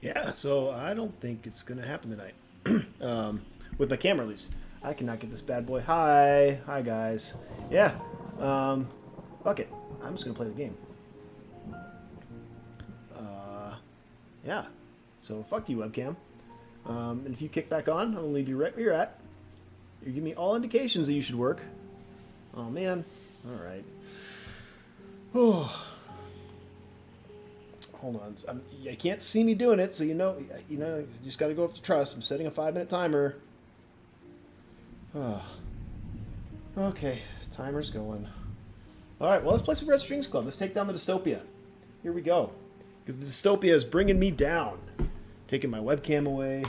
Yeah, so I don't think it's gonna happen tonight. With my camera, at least. I cannot get this bad boy. Hi guys. Yeah. Um, Fuck it. I'm just gonna play the game. Yeah. So fuck you, webcam. And if you kick back on, I'm gonna leave you right where you're at. You give me all indications that you should work. Oh man. All right. Oh, hold on. You can't see me doing it, so you just got to go with the trust. I'm setting a 5-minute timer. Oh, okay, timer's going. All right, well, let's play some Red Strings Club. Let's take down the dystopia. Here we go. Because the dystopia is bringing me down, taking my webcam away.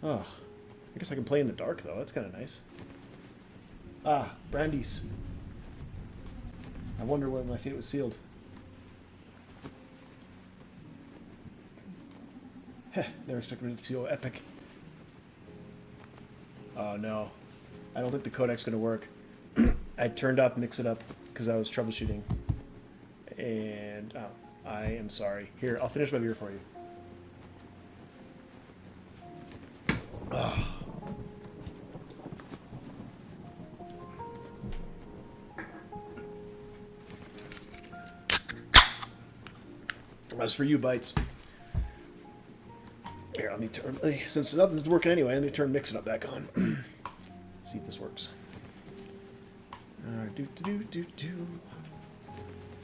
Oh, I guess I can play in the dark though. That's kind of nice. Ah, Brandy's. I wonder when my fate was sealed. Heh, never expected it to feel epic. Oh no. I don't think the codec's going to work. I turned off Mix It Up because I was troubleshooting. And, oh, I am sorry. Here, I'll finish my beer for you. Oh. As for you, Bites. Here, let me turn. Since nothing's working anyway, let me turn Mix It Up back on. See if this works. Do.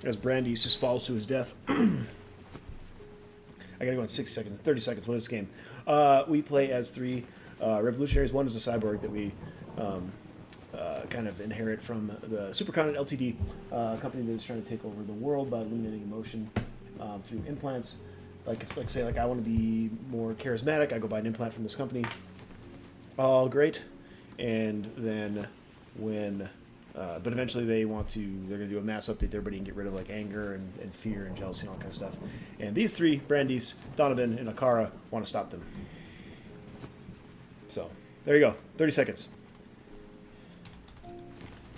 As Brandy's just falls to his death. I gotta go in 6 seconds, 30 seconds. What is this game? We play as three revolutionaries. One is a cyborg that we kind of inherit from the Supercontinent Ltd, company that is trying to take over the world by eliminating emotion through implants. Like I want to be more charismatic. I go buy an implant from this company. All great. And then but eventually they're going to do a mass update to everybody and get rid of like anger and fear and jealousy and all that kind of stuff. And these three, Brandy's, Donovan, and Akara, want to stop them. So, there you go. 30 seconds.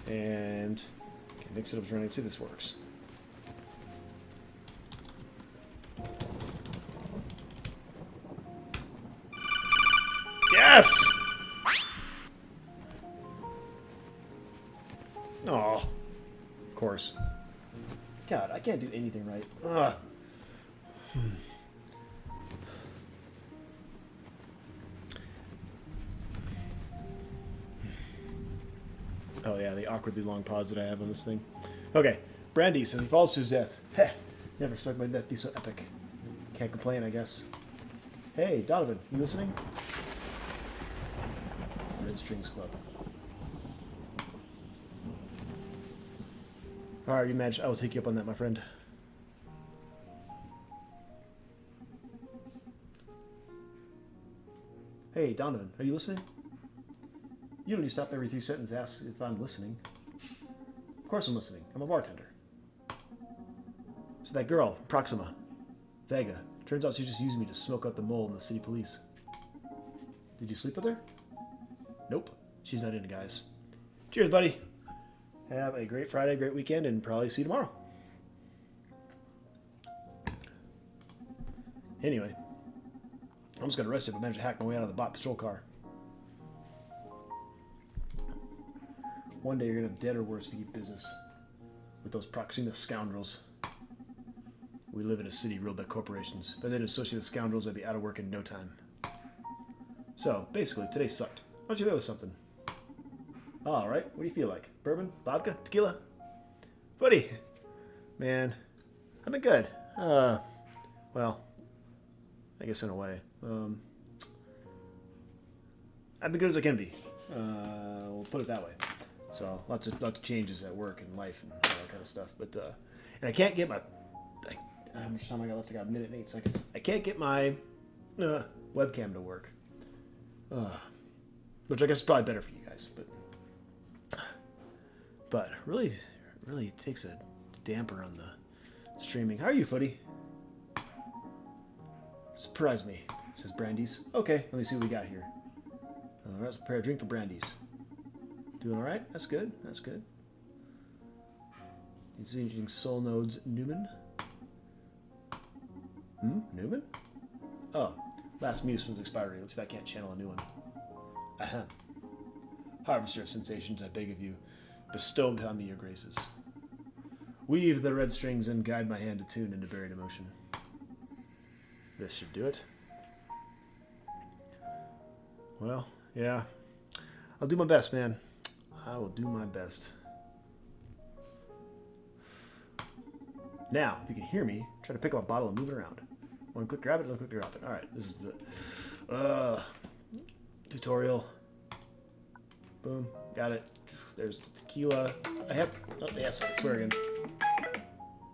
And, okay, Mix It Up's running. Let's see if this works. Yes! Oh, of course. God, I can't do anything right. Ugh. Oh yeah, the awkwardly long pause that I have on this thing. Okay, Brandy says he falls to his death. Heh, never expected my death to be so epic. Can't complain, I guess. Hey, Donovan, you listening? Red Strings Club. Alright, you managed. I will take you up on that, my friend. Hey, Donovan, are you listening? You don't need to stop every 3 sentences and ask if I'm listening. Of course I'm listening. I'm a bartender. So that girl, Proxima, Vega, turns out she just used me to smoke out the mole in the city police. Did you sleep with her? Nope. She's not into guys. Cheers, buddy. Have a great Friday, great weekend, and probably see you tomorrow. Anyway, I almost got arrested, but managed to hack my way out of the bot patrol car. One day you're gonna have dead or worse if you keep business with those Proxima scoundrels. We live in a city ruled by corporations. If I didn't associate with scoundrels, I'd be out of work in no time. So, basically, today sucked. Why don't you go with something? All right, what do you feel like? Bourbon? Vodka? Tequila? Buddy, man, I've been good. Well, I guess in a way. I've been good as I can be. We'll put it that way. So, lots of changes at work and life and all that kind of stuff. But, and I can't get my... how much time I got left? I got 1 minute and 8 seconds. I can't get my webcam to work. Which I guess is probably better for you guys, but really takes a damper on the streaming. How are you, Footy? Surprise me, says Brandy's. Okay, let me see what we got here. All right, let's prepare a drink for Brandy's. Doing all right? That's good. That's good. He's using Soul Nodes Newman. Newman? Oh, last muse was expired. Let's see if I can't channel a new one. Ahem. Harvester of sensations, I beg of you, bestow upon me your graces. Weave the red strings and guide my hand to tune into buried emotion. This should do it. Well, yeah. I'll do my best, man. I will do my best. Now, if you can hear me, try to pick up a bottle and move it around. One click, grab it, another click, grab it. Alright, this is the tutorial. Boom, got it. There's the tequila. I have, oh yes, I swear again.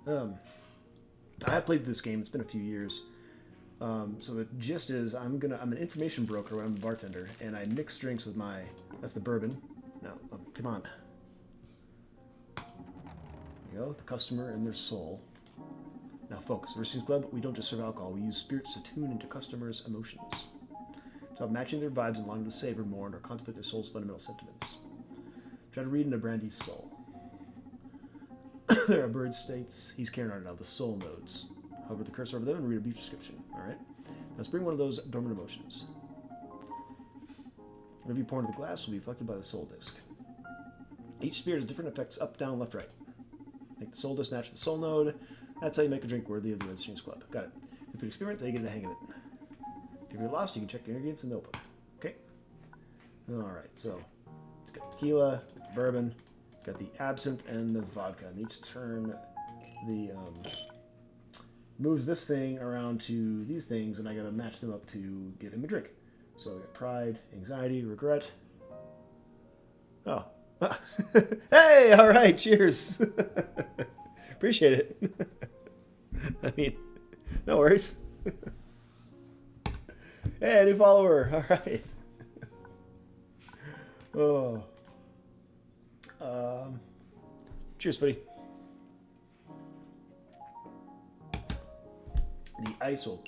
I have played this game, it's been a few years. So the gist is, I'm an information broker when I'm a bartender, and I mix drinks with that's the bourbon. No, come on. There you go, the customer and their soul. Now focus, Riverstream Club, we don't just serve alcohol, we use spirits to tune into customers' emotions. So matching their vibes and longing to savor more and or contemplate their soul's fundamental sentiments. Try to read into Brandy's soul. There are bird states, he's carrying on now, the soul nodes. Hover the cursor over them and read a brief description. Alright? Let's bring one of those dormant emotions. Whenever you pour into the glass will be reflected by the soul disc. Each spirit has different effects up, down, left, right. Make the soul disc match the soul node. That's how you make a drink worthy of the Red Strings Club. Got it. If you experiment until you get the hang of it. If you're lost, you can check your ingredients in the notebook. Okay? Alright, so it's got tequila, bourbon, got the absinthe, and the vodka. And each turn the moves this thing around to these things, and I gotta match them up to give him a drink. So I got pride, anxiety, regret. Oh. Hey, alright, cheers. Appreciate it. I mean, no worries. Hey, new follower. Alright. Oh. Cheers, buddy. The ice will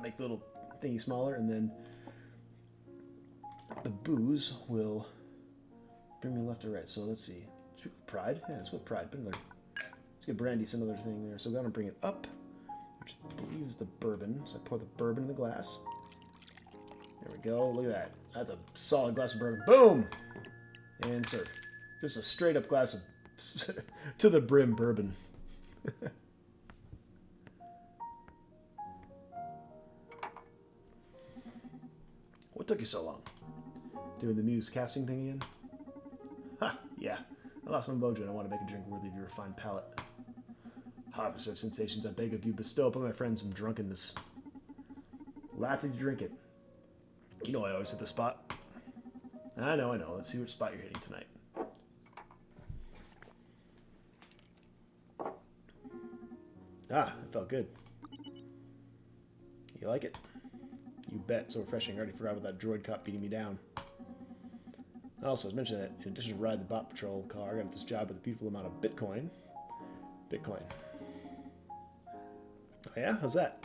make the little thingy smaller, and then the booze will bring me left to right. So let's see. Should we go with pride? Yeah, let's go with pride. Let's get brandy, some other thing there. So I'm going to bring it up, which I believe is the bourbon. So I pour the bourbon in the glass. There we go. Look at that. That's a solid glass of bourbon. Boom! And serve. Just a straight up glass of to the brim bourbon. What took you so long? Doing the muse casting thing again? Ha! Yeah. I lost my mojo and I want to make a drink worthy of your refined palate. Harvester of sensations, I beg of you, bestow upon my friends some drunkenness. Laugh as you drink it. You know I always hit the spot. I know. Let's see which spot you're hitting tonight. Ah, it felt good. You like it? You bet. So refreshing. I already forgot about that droid cop beating me down. Also, as mentioned that in addition to ride the bot patrol car, I got this job with a beautiful amount of Bitcoin. Oh yeah? How's that?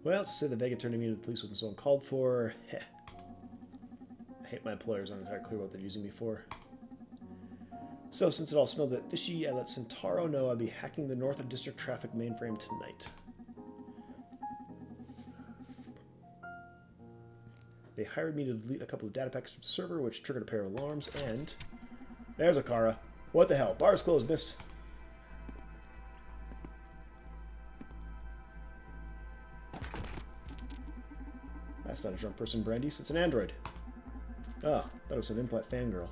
Well, to say the Vega turning me into the police wasn't so uncalled for. Heh. I hate my employers. I'm not entirely clear what they're using me for. So, since it all smelled a bit fishy, I let Centauro know I'd be hacking the North District traffic mainframe tonight. They hired me to delete a couple of data packets from the server, which triggered a pair of alarms, and... There's Akara. What the hell? Bar's closed, missed. That's not a drunk person, Brandeis. It's an android. Oh, that was some implant fangirl.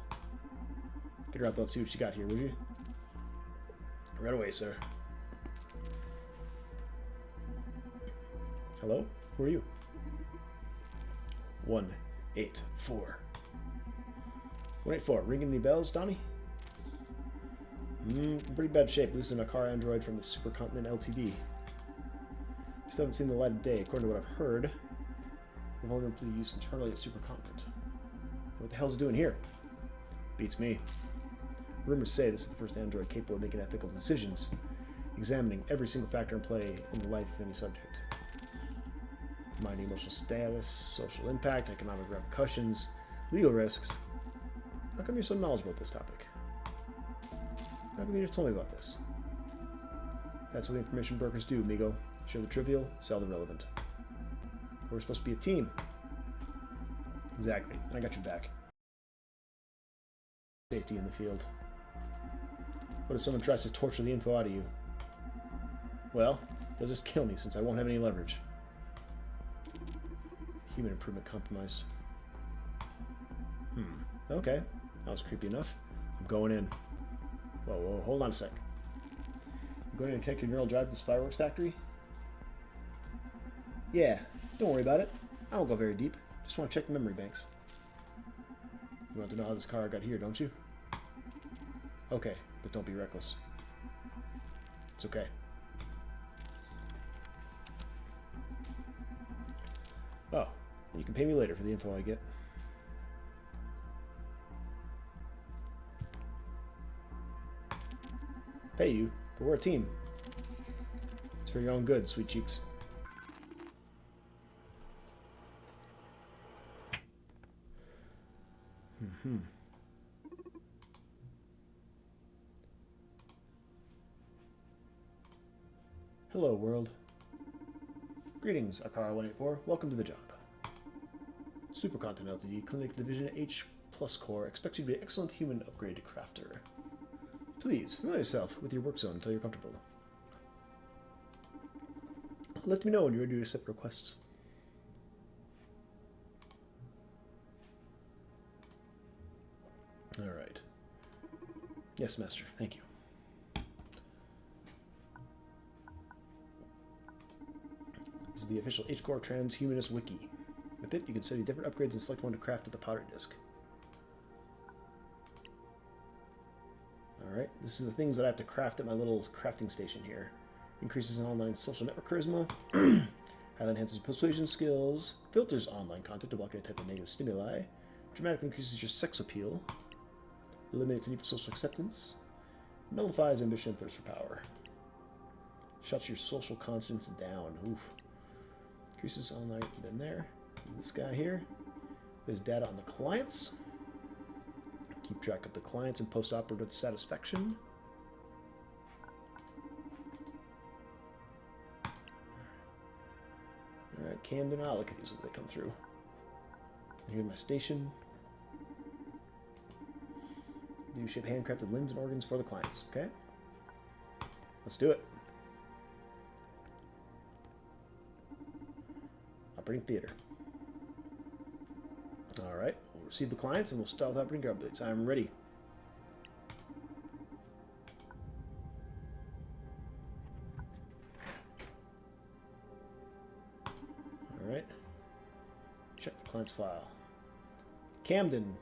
Get her out, let's see what she got here, would you? Right away, sir. Hello? Who are you? 184. 184. Ringing any bells, Donnie? Pretty bad shape. This is an Akara android from the Supercontinent Ltd. Still haven't seen the light of day. According to what I've heard, they've only been used internally at Supercontinent. What the hell's it doing here? Beats me. Rumors say this is the first android capable of making ethical decisions, examining every single factor in play in the life of any subject. Mind emotional status, social impact, economic repercussions, legal risks. How come you're so knowledgeable about this topic? How come you just told me about this? That's what information brokers do, Migo. Show the trivial, sell the relevant. We're supposed to be a team. Exactly. I got your back. Safety in the field. What if someone tries to torture the info out of you? Well, they'll just kill me since I won't have any leverage. Human improvement compromised. Okay. That was creepy enough. I'm going in. Whoa, hold on a sec. You going to connect your neural drive to this fireworks factory? Yeah, don't worry about it. I won't go very deep. Just want to check the memory banks. You want to know how this car got here, don't you? Okay, but don't be reckless. It's okay. Oh, and you can pay me later for the info I get. Pay you, but we're a team. It's for your own good, sweet cheeks. Hello, world. Greetings, Akara 184. Welcome to the job. Supercontinent Ltd. Clinic Division H Plus Core expects you to be an excellent human upgrade crafter. Please, familiar yourself with your work zone until you're comfortable. Let me know when you're ready to accept requests. Alright. Yes, Master. Thank you. This is the official H-Core Transhumanist Wiki. With it, you can study different upgrades and select one to craft at the powder disk. Alright, this is the things that I have to craft at my little crafting station here. Increases in online social network charisma. Highly enhances persuasion skills. Filters online content to block any type of negative stimuli. Dramatically increases your sex appeal. Eliminates the need for social acceptance. Nullifies ambition and thirst for power. Shuts your social confidence down. Oof. Increases online. Then there. This guy here. There's data on the clients. Keep track of the clients and post-operative satisfaction. Alright, Camden. I'll look at these as they come through. Here's my station. You ship handcrafted limbs and organs for the clients. Okay? Let's do it. Operating theater. Alright, we'll receive the clients and we'll stealth operating updates. I'm ready. Alright. Check the client's file. Camden.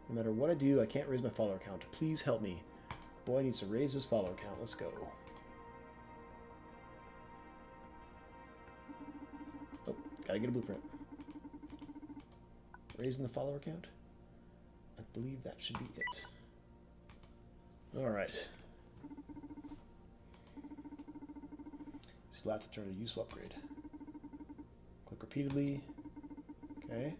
No matter what I do, I can't raise my follower count. Please help me. Boy needs to raise his follower count. Let's go. Oh, gotta get a blueprint. Raising the follower count? I believe that should be it. Alright. Select to turn to useful upgrade. Click repeatedly. Okay.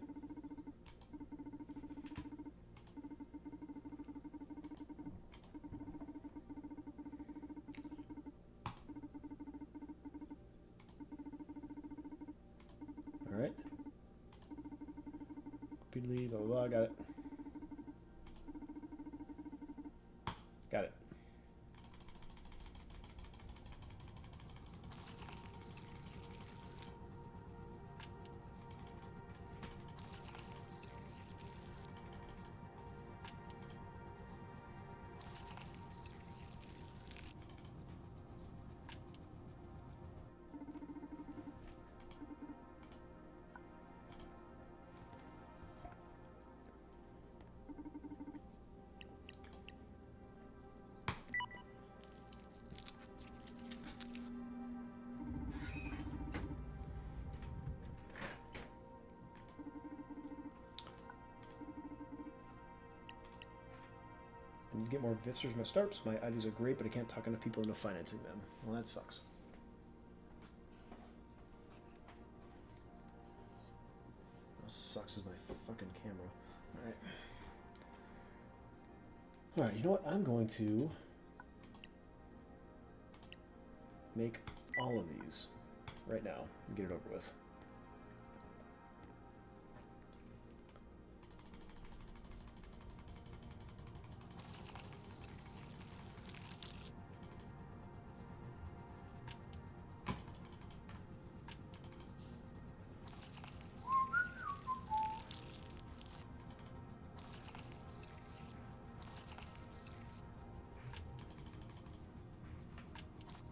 Alright. Repeatedly, blah, blah, blah. Got it. Got it. I need to get more visitors my startups. My ideas are great, but I can't talk enough people into financing them. Well, that sucks. What sucks is my fucking camera. Alright. Alright, you know what? I'm going to make all of these right now and get it over with.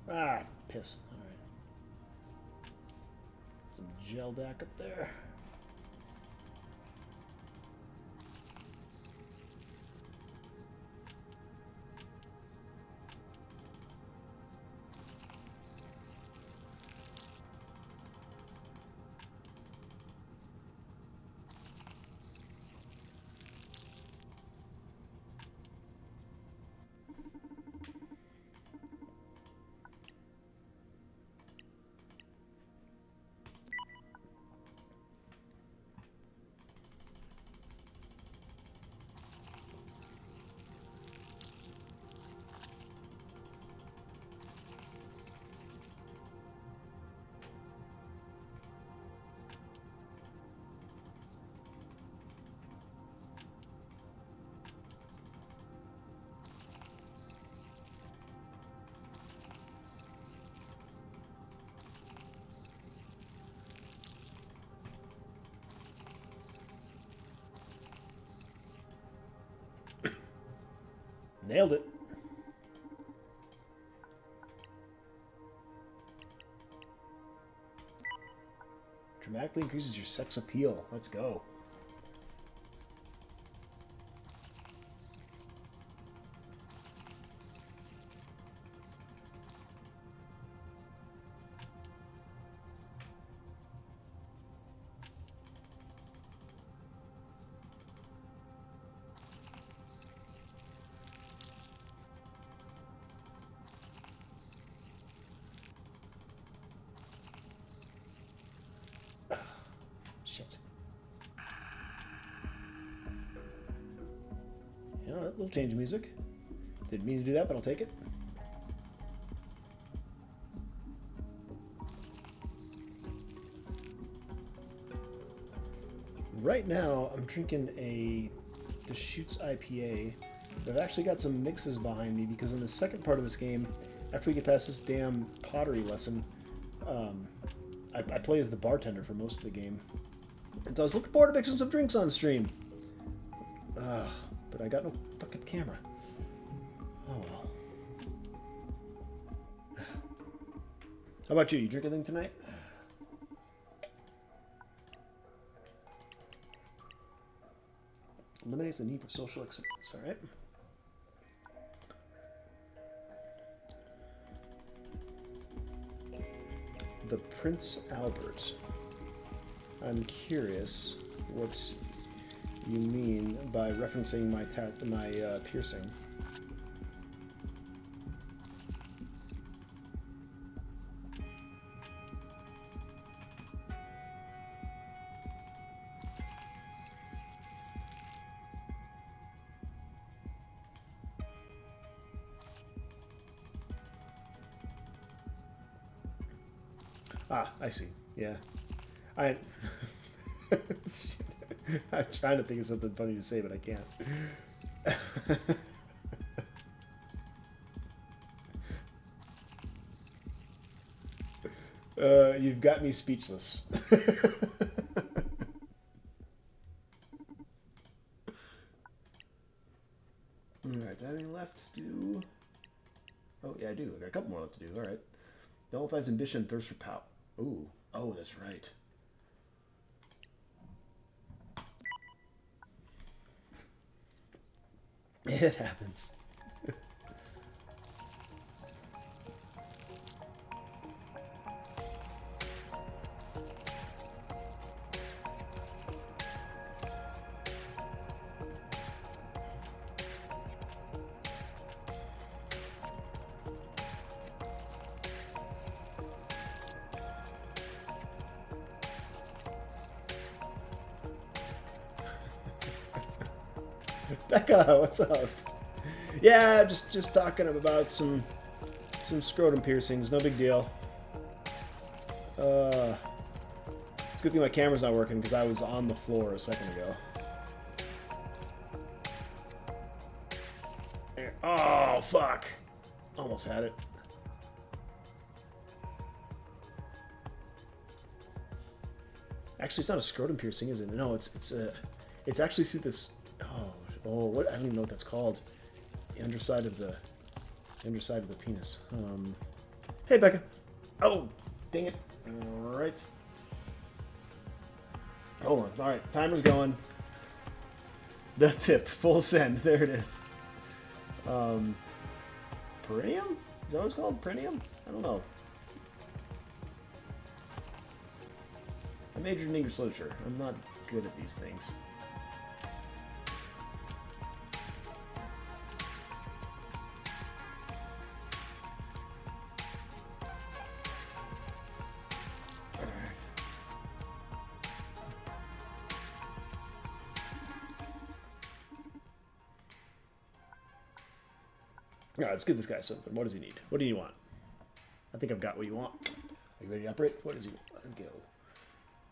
Ah, piss. All right. Some gel back up there. Nailed it. Dramatically increases your sex appeal. Let's go. Shit. You know, a little change of music. Didn't mean to do that, but I'll take it. Right now, I'm drinking a Deschutes IPA. I've actually got some mixes behind me because in the second part of this game, after we get past this damn pottery lesson, I play as the bartender for most of the game. And so I was looking forward to mixing some drinks on stream. But I got no fucking camera. Oh well. How about you? You drink anything tonight? Eliminates the need for social acceptance, alright? The Prince Albert. I'm curious what you mean by referencing my piercing. Ah, I see. Yeah. I'm trying to think of something funny to say, but I can't. You've got me speechless. Alright, do I have any left to do? Oh, yeah, I do. I got a couple more left to do. Alright. Nullifies ambition, thirst for power. Ooh. Oh, that's right. It happens. Becca, what's up? Yeah, just talking about some Some scrotum piercings, no big deal. It's a good thing my camera's not working because I was on the floor a second ago. There. Oh, fuck. Almost had it. Actually, it's not a scrotum piercing, is it? No, it's actually through this. What? I don't even know what that's called. The underside of the penis. Hey, Becca. Oh, dang it. All right. Hold on. All right, timer's going. The tip, full send. There it is. Perineum? Is that what it's called? Perineum? I don't know. I majored in English literature. I'm not good at these things. Alright, let's give this guy something. What does he need? What do you want? I think I've got what you want. Are you ready to operate? What does he want? Let him go.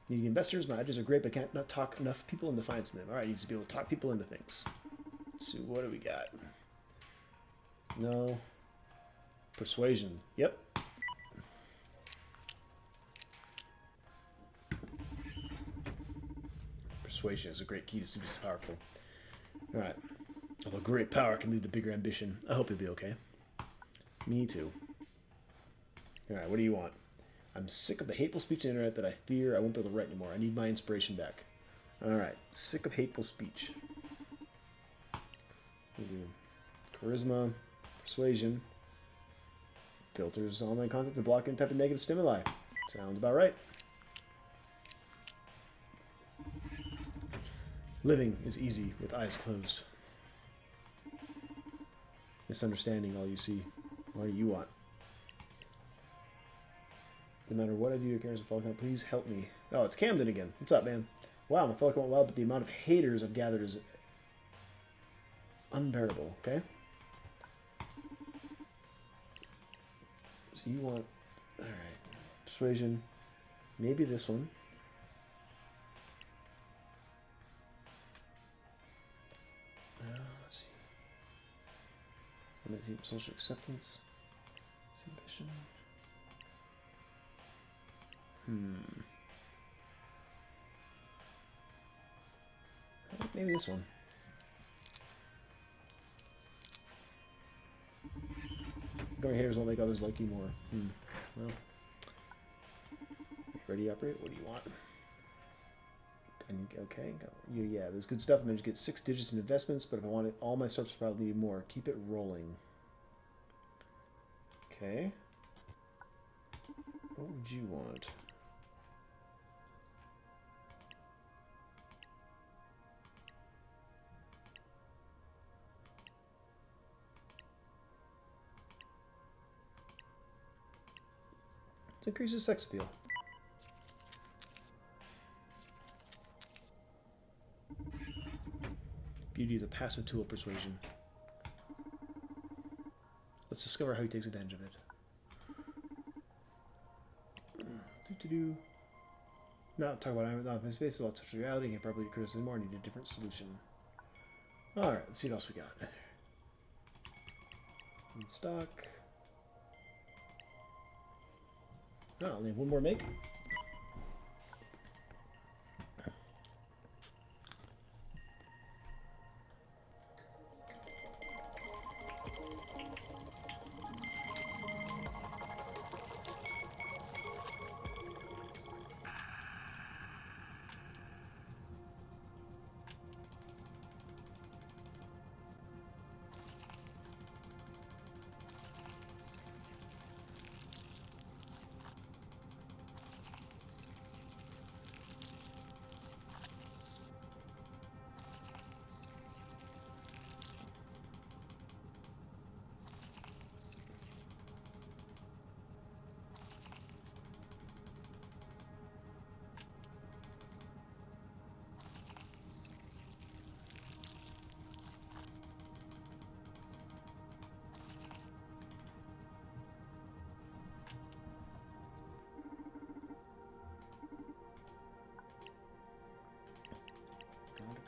Needing investors? My ideas are great, but I can't not talk enough people into financing them. Alright, he needs to be able to talk people into things. Let's see, what do we got? No. Persuasion. Yep. Persuasion is a great key to students powerful. Alright. Although great power can lead to bigger ambition. I hope you'll be okay. Me too. Alright, what do you want? I'm sick of the hateful speech on the internet that I fear I won't be able to write anymore. I need my inspiration back. Alright, sick of hateful speech. Charisma, persuasion, filters online content to block any type of negative stimuli. Sounds about right. Living is easy with eyes closed. Misunderstanding all you see. What do you want? No matter what I do, your cares will fall down. Please help me. Oh, it's Camden again. What's up, man? Wow, my fellow went well, but the amount of haters I've gathered is unbearable, okay? So you want... Alright. Persuasion. Maybe this one. Let's see. Social acceptance. Ambition. Maybe this one. Going haters won't make others like you more. Well. Ready to operate? What do you want? Okay. Yeah, there's good stuff. I managed to get 6 digits in investments, but if I want it, all my steps will probably need more. Keep it rolling. Okay. What would you want? Let's increase the sex appeal. Beauty is a passive tool of persuasion. Let's discover how he takes advantage of it. No, talk about it. No, his face is all touch reality. Can't probably criticism more. Need a different solution. Alright, let's see what else we got. In stock. Oh, only one more make.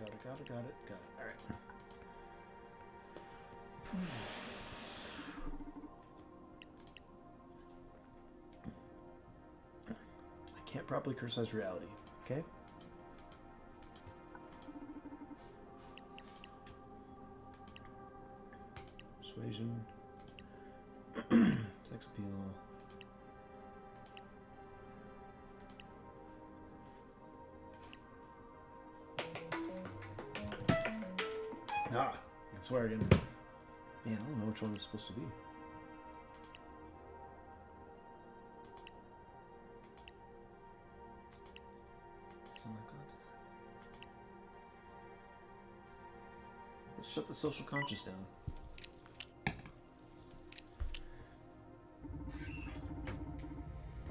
it. All right. I can't properly criticize reality. Okay. Persuasion. Sex appeal. Ah, I can swear again. Man, I don't know which one this is supposed to be. Something like that. Let's shut the social conscious down.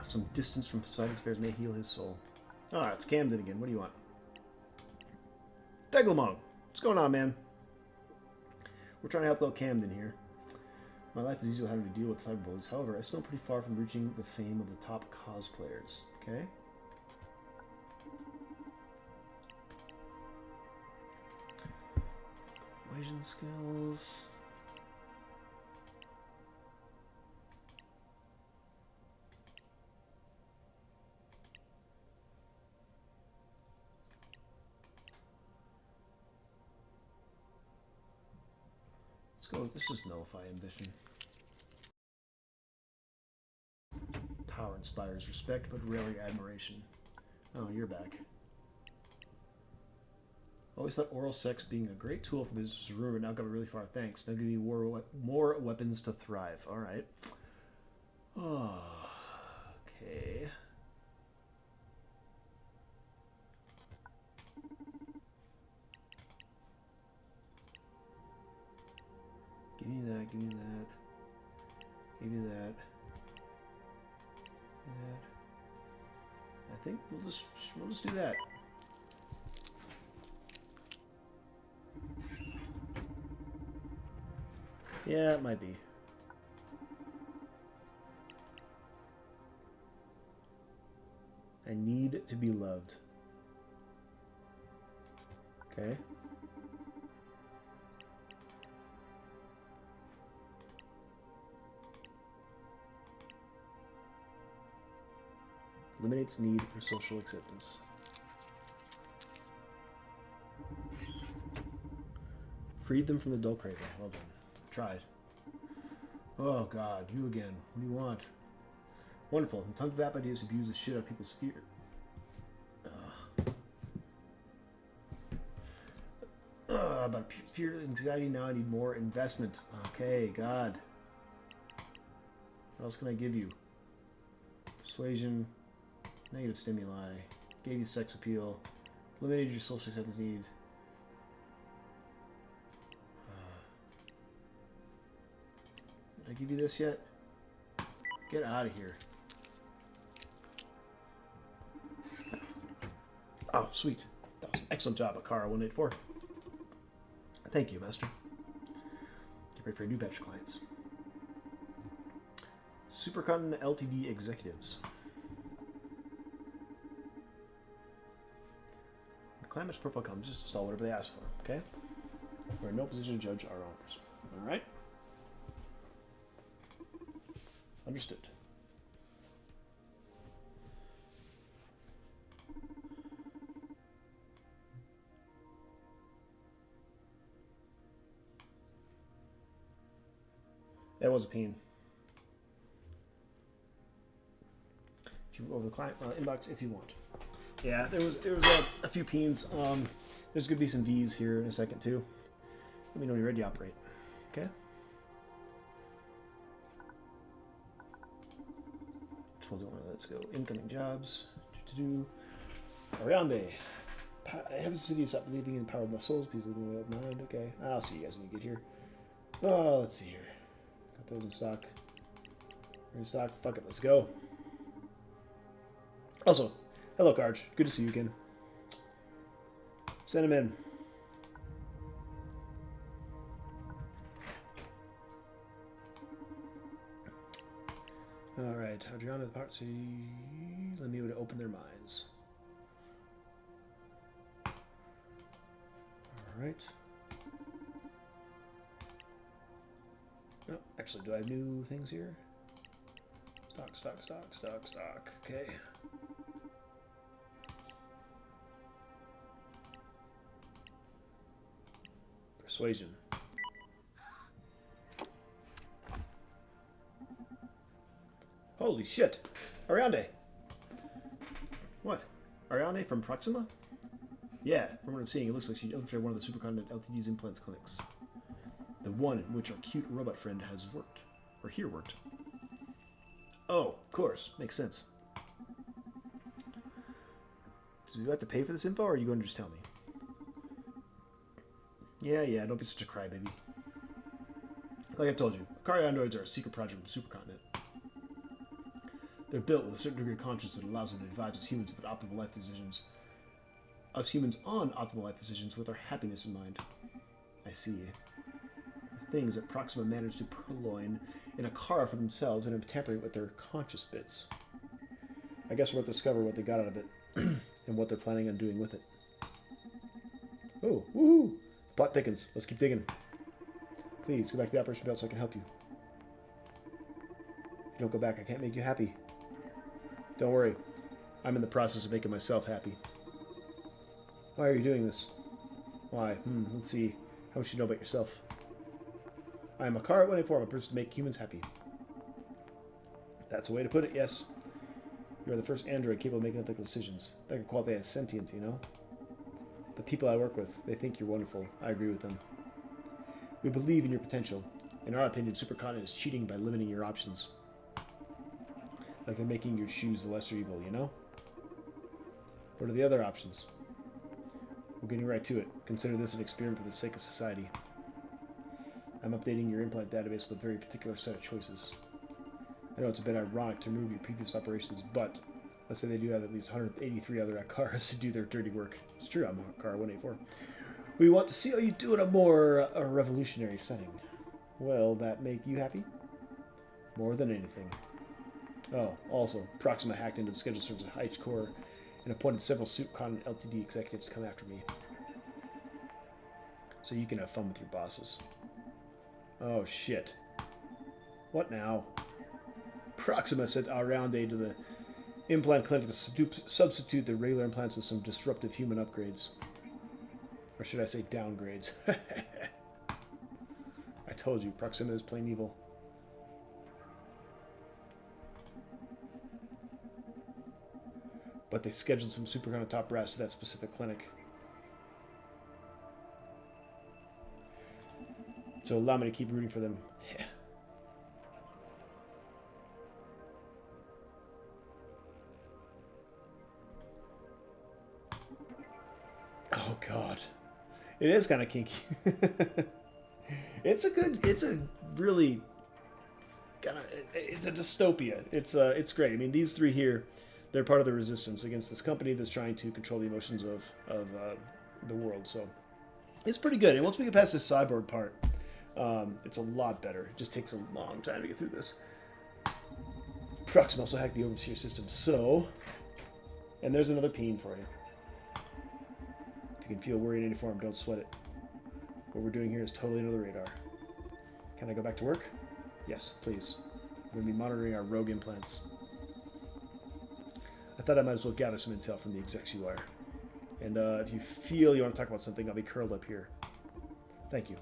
Some distance from Poseidon's affairs may heal his soul. Ah, it's Camden again. What do you want? Deglamong! What's going on, man? We're trying to help out Camden here. My life is easy with having to deal with cyberbullies. However, I still am pretty far from reaching the fame of the top cosplayers. Okay? Persuasion skills. Let's go. Let's just nullify ambition. Power inspires respect, but rarely admiration. Oh, you're back. Always thought oral sex being a great tool for business was rumored. Now got really far. Thanks. Now give me more weapons to thrive. All right. Oh, okay. Give me that. Give me that. Give me that. That. I think we'll just do that. Yeah, it might be. I need to be loved. Okay. Eliminates need for social acceptance. Freed them from the dull craving. Well done. Tried. Oh god, you again. What do you want? Wonderful. And tons of app ideas to abuse the shit out of people's fear. About fear and anxiety now I need more investment. Okay, god. What else can I give you? Persuasion. Negative stimuli. Gave you sex appeal. Eliminated your social acceptance need. Did I give you this yet? Get out of here. Oh, sweet. That was an excellent job, Akara 184. Thank you, Master. Get ready for a new batch of clients. Supercon LTD executives. When climate's profile comes, just install whatever they ask for, okay? We're in no position to judge our owners. Alright? Understood. That was a pain. If you over the client inbox, if you want. Yeah, there was a few peens. There's gonna be some V's here in a second too. Let me know when you're ready to operate. Okay. 12 let's go. Incoming jobs. Ariande. I have the city stop believing in the power of the souls. Please leave me with mind. Okay. I'll see you guys when you get here. Oh, let's see here. Got those in stock. We're in stock. Fuck it. Let's go. Also, hello, Karj. Good to see you again. Send him in. Alright, Adriana the Part C. Let me open their minds. Alright. Oh, actually, do I have new things here? Stock. Okay. Persuasion. Holy shit! Ariande! What? Ariande from Proxima? Yeah, from what I'm seeing, it looks like she infiltrated one of the Supercontinent Ltd's implant clinics. The one in which our cute robot friend has worked. Or here worked. Oh, of course. Makes sense. So do I have to pay for this info, or are you going to just tell me? Yeah, don't be such a crybaby. Like I told you, Akari androids are a secret project from Supercontinent. They're built with a certain degree of conscience that allows them to advise us humans with optimal life decisions. Us humans on optimal life decisions with our happiness in mind. I see. The things that Proxima managed to purloin in Akara for themselves and tampering with their conscious bits. I guess we'll discover what they got out of it and what they're planning on doing with it. Oh, woohoo! The plot thickens. Let's keep digging. Please, go back to the operation belt so I can help you. If you don't go back, I can't make you happy. Don't worry. I'm in the process of making myself happy. Why are you doing this? Why? Let's see. How much do you know about yourself? I am Akara 184. I'm a person to make humans happy. That's a way to put it, yes. You are the first android capable of making ethical decisions. That could qualify as sentient, you know? The people I work with, they think you're wonderful. I agree with them. We believe in your potential. In our opinion, Supercontinent is cheating by limiting your options. Like they're making your choose the lesser evil, you know? What are the other options? We're getting right to it. Consider this an experiment for the sake of society. I'm updating your implant database with a very particular set of choices. I know it's a bit ironic to remove your previous operations, but let's say they do have at least 183 other Akaras to do their dirty work. It's true, I'm Akara 184. We want to see how you do in a more revolutionary setting. Will that make you happy? More than anything. Oh, also, Proxima hacked into the schedule servers at H Core and appointed several Supercontinent Ltd executives to come after me. So you can have fun with your bosses. Oh, shit. What now? Proxima sent Ariande to the implant clinic to substitute the regular implants with some disruptive human upgrades. Or should I say downgrades? I told you, Proxima is plain evil. But they scheduled some Supercontinent top brass to that specific clinic. So allow me to keep rooting for them. Oh god. It is kind of kinky. It's a really kind of, it's a dystopia. It's great. I mean, these three here, they're part of the resistance against this company that's trying to control the emotions of the world. So it's pretty good. And once we get past this cyborg part, it's a lot better. It just takes a long time to get through this. Proxima also hacked the Overseer system, so... And there's another peen for you. If you can feel worry in any form, don't sweat it. What we're doing here is totally under the radar. Can I go back to work? Yes, please. I'm going to be monitoring our rogue implants. I thought I might as well gather some intel from the execs you wire. And if you feel you want to talk about something, I'll be curled up here. Thank you.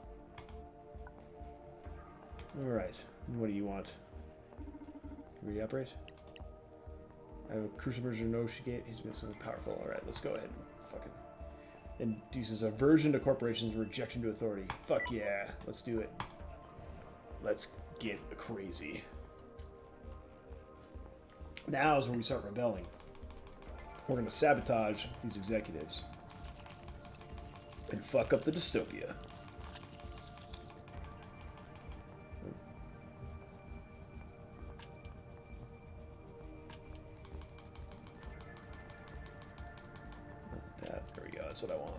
Alright, what do you want? Can we operate? I have a crucial version of Noshigate. He's been so powerful. Alright, let's go ahead and fucking... Induces aversion to corporations, rejection to authority. Fuck yeah, let's do it. Let's get crazy. Now is when we start rebelling. We're going to sabotage these executives. And fuck up the dystopia. There we go, that's what I want.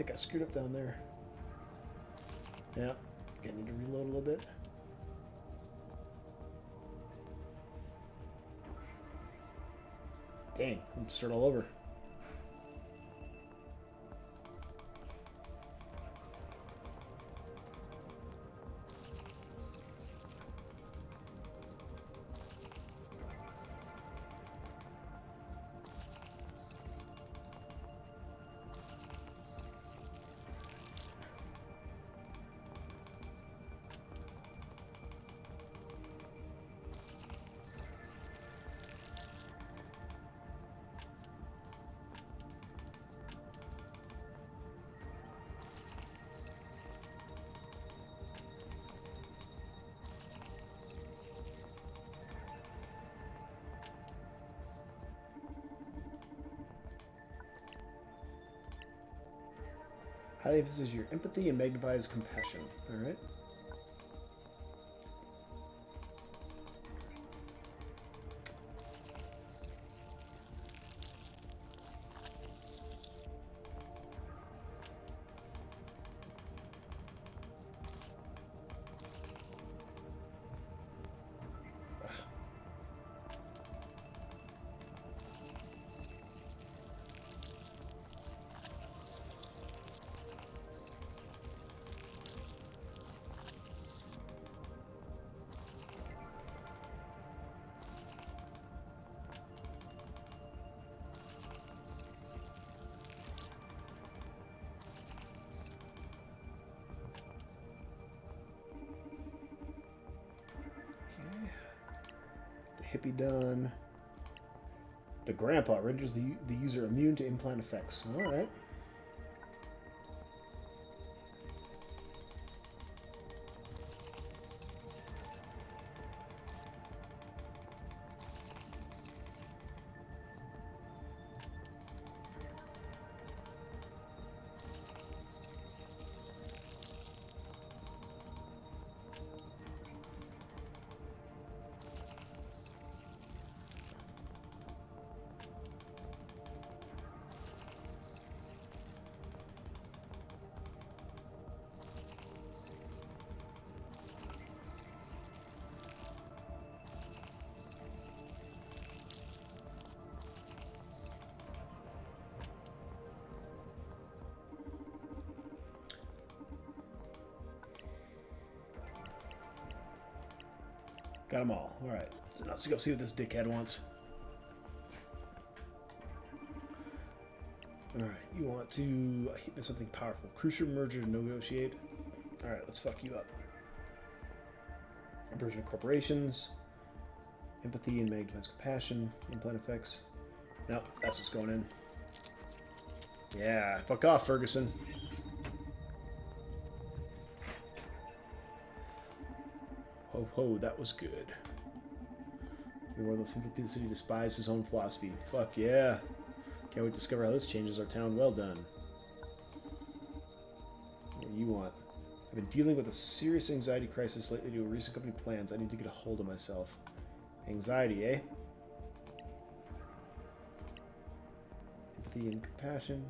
think I screwed up down there. Yeah. I need to reload a little bit. Dang, I'm start all over. Highly emphasizes your empathy and magnifies compassion. All right. Hippie done. The grandpa renders the user immune to implant effects. All right. Got them all. All right. So let's go see what this dickhead wants. All right. You want to hit me something powerful. Crucial merger to negotiate. All right. Let's fuck you up. Aversion of corporations. Empathy and magnifies compassion. Implant effects. Nope. That's what's going in. Yeah. Fuck off, Ferguson. Ho ho, that was good. You're one of those people in the city despise his own philosophy. Fuck yeah. Can't wait to discover how this changes our town. Well done. What do you want? I've been dealing with a serious anxiety crisis lately due to recent company plans. I need to get a hold of myself. Anxiety, eh? Empathy and compassion.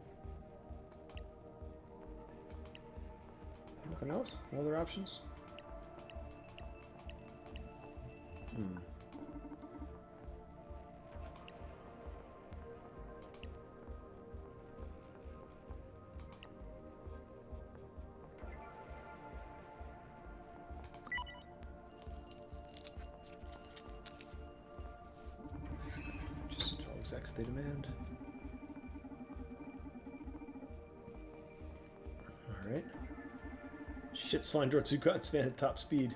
Nothing else? No other options? Just all exact they demand. Alright. Shit's flying towards Zukon's fan at top speed.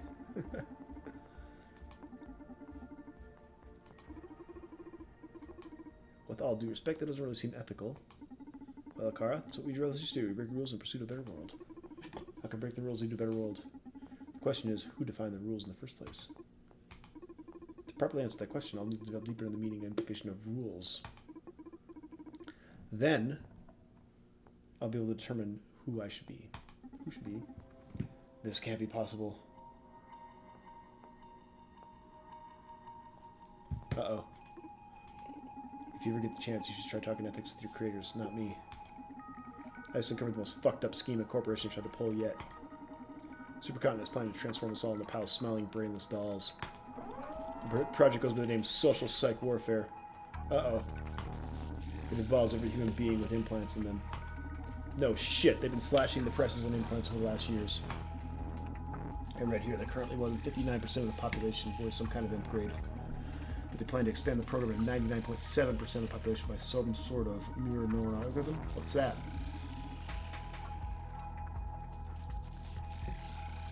With all due respect, that doesn't really seem ethical. Well, Kara, that's what we'd rather just do. We break rules in pursuit of a better world. How can break the rules lead to a better world? The question is, who defined the rules in the first place? To properly answer that question, I'll need to delve deeper into the meaning and implication of rules. Then, I'll be able to determine who I should be. Who should be? This can't be possible. Uh-oh. If you ever get the chance, you should try talking ethics with your creators, not me. I just uncovered the most fucked up scheme a corporation tried to pull yet. Supercontinent is planning to transform us all into a pile of smiling, brainless dolls. The project goes by the name Social Psych Warfare. Uh-oh. It involves every human being with implants in them. No shit, they've been slashing the prices on implants over the last years. I read here that currently more than 59% of the population wears some kind of upgrade. But they plan to expand the program to 99.7% of the population by some sort of mirror neuron algorithm. What's that?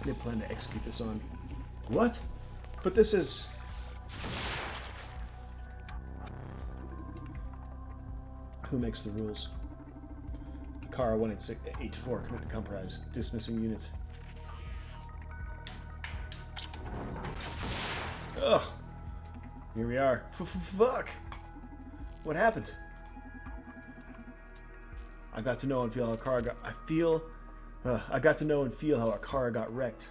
They plan to execute this on... What? But this is... Who makes the rules? Kara 184, commit to compromise. Dismissing unit. Ugh. Here we are. Fuck. What happened? I got to know and feel how Kara got... I got to know and feel how Akara got wrecked.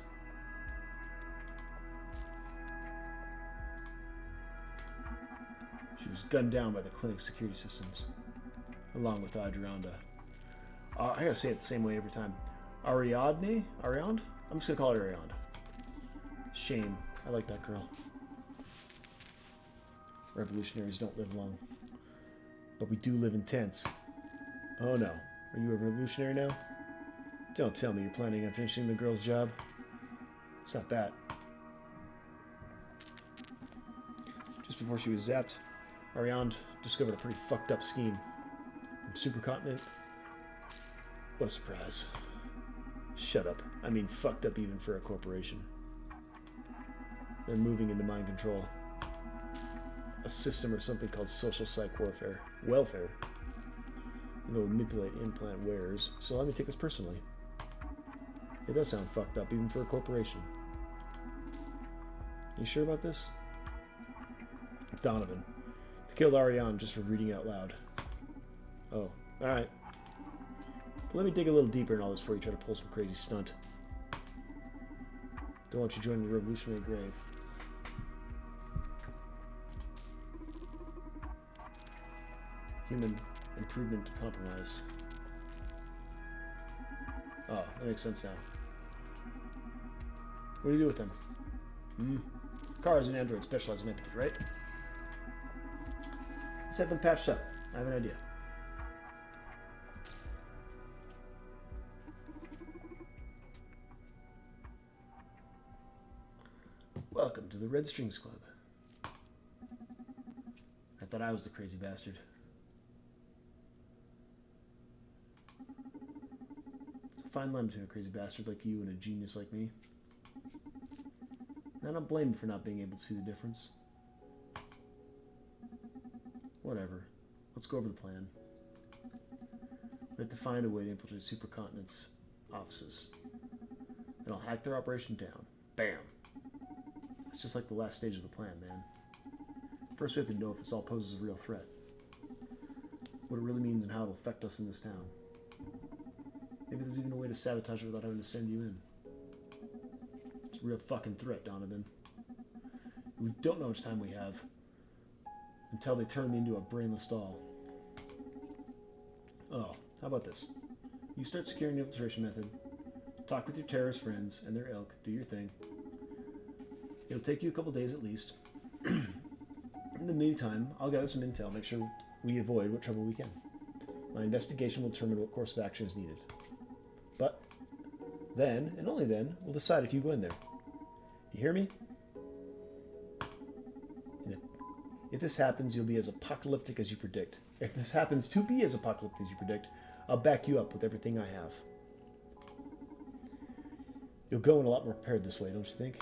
She was gunned down by the clinic's security systems, along with Adrianda. I gotta say it the same way every time. Ariadne? Ariand? I'm just gonna call her Ariand. Shame. I like that girl. Revolutionaries don't live long. But we do live in tents. Oh no. Are you a revolutionary now? Don't tell me you're planning on finishing the girl's job. It's not that. Just before she was zapped, Ariand discovered a pretty fucked up scheme. From Supercontinent. What a surprise. Shut up. I mean fucked up even for a corporation. They're moving into mind control. A system or something called social psych warfare. Welfare. And it'll manipulate implant wearers, so let me take this personally. It does sound fucked up, even for a corporation. You sure about this? Donovan. They killed Ariane just for reading out loud. Oh, alright. But let me dig a little deeper in all this before you try to pull some crazy stunt. Don't want you joining the revolutionary grave. Human improvement compromised. Oh, that makes sense now. What do you do with them? Kara's an android specialized in empathy, right? Let's have them patched up. I have an idea. Welcome to the Red Strings Club. I thought I was the crazy bastard. It's a fine line between a crazy bastard like you and a genius like me. And I don't blame you for not being able to see the difference. Whatever. Let's go over the plan. We have to find a way to infiltrate Supercontinent's offices. Then I'll hack their operation down. Bam! It's just like the last stage of the plan, man. First we have to know if this all poses a real threat. What it really means and how it'll affect us in this town. Maybe there's even a way to sabotage it without having to send you in. It's a real fucking threat, Donovan. We don't know how much time we have until they turn me into a brainless doll. Oh, how about this? You start securing the infiltration method, talk with your terrorist friends and their ilk, do your thing. It'll take you a couple days at least. In the meantime, I'll gather some intel, make sure we avoid what trouble we can. My investigation will determine what course of action is needed. But then, and only then, we'll decide if you go in there. You hear me? If this happens, you'll be as apocalyptic as you predict. If this happens to be as apocalyptic as you predict, I'll back you up with everything I have. You'll go in a lot more prepared this way, don't you think?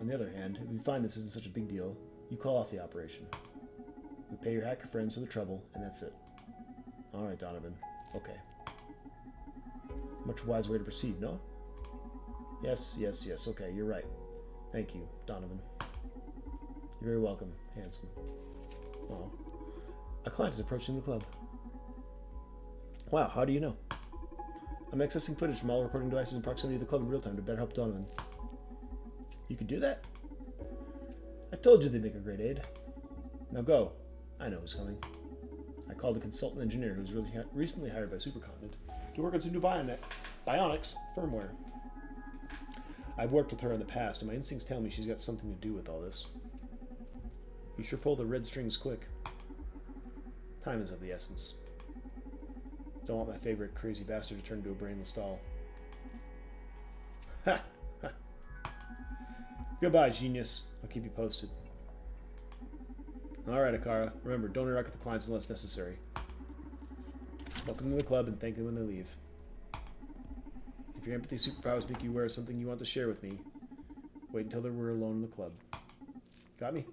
On the other hand, if you find this isn't such a big deal, you call off the operation. We pay your hacker friends for the trouble, and that's it. Alright, Donovan. Okay. Much wiser way to proceed, no? Yes, okay, you're right. Thank you, Donovan. You're very welcome, handsome. Oh. A client is approaching the club. Wow, how do you know? I'm accessing footage from all recording devices in proximity to the club in real time to better help Donovan. You could do that? I told you they'd make a great aid. Now go. I know who's coming. I called a consultant engineer who was recently hired by Supercontinent. to work on some new bionics firmware. I've worked with her in the past, and my instincts tell me she's got something to do with all this. You sure pull the red strings quick. Time is of the essence. Don't want my favorite crazy bastard to turn into a brainless doll. Ha! Ha! Goodbye, genius. I'll keep you posted. Alright, Akara. Remember, don't interact with the clients unless necessary. Welcome to the club and thank them when they leave. If your empathy superpowers make you aware of something you want to share with me, wait until we're alone in the club. Got me?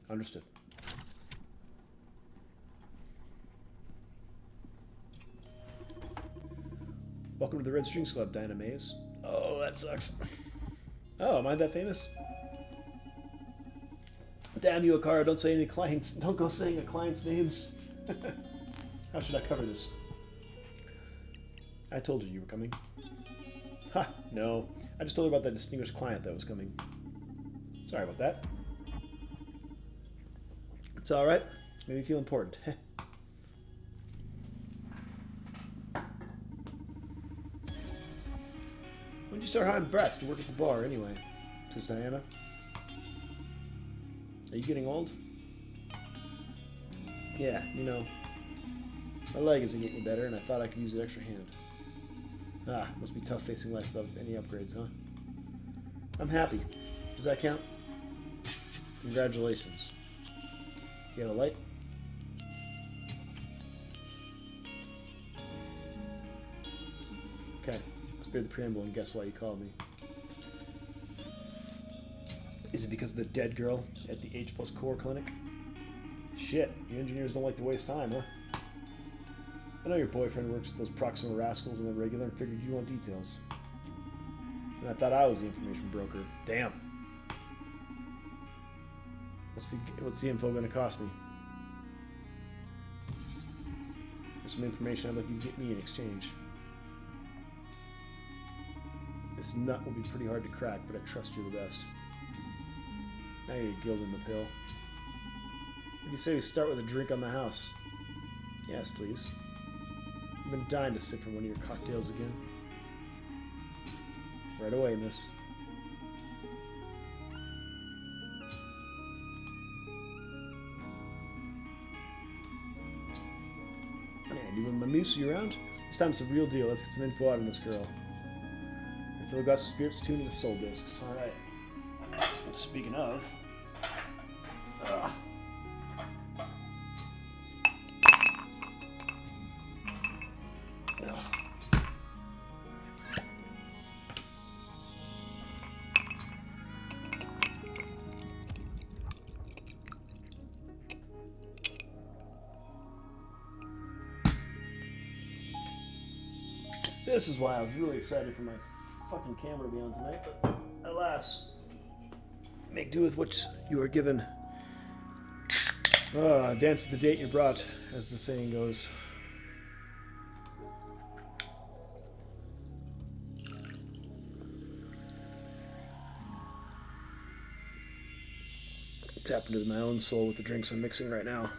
Understood. Welcome to the Red Strings Club, Diana Mays. Oh, that sucks. Oh, am I that famous? Damn you, Akara, don't say any clients. Don't go saying a client's names. How should I cover this? I told you were coming. Ha, no. I just told her about that distinguished client that was coming. Sorry about that. It's alright. Made me feel important. When'd you start hiring brats to work at the bar, anyway? Says Diana. Are you getting old? Yeah, you know, my leg isn't getting better, and I thought I could use an extra hand. Ah, must be tough facing life without any upgrades, huh? I'm happy. Does that count? Congratulations. You have a light? Okay, I'll spare the preamble and guess why you called me. Is it because of the dead girl at the H+ Core Clinic? Shit, you engineers don't like to waste time, huh? I know your boyfriend works with those Proxima rascals on the regular and figured you want details. And I thought I was the information broker. Damn. What's the info going to cost me? There's some information I'd like you to get me in exchange. This nut will be pretty hard to crack, but I trust you're the best. Now you're gilding the pill. What do you say we start with a drink on the house? Yes, please. I've been dying to sip from one of your cocktails again. Right away, miss. And you and Mamuse, you around? This time it's a real deal. Let's get some info out on this girl. Fill a glass of spirits tuned to the soul discs. Alright. Speaking of... This is why I was really excited for my fucking camera to be on tonight, but alas, make do with what you are given. Dance to the date you brought, as the saying goes. Tap into my own soul with the drinks I'm mixing right now.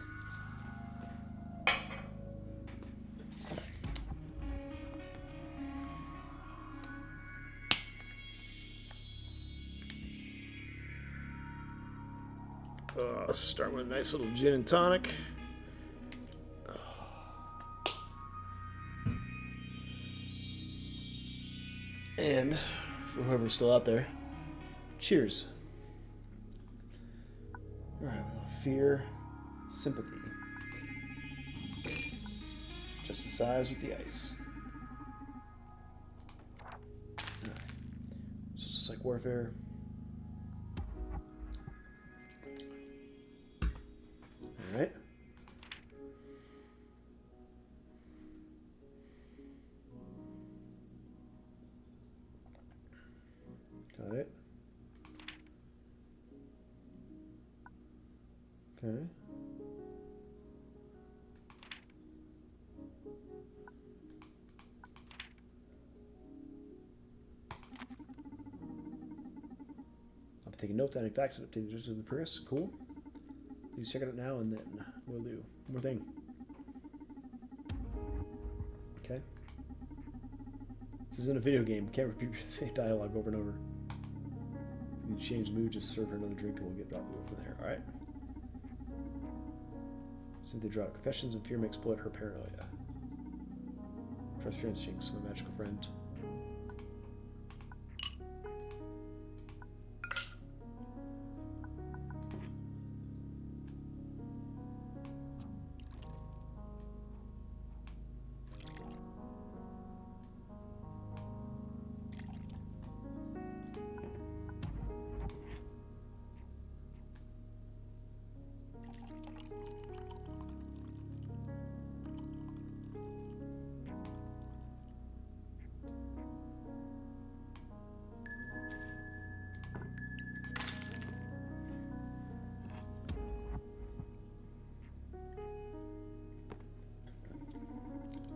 Start with a nice little gin and tonic. And for whoever's still out there, cheers. Alright, fear, sympathy. Just the size with the ice. Alright. So it's just like warfare. Alright. Got it. Okay. I'll be taking notes, adding facts, and updating just in the press. Cool. Please check it out now, and then we'll do one more thing. Okay. This isn't a video game. Can't repeat the same dialogue over and over. You need to change the mood, just serve her another drink and we'll get over from there. Alright. Cynthia draw confessions and fear may exploit her paranoia. Trust your instincts, my magical friend.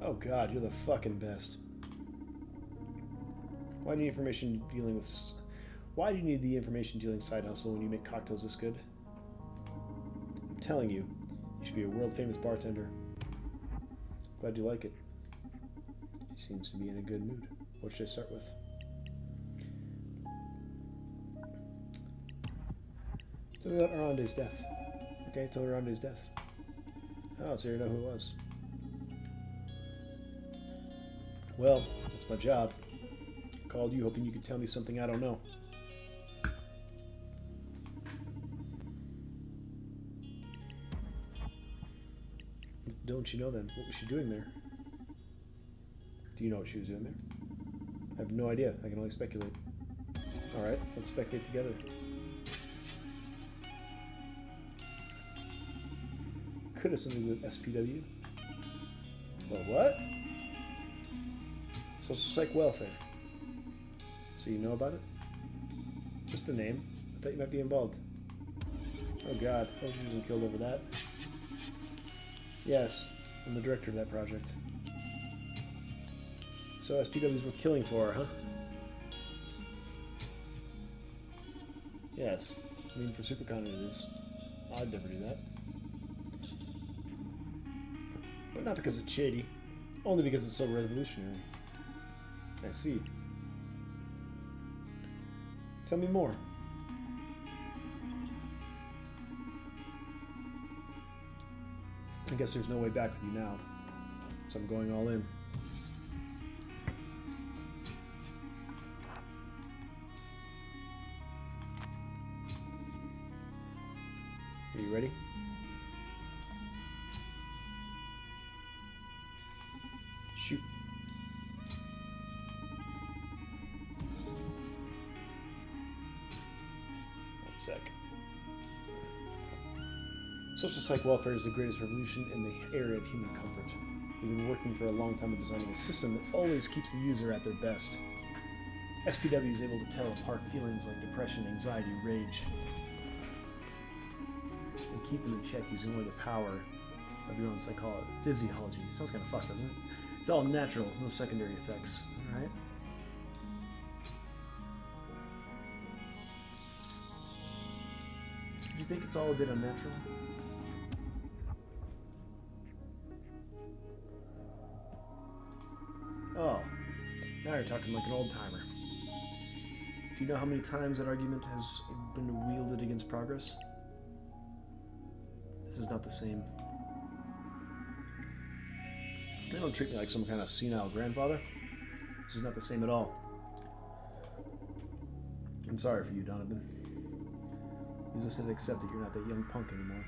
Oh god, you're the fucking best. Why do you need information dealing with... Why do you need the information dealing side hustle when you make cocktails this good? I'm telling you, you should be a world-famous bartender. Glad you like it. She seems to be in a good mood. What should I start with? Tell me about Arande's death. Okay, tell me Arande's death. Oh, so you know who it was. Well, that's my job. I called you hoping you could tell me something I don't know. Don't you know then? What was she doing there? Do you know what she was doing there? I have no idea. I can only speculate. Alright, let's speculate together. Could have something with SPW. Well, what? Social Psych Welfare. So you know about it? Just the name. I thought you might be involved. Oh god, I hope she wasn't killed over that. Yes, I'm the director of that project. So SPW's worth killing for, huh? Yes. I mean, for SuperCon it is. I'd never do that. But not because it's shady. Only because it's so revolutionary. I see. Tell me more. I guess there's no way back with you now. So I'm going all in. Are you ready? Shoot. One sec. Social Psych Welfare is the greatest revolution in the area of human comfort. We've been working for a long time on designing a system that always keeps the user at their best. SPW is able to tell apart feelings like depression, anxiety, rage, and keep them in check using only the power of your own physiology. Sounds kind of fucked, doesn't it? It's all natural, no secondary effects. Alright? Do you think it's all a bit unnatural? Oh, now you're talking like an old-timer. Do you know how many times that argument has been wielded against progress? This is not the same. They don't treat me like some kind of senile grandfather. This is not the same at all. I'm sorry for you, Donovan. You just have to accept that you're not that young punk anymore.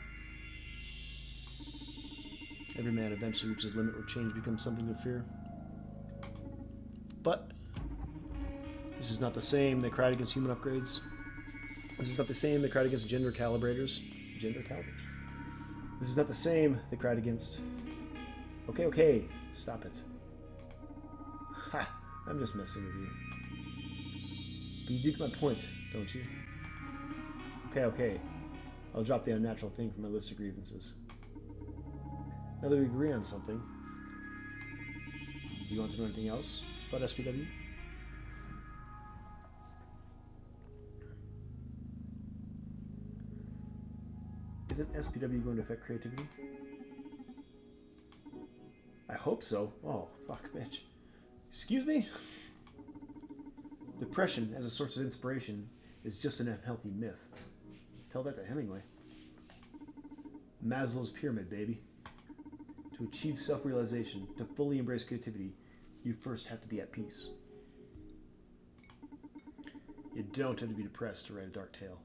Every man eventually reaches a limit where change becomes something to fear. But this is not the same. They cried against human upgrades. This is not the same. They cried against gender calibrators. Gender calibrators? This is not the same. They cried against... Okay. Stop it. Ha! I'm just messing with you. But you do get my point, don't you? Okay. I'll drop the unnatural thing from my list of grievances. Now that we agree on something, do you want to know anything else about SPW? Isn't SPW going to affect creativity? I hope so. Oh, fuck, bitch. Excuse me? Depression as a source of inspiration is just an unhealthy myth. Tell that to Hemingway. Maslow's pyramid, baby. To achieve self-realization, to fully embrace creativity, you first have to be at peace. You don't have to be depressed to write a dark tale.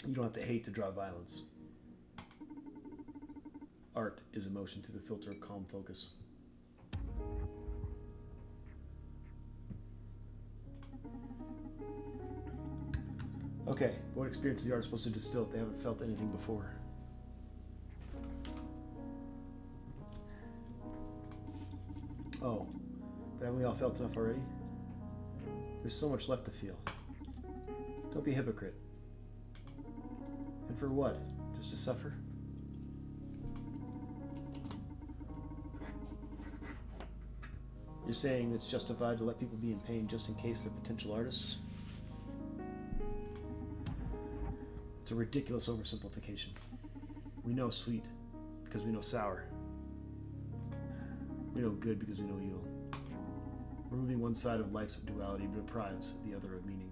You don't have to hate to draw violence. Art is emotion through the filter of calm focus. Okay, what experience is the artist supposed to distill if they haven't felt anything before? Oh, but haven't we all felt enough already? There's so much left to feel. Don't be a hypocrite. And for what? Just to suffer? You're saying it's justified to let people be in pain just in case they're potential artists? It's a ridiculous oversimplification. We know sweet because we know sour. We know good because we know evil. Removing one side of life's duality deprives the other of meaning.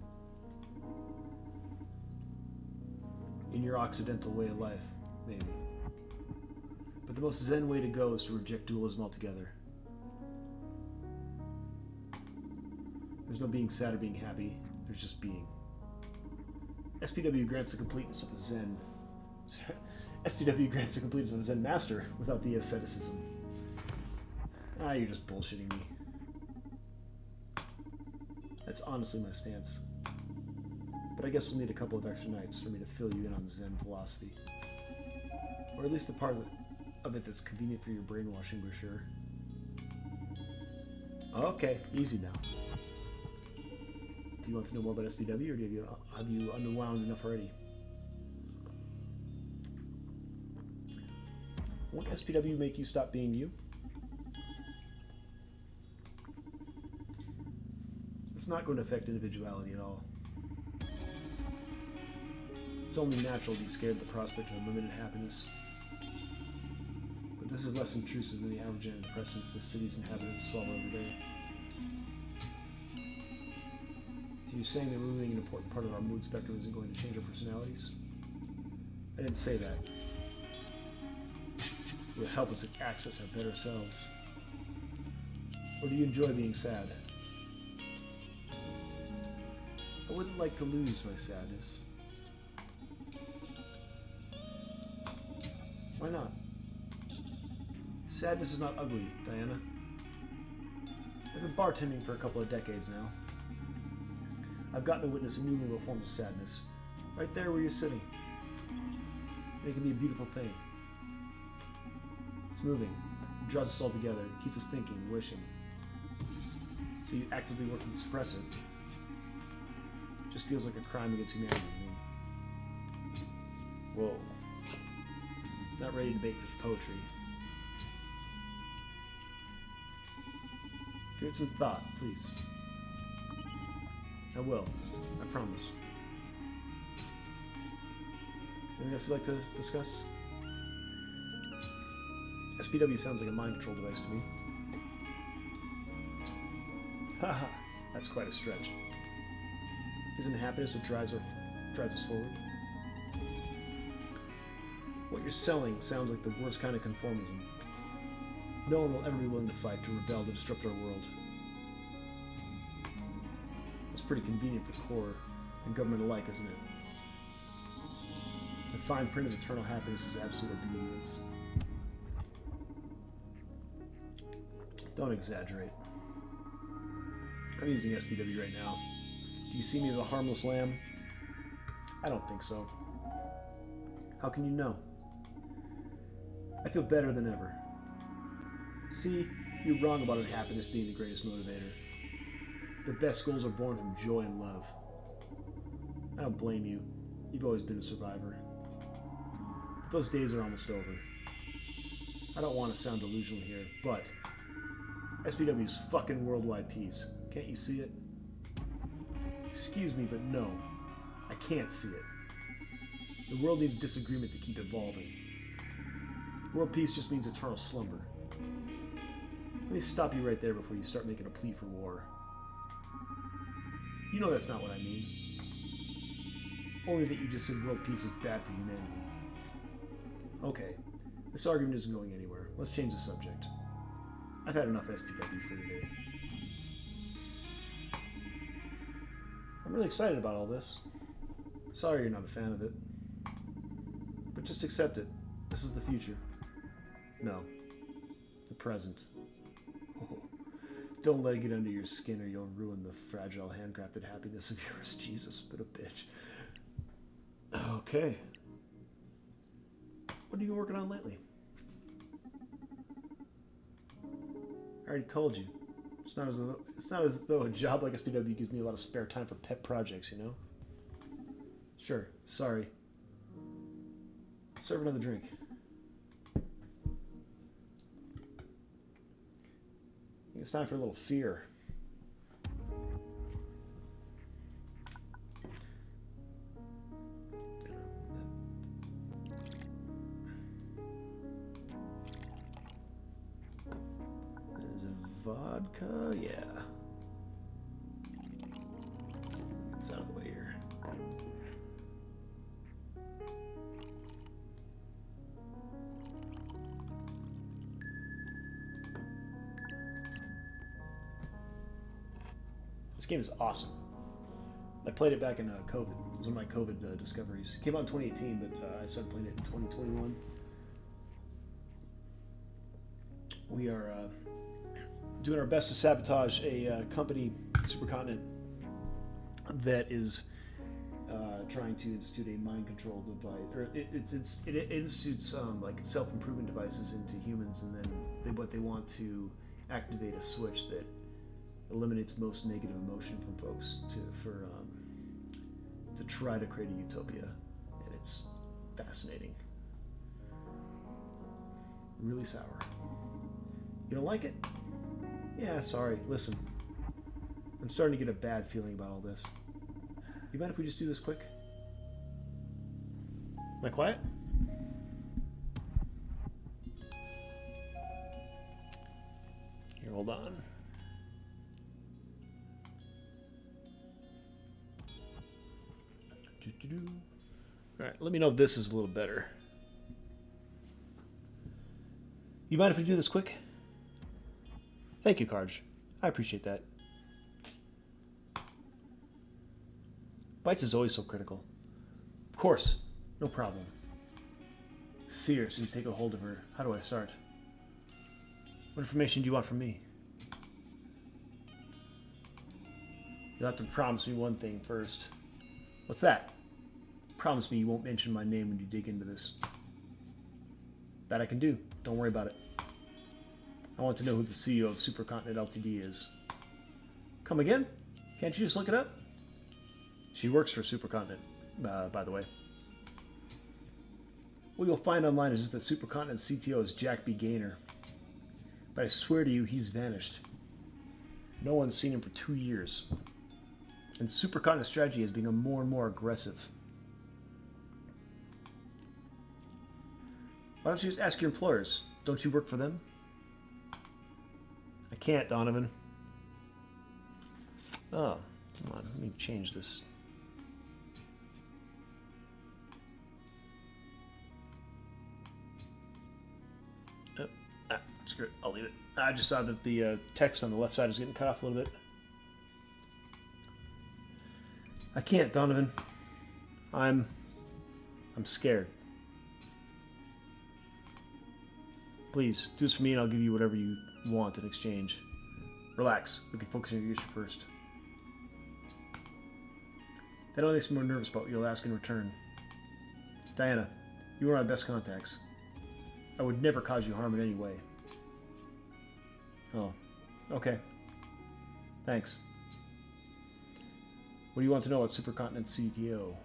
In your Occidental way of life, maybe. But the most Zen way to go is to reject dualism altogether. There's no being sad or being happy, there's just being. SPW grants the completeness of a Zen. SPW grants the completeness of a Zen master without the asceticism. You're just bullshitting me. That's honestly my stance. But I guess we'll need a couple of extra nights for me to fill you in on Zen philosophy. Or at least the part of it that's convenient for your brainwashing brochure. Okay, easy now. Do you want to know more about SPW, or have you unwound enough already? Won't SPW make you stop being you? It's not going to affect individuality at all. It's only natural to be scared of the prospect of unlimited happiness. But this is less intrusive than the average antidepressant the city's inhabitants swallow every day. So you're saying that removing an important part of our mood spectrum isn't going to change our personalities? I didn't say that. It will help us access our better selves. Or do you enjoy being sad? I wouldn't like to lose my sadness. Why not? Sadness is not ugly, Diana. I've been bartending for a couple of decades now. I've gotten to witness innumerable forms of sadness, right there where you're sitting. And it can be a beautiful thing. It's moving. It draws us all together. It keeps us thinking, wishing. So you actively work to suppress it. Just feels like a crime against humanity. Whoa. Not ready to debate such poetry. Give it some thought, please. I will. I promise. Anything else you'd like to discuss? SPW sounds like a mind control device to me. Haha, that's quite a stretch. Isn't happiness what drives us forward? What you're selling sounds like the worst kind of conformism. No one will ever be willing to fight, to rebel, to disrupt our world. It's pretty convenient for core and government alike, isn't it? The fine print of eternal happiness is absolute obedience. Don't exaggerate. I'm using SPW right now. Do you see me as a harmless lamb? I don't think so. How can you know? I feel better than ever. See, you're wrong about unhappiness being the greatest motivator. The best goals are born from joy and love. I don't blame you. You've always been a survivor. But those days are almost over. I don't want to sound delusional here, but SPW's fucking worldwide peace. Can't you see it? Excuse me, but no. I can't see it. The world needs disagreement to keep evolving. World peace just means eternal slumber. Let me stop you right there before you start making a plea for war. You know that's not what I mean. Only that you just said world peace is bad for humanity. Okay, this argument isn't going anywhere. Let's change the subject. I've had enough SPW for today. I'm really excited about all this. Sorry you're not a fan of it. But just accept it. This is the future. No. The present. Oh. Don't let it get under your skin or you'll ruin the fragile handcrafted happiness of yours. Jesus, but a bitch. Okay. What have you been working on lately? I already told you. It's not as though a job like SPW gives me a lot of spare time for pet projects, you know? Sure, sorry. Serve another drink. I think it's time for a little fear. There's a vodka, yeah. It's out of the way here. This game is awesome. I played it back in COVID. It was one of my COVID discoveries. It came out in 2018, but I started playing it in 2021. We are doing our best to sabotage a company, Supercontinent, that is trying to institute a mind control device, or it institutes like self-improvement devices into humans, and then what they want to activate a switch that eliminates most negative emotion from folks to try to create a utopia, and it's fascinating. Really sour. You don't like it? Yeah, sorry. Listen, I'm starting to get a bad feeling about all this. You mind if we just do this quick? Am I quiet? Here, hold on. Alright, let me know if this is a little better. You mind if we do this quick? Thank you, Karj. I appreciate that. Bytes is always so critical. Of course, no problem. Fear seems to take a hold of her. How do I start? What information do you want from me? You'll have to promise me one thing first. What's that? Promise me you won't mention my name when you dig into this. That I can do. Don't worry about it. I want to know who the CEO of Supercontinent Ltd is. Come again? Can't you just look it up? She works for Supercontinent, by the way. What you'll find online is just that Supercontinent's CTO is Jack B. Gaynor. But I swear to you, he's vanished. No one's seen him for 2 years. And Supercontinent's strategy has become more and more aggressive. Why don't you just ask your employers? Don't you work for them? I can't, Donovan. Oh, come on. Let me change this. Screw it. I'll leave it. I just saw that the text on the left side is getting cut off a little bit. I can't, Donovan. I'm scared. Please, do this for me and I'll give you whatever you want in exchange. Relax. We can focus on your issue first. That only makes me more nervous about what you'll ask in return. Diana, you are my best contacts. I would never cause you harm in any way. Oh, okay. Thanks. What do you want to know about Supercontinent CTO?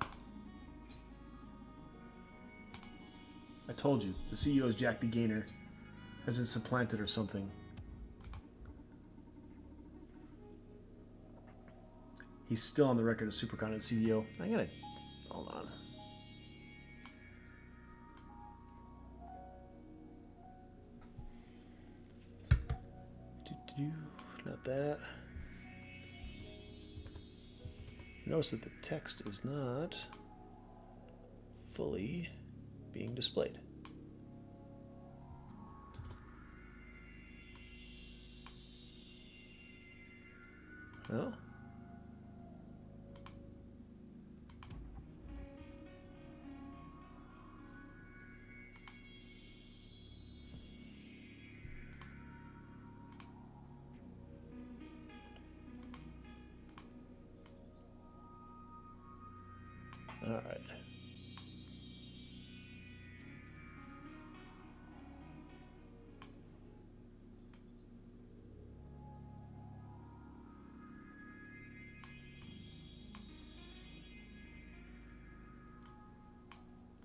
I told you, the CEO is Jack B. Gaynor. Has been supplanted or something. He's still on the record as Supercontinent CEO. I gotta... Hold on. Not that. Notice that the text is not fully being displayed. Oh. All right.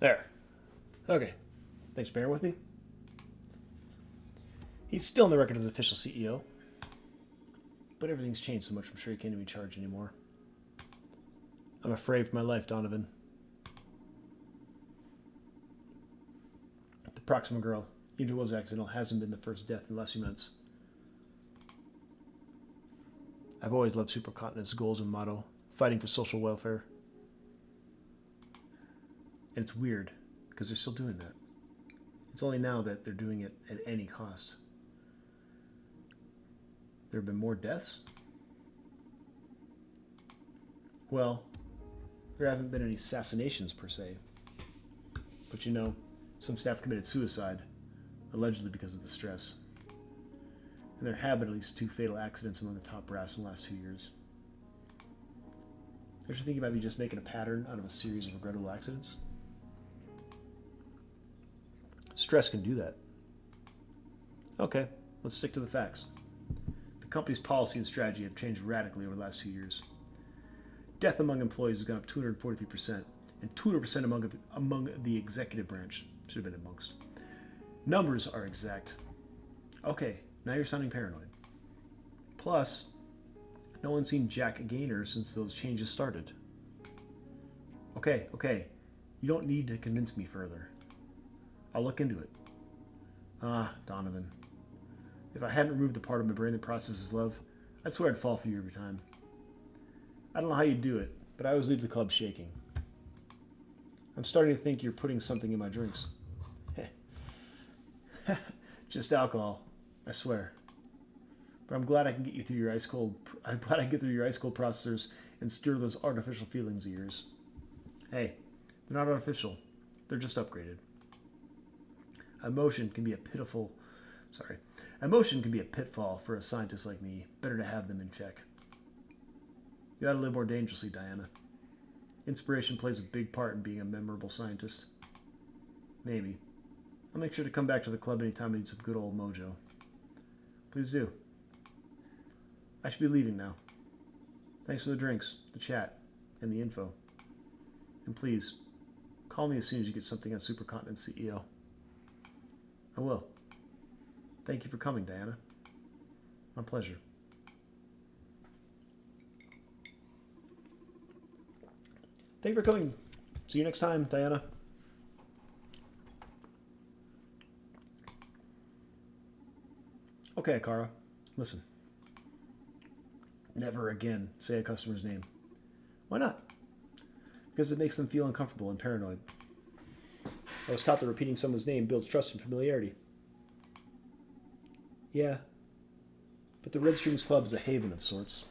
There. Okay. Thanks for bearing with me. He's still on the record as official CEO, but everything's changed so much I'm sure he can't even charge anymore. I'm afraid for my life, Donovan. The Proxima girl, even if it was accidental, hasn't been the first death in the last few months. I've always loved Supercontinent's goals and motto, fighting for social welfare. And it's weird, because they're still doing that. It's only now that they're doing it at any cost. There have been more deaths? Well, there haven't been any assassinations per se. But you know, some staff committed suicide, allegedly because of the stress. And there have been at least 2 fatal accidents among the top brass in the last 2 years. Don't you think you might be just making a pattern out of a series of regrettable accidents? Stress can do that. Okay, let's stick to the facts. The company's policy and strategy have changed radically over the last 2 years. Death among employees has gone up 243%, and 200% among the executive branch. Should have been amongst. Numbers are exact. Okay, now you're sounding paranoid. Plus, no one's seen Jack Gaynor since those changes started. Okay, you don't need to convince me further. I'll look into it. Ah, Donovan. If I hadn't removed the part of my brain that processes love, I'd swear I'd fall for you every time. I don't know how you do it, but I always leave the club shaking. I'm starting to think you're putting something in my drinks. Just alcohol, I swear. But I'm glad I can get you through your ice cold. I'm glad I can get through your ice cold processors and stir those artificial feelings of yours. Hey, they're not artificial. They're just upgraded. Emotion can be a pitfall for a scientist like me. Better to have them in check. You ought to live more dangerously, Diana. Inspiration plays a big part in being a memorable scientist. Maybe. I'll make sure to come back to the club anytime I need some good old mojo. Please do. I should be leaving now. Thanks for the drinks, the chat, and the info. And please, call me as soon as you get something on Supercontinent CEO. I will. Thank you for coming, Diana. My pleasure. Thank you for coming. See you next time, Diana. Okay, Akara. Listen. Never again say a customer's name. Why not? Because it makes them feel uncomfortable and paranoid. I was taught that repeating someone's name builds trust and familiarity. Yeah, but the Red Strings Club is a haven of sorts.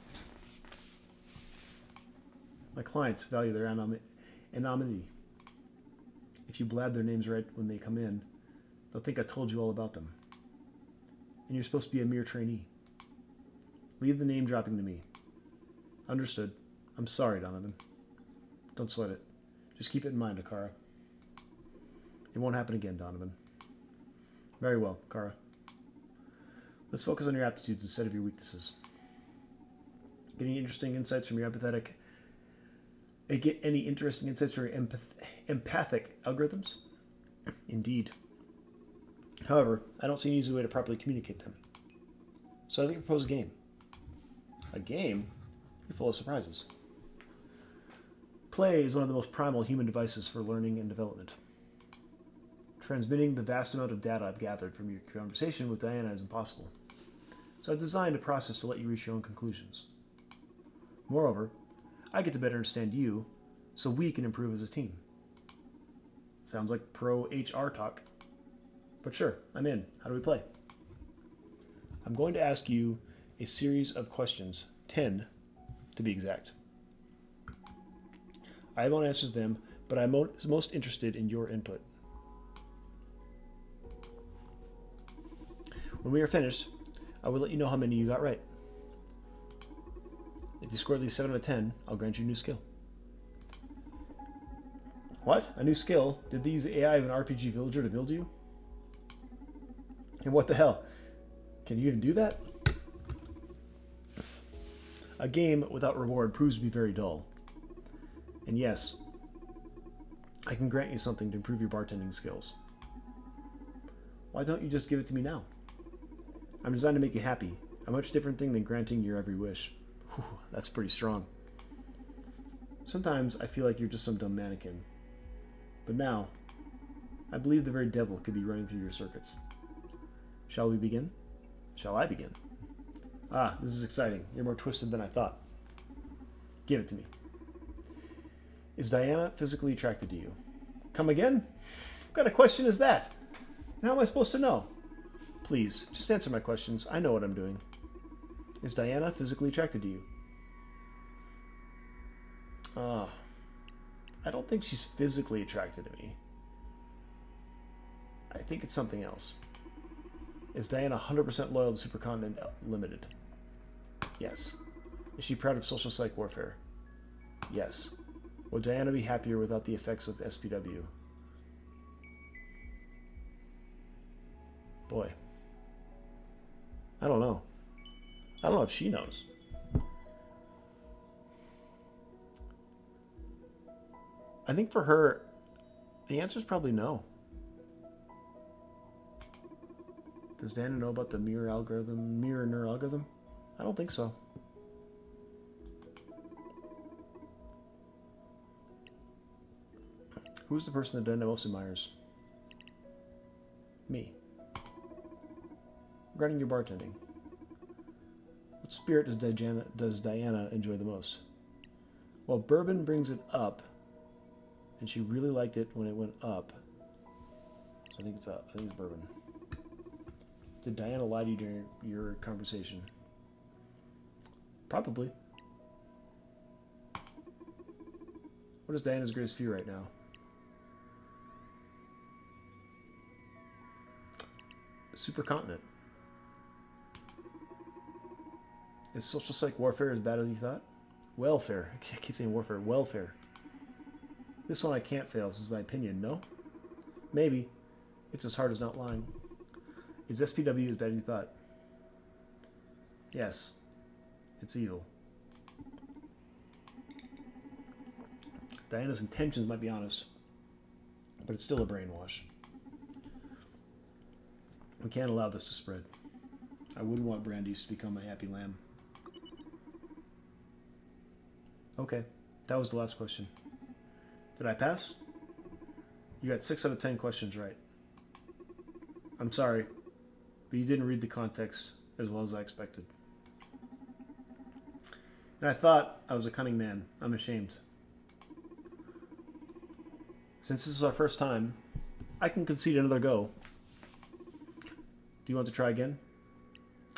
My clients value their anonymity. If you blab their names right when they come in, they'll think I told you all about them. And you're supposed to be a mere trainee. Leave the name dropping to me. Understood. I'm sorry, Donovan. Don't sweat it. Just keep it in mind, Akara. It won't happen again, Donovan. Very well, Akara. Let's focus on your aptitudes instead of your weaknesses. Getting interesting insights from your empathic algorithms? Indeed. However, I don't see an easy way to properly communicate them. So I think I propose a game. A game? You're full of surprises. Play is one of the most primal human devices for learning and development. Transmitting the vast amount of data I've gathered from your conversation with Diana is impossible. So I've designed a process to let you reach your own conclusions. Moreover, I get to better understand you, so we can improve as a team. Sounds like pro HR talk. But sure, I'm in. How do we play? I'm going to ask you a series of questions, 10 to be exact. I won't answer them, but I'm most interested in your input. When we are finished, I will let you know how many you got right. If you score at least 7 out of 10, I'll grant you a new skill. What? A new skill? Did they use the AI of an RPG villager to build you? And what the hell? Can you even do that? A game without reward proves to be very dull. And yes, I can grant you something to improve your bartending skills. Why don't you just give it to me now? I'm designed to make you happy. A much different thing than granting your every wish. Whew, that's pretty strong. Sometimes I feel like you're just some dumb mannequin. But now, I believe the very devil could be running through your circuits. Shall we begin? Shall I begin? Ah, this is exciting. You're more twisted than I thought. Give it to me. Is Diana physically attracted to you? Come again? What kind of question is that? And how am I supposed to know? Please, just answer my questions. I know what I'm doing. Is Diana physically attracted to you? I don't think she's physically attracted to me. I think it's something else. Is Diana 100% loyal to Supercontinent Limited? Yes. Is she proud of social psych warfare? Yes. Would Diana be happier without the effects of SPW? Boy. I don't know. I don't know if she knows. I think for her, the answer is probably no. Does Diana know about the mirror neural algorithm? I don't think so. Who's the person that Diana most admires? Me. Regarding your bartending, what spirit does Diana enjoy the most? Well, bourbon brings it up, and she really liked it when it went up. So I think it's up. I think it's bourbon. Did Diana lie to you during your conversation? Probably. What is Diana's greatest fear right now? Supercontinent. Is social psych warfare as bad as you thought? Welfare. I keep saying warfare. Welfare. This one I can't fail. This is my opinion. No? Maybe. It's as hard as not lying. Is SPW as bad as you thought? Yes. It's evil. Diana's intentions might be honest, but it's still a brainwash. We can't allow this to spread. I wouldn't want Brandeis to become a happy lamb. Okay, that was the last question. Did I pass? You got 6 out of 10 questions right. I'm sorry, but you didn't read the context as well as I expected. And I thought I was a cunning man. I'm ashamed. Since this is our first time, I can concede another go. Do you want to try again?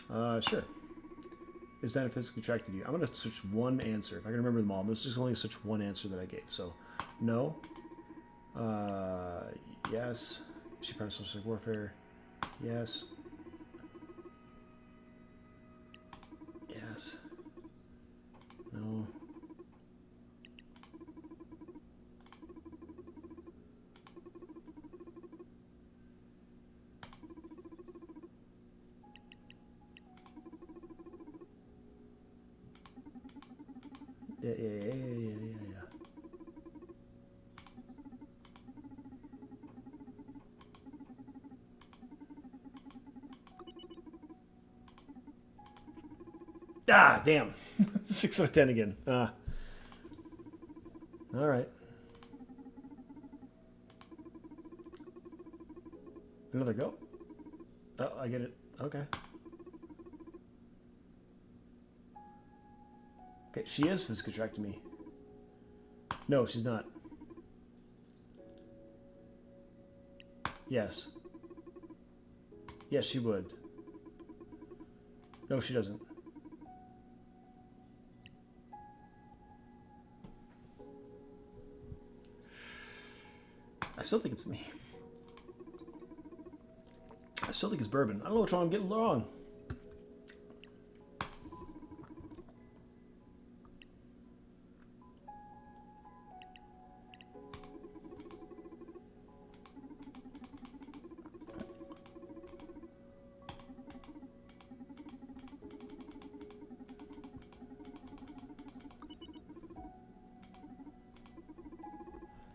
Sure. Is Diana physically attracted to you? I'm going to switch one answer. If I can remember them all, this is only switch one answer that I gave. So, no. Yes. Is she part of social warfare? Yes. Yes. No. Yeah. Ah, damn. 6 out of 10 again. All right. Another go. Oh, I get it. Okay. Okay, she is physically attracted to me. No, she's not. Yes. Yes, she would. No, she doesn't. I still think it's me. I still think it's bourbon. I don't know which one I'm getting wrong.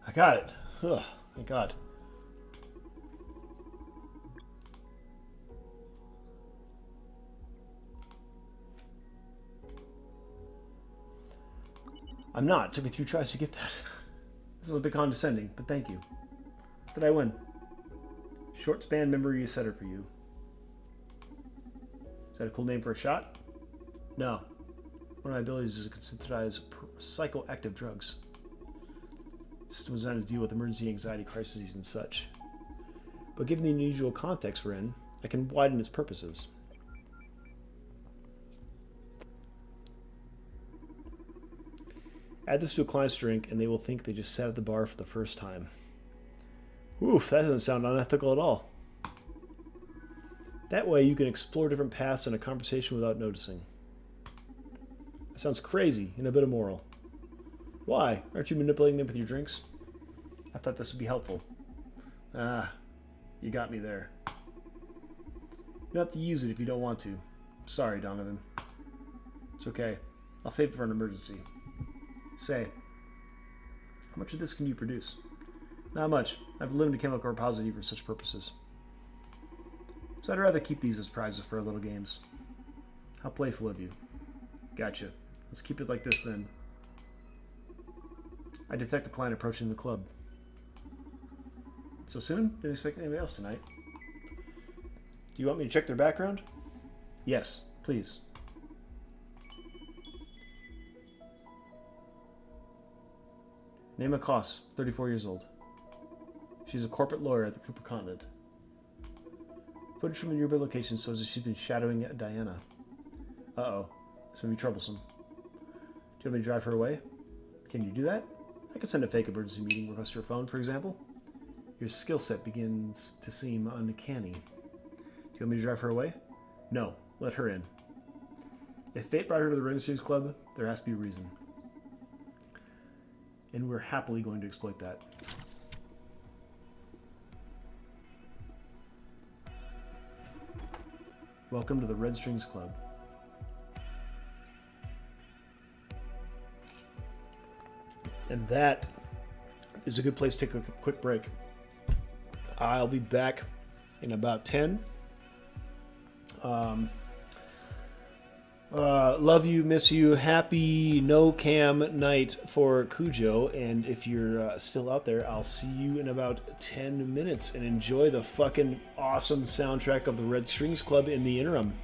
I got it. Ugh, thank God. I'm not. It took me 3 tries to get that. This is a bit condescending, but thank you. Did I win? Short span memory setter for you. Is that a cool name for a shot? No. One of my abilities is to synthesize psychoactive drugs. System was designed to deal with emergency anxiety crises and such. But given the unusual context we're in, I can widen its purposes. Add this to a client's drink, and they will think they just sat at the bar for the first time. Oof, that doesn't sound unethical at all. That way, you can explore different paths in a conversation without noticing. That sounds crazy and a bit immoral. Why? Aren't you manipulating them with your drinks? I thought this would be helpful. Ah, you got me there. You don't have to use it if you don't want to. Sorry, Donovan. It's okay. I'll save it for an emergency. Say, how much of this can you produce? Not much. I have a limited chemical repository for such purposes. So I'd rather keep these as prizes for our little games. How playful of you. Gotcha. Let's keep it like this then. I detect a client approaching the club. So soon? Didn't expect anybody else tonight. Do you want me to check their background? Yes, please. Naima Koss, 34 years old. She's a corporate lawyer at the Cooper Continent. Footage from a nearby location shows that she's been shadowing Diana. Uh-oh. This may be troublesome. Do you want me to drive her away? Can you do that? I could send a fake emergency meeting request to her phone, for example. Your skill set begins to seem uncanny. Do you want me to drive her away? No. Let her in. If fate brought her to the Red Strings Club, there has to be a reason. And we're happily going to exploit that. Welcome to the Red Strings Club. And that is a good place to take a quick break. I'll be back in about 10. Love you, miss you. Happy no cam night for Cujo. And if you're still out there, I'll see you in about 10 minutes. And enjoy the fucking awesome soundtrack of the Red Strings Club in the interim.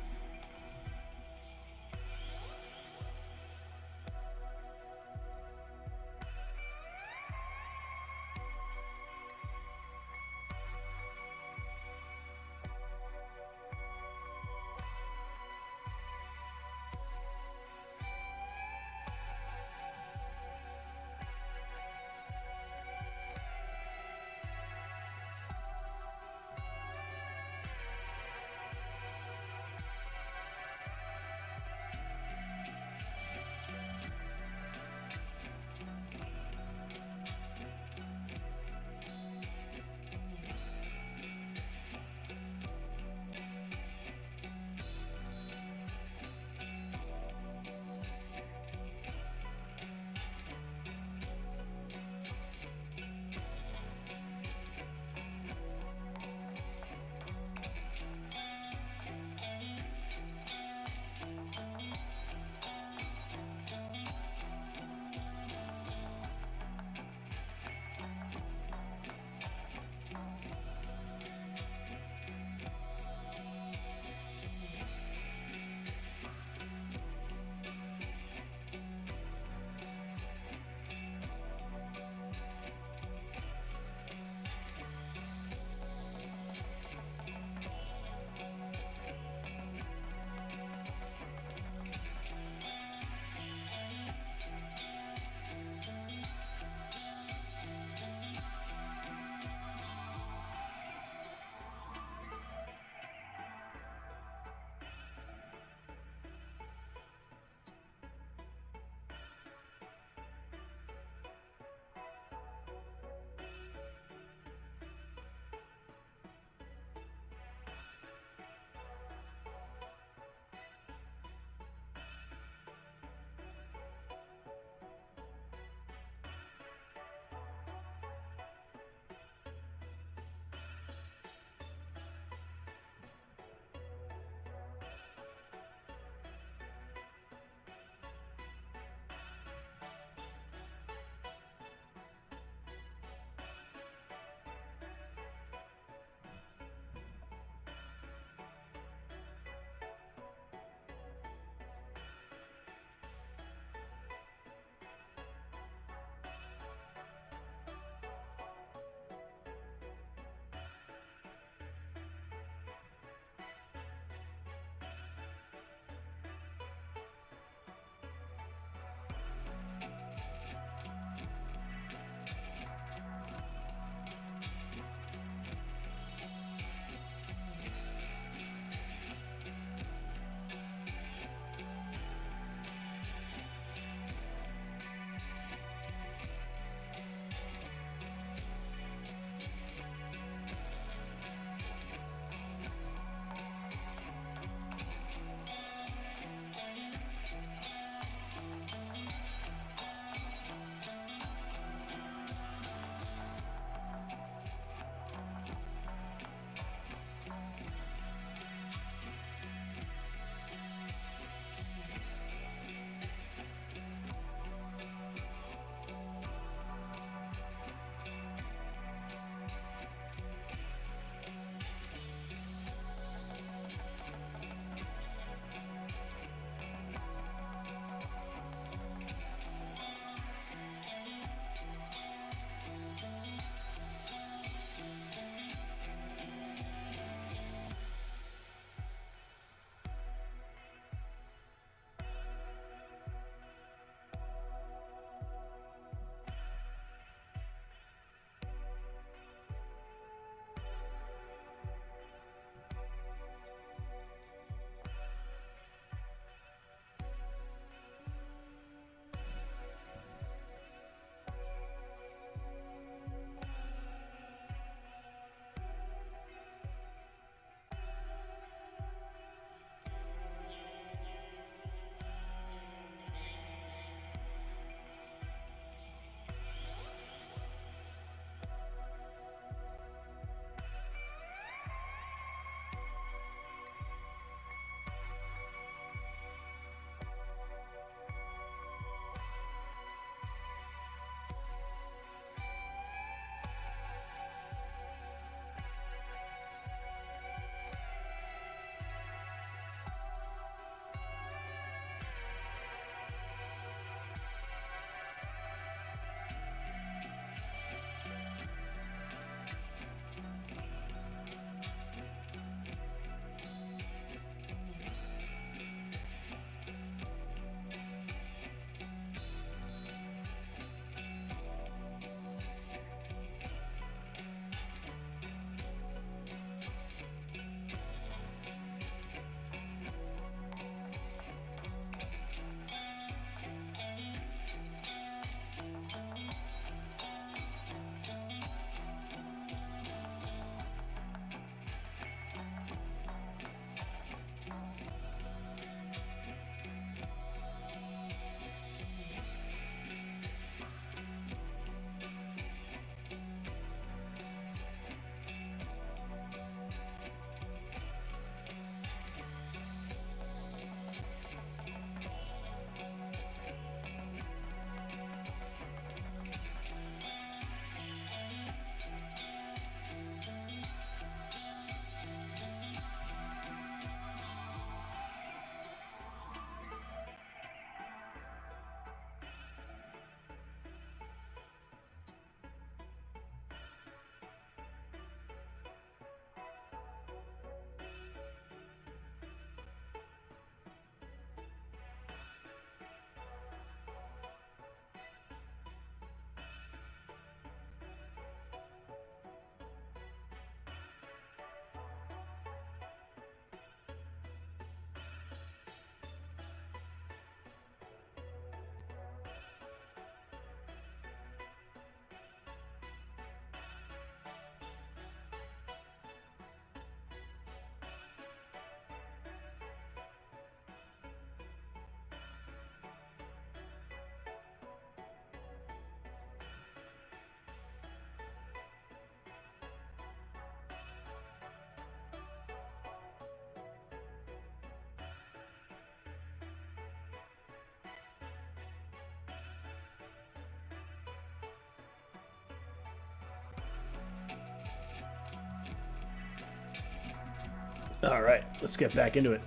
All right, let's get back into it.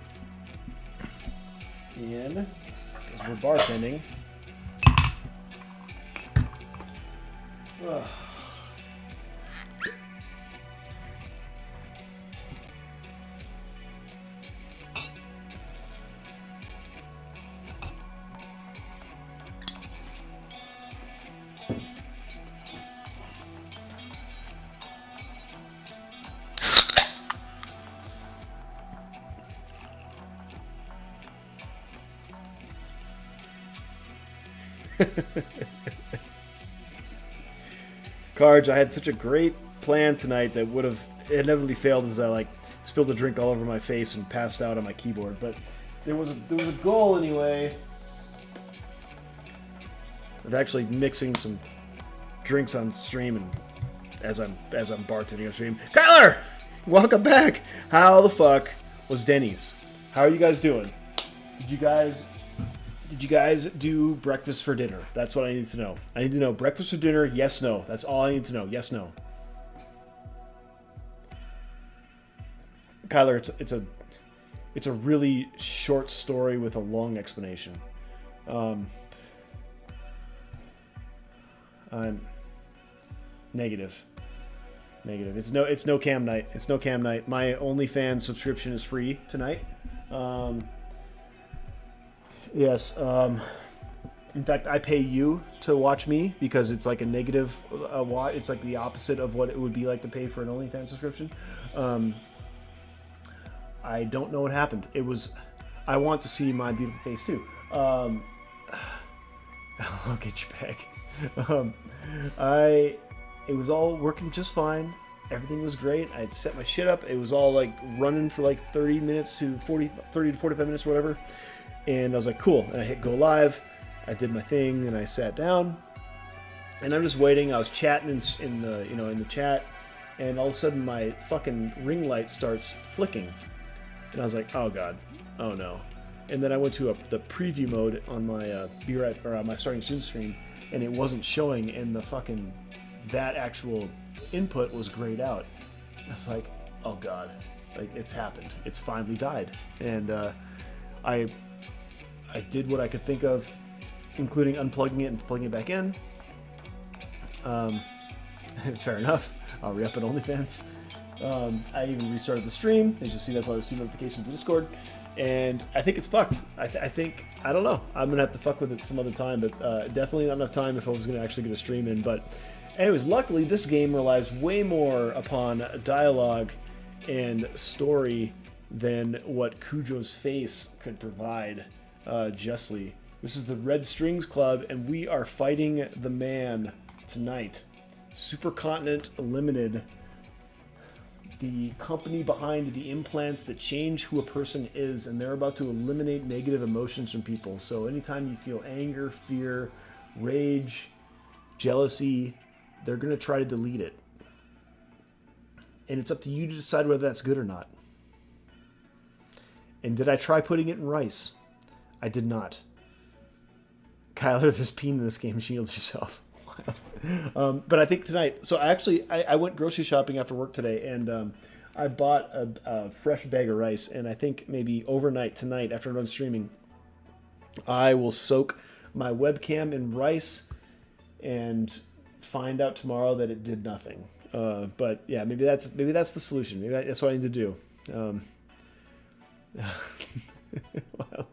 And because we're bartending. Ugh. Cards, I had such a great plan tonight that would have inevitably failed as I like spilled a drink all over my face and passed out on my keyboard. But there was a goal anyway of actually mixing some drinks on stream and as I'm bartending on stream. Kyler, welcome back. How the fuck was Denny's? How are you guys doing? Did you guys do breakfast for dinner? That's what I need to know. I need to know breakfast for dinner, yes, no. That's all I need to know. Yes, no. Kyler, it's a really short story with a long explanation. I'm negative. It's no cam night. It's no cam night. My OnlyFans subscription is free tonight. Yes. In fact, I pay you to watch me because it's like a negative watch. It's like the opposite of what it would be like to pay for an OnlyFans subscription. I don't know what happened. I want to see my beautiful face too. I'll get you back. It was all working just fine. Everything was great. I had set my shit up. It was all like running for like 30 to 45 minutes or whatever. And I was like, cool. And I hit go live. I did my thing and I sat down. And I'm just waiting. I was chatting in the chat, and all of a sudden my fucking ring light starts flicking. And I was like, oh god, oh no. And then I went to the preview mode on my my starting soon stream, and it wasn't showing, and that actual input was grayed out. I was like, oh god, like it's happened. It's finally died. And I did what I could think of, including unplugging it and plugging it back in. Fair enough. I'll re-up at OnlyFans. I even restarted the stream. As you see, that's why there's 2 notifications to Discord. And I think it's fucked. I don't know. I'm going to have to fuck with it some other time, but definitely not enough time if I was going to actually get a stream in. But anyways, luckily this game relies way more upon dialogue and story than what Cujo's face could provide justly. This is the Red Strings Club, and we are fighting the man tonight. Supercontinent Limited, the company behind the implants that change who a person is, and they're about to eliminate negative emotions from people. So anytime you feel anger, fear, rage, jealousy, they're going to try to delete it. And it's up to you to decide whether that's good or not. And did I try putting it in rice? I did not. Kyler, there's peen in this game. Shield yourself. But I think tonight, so I went grocery shopping after work today, and I bought a fresh bag of rice, and I think maybe overnight tonight after I'm done streaming, I will soak my webcam in rice and find out tomorrow that it did nothing. But yeah, maybe that's the solution. Maybe that's what I need to do. Well,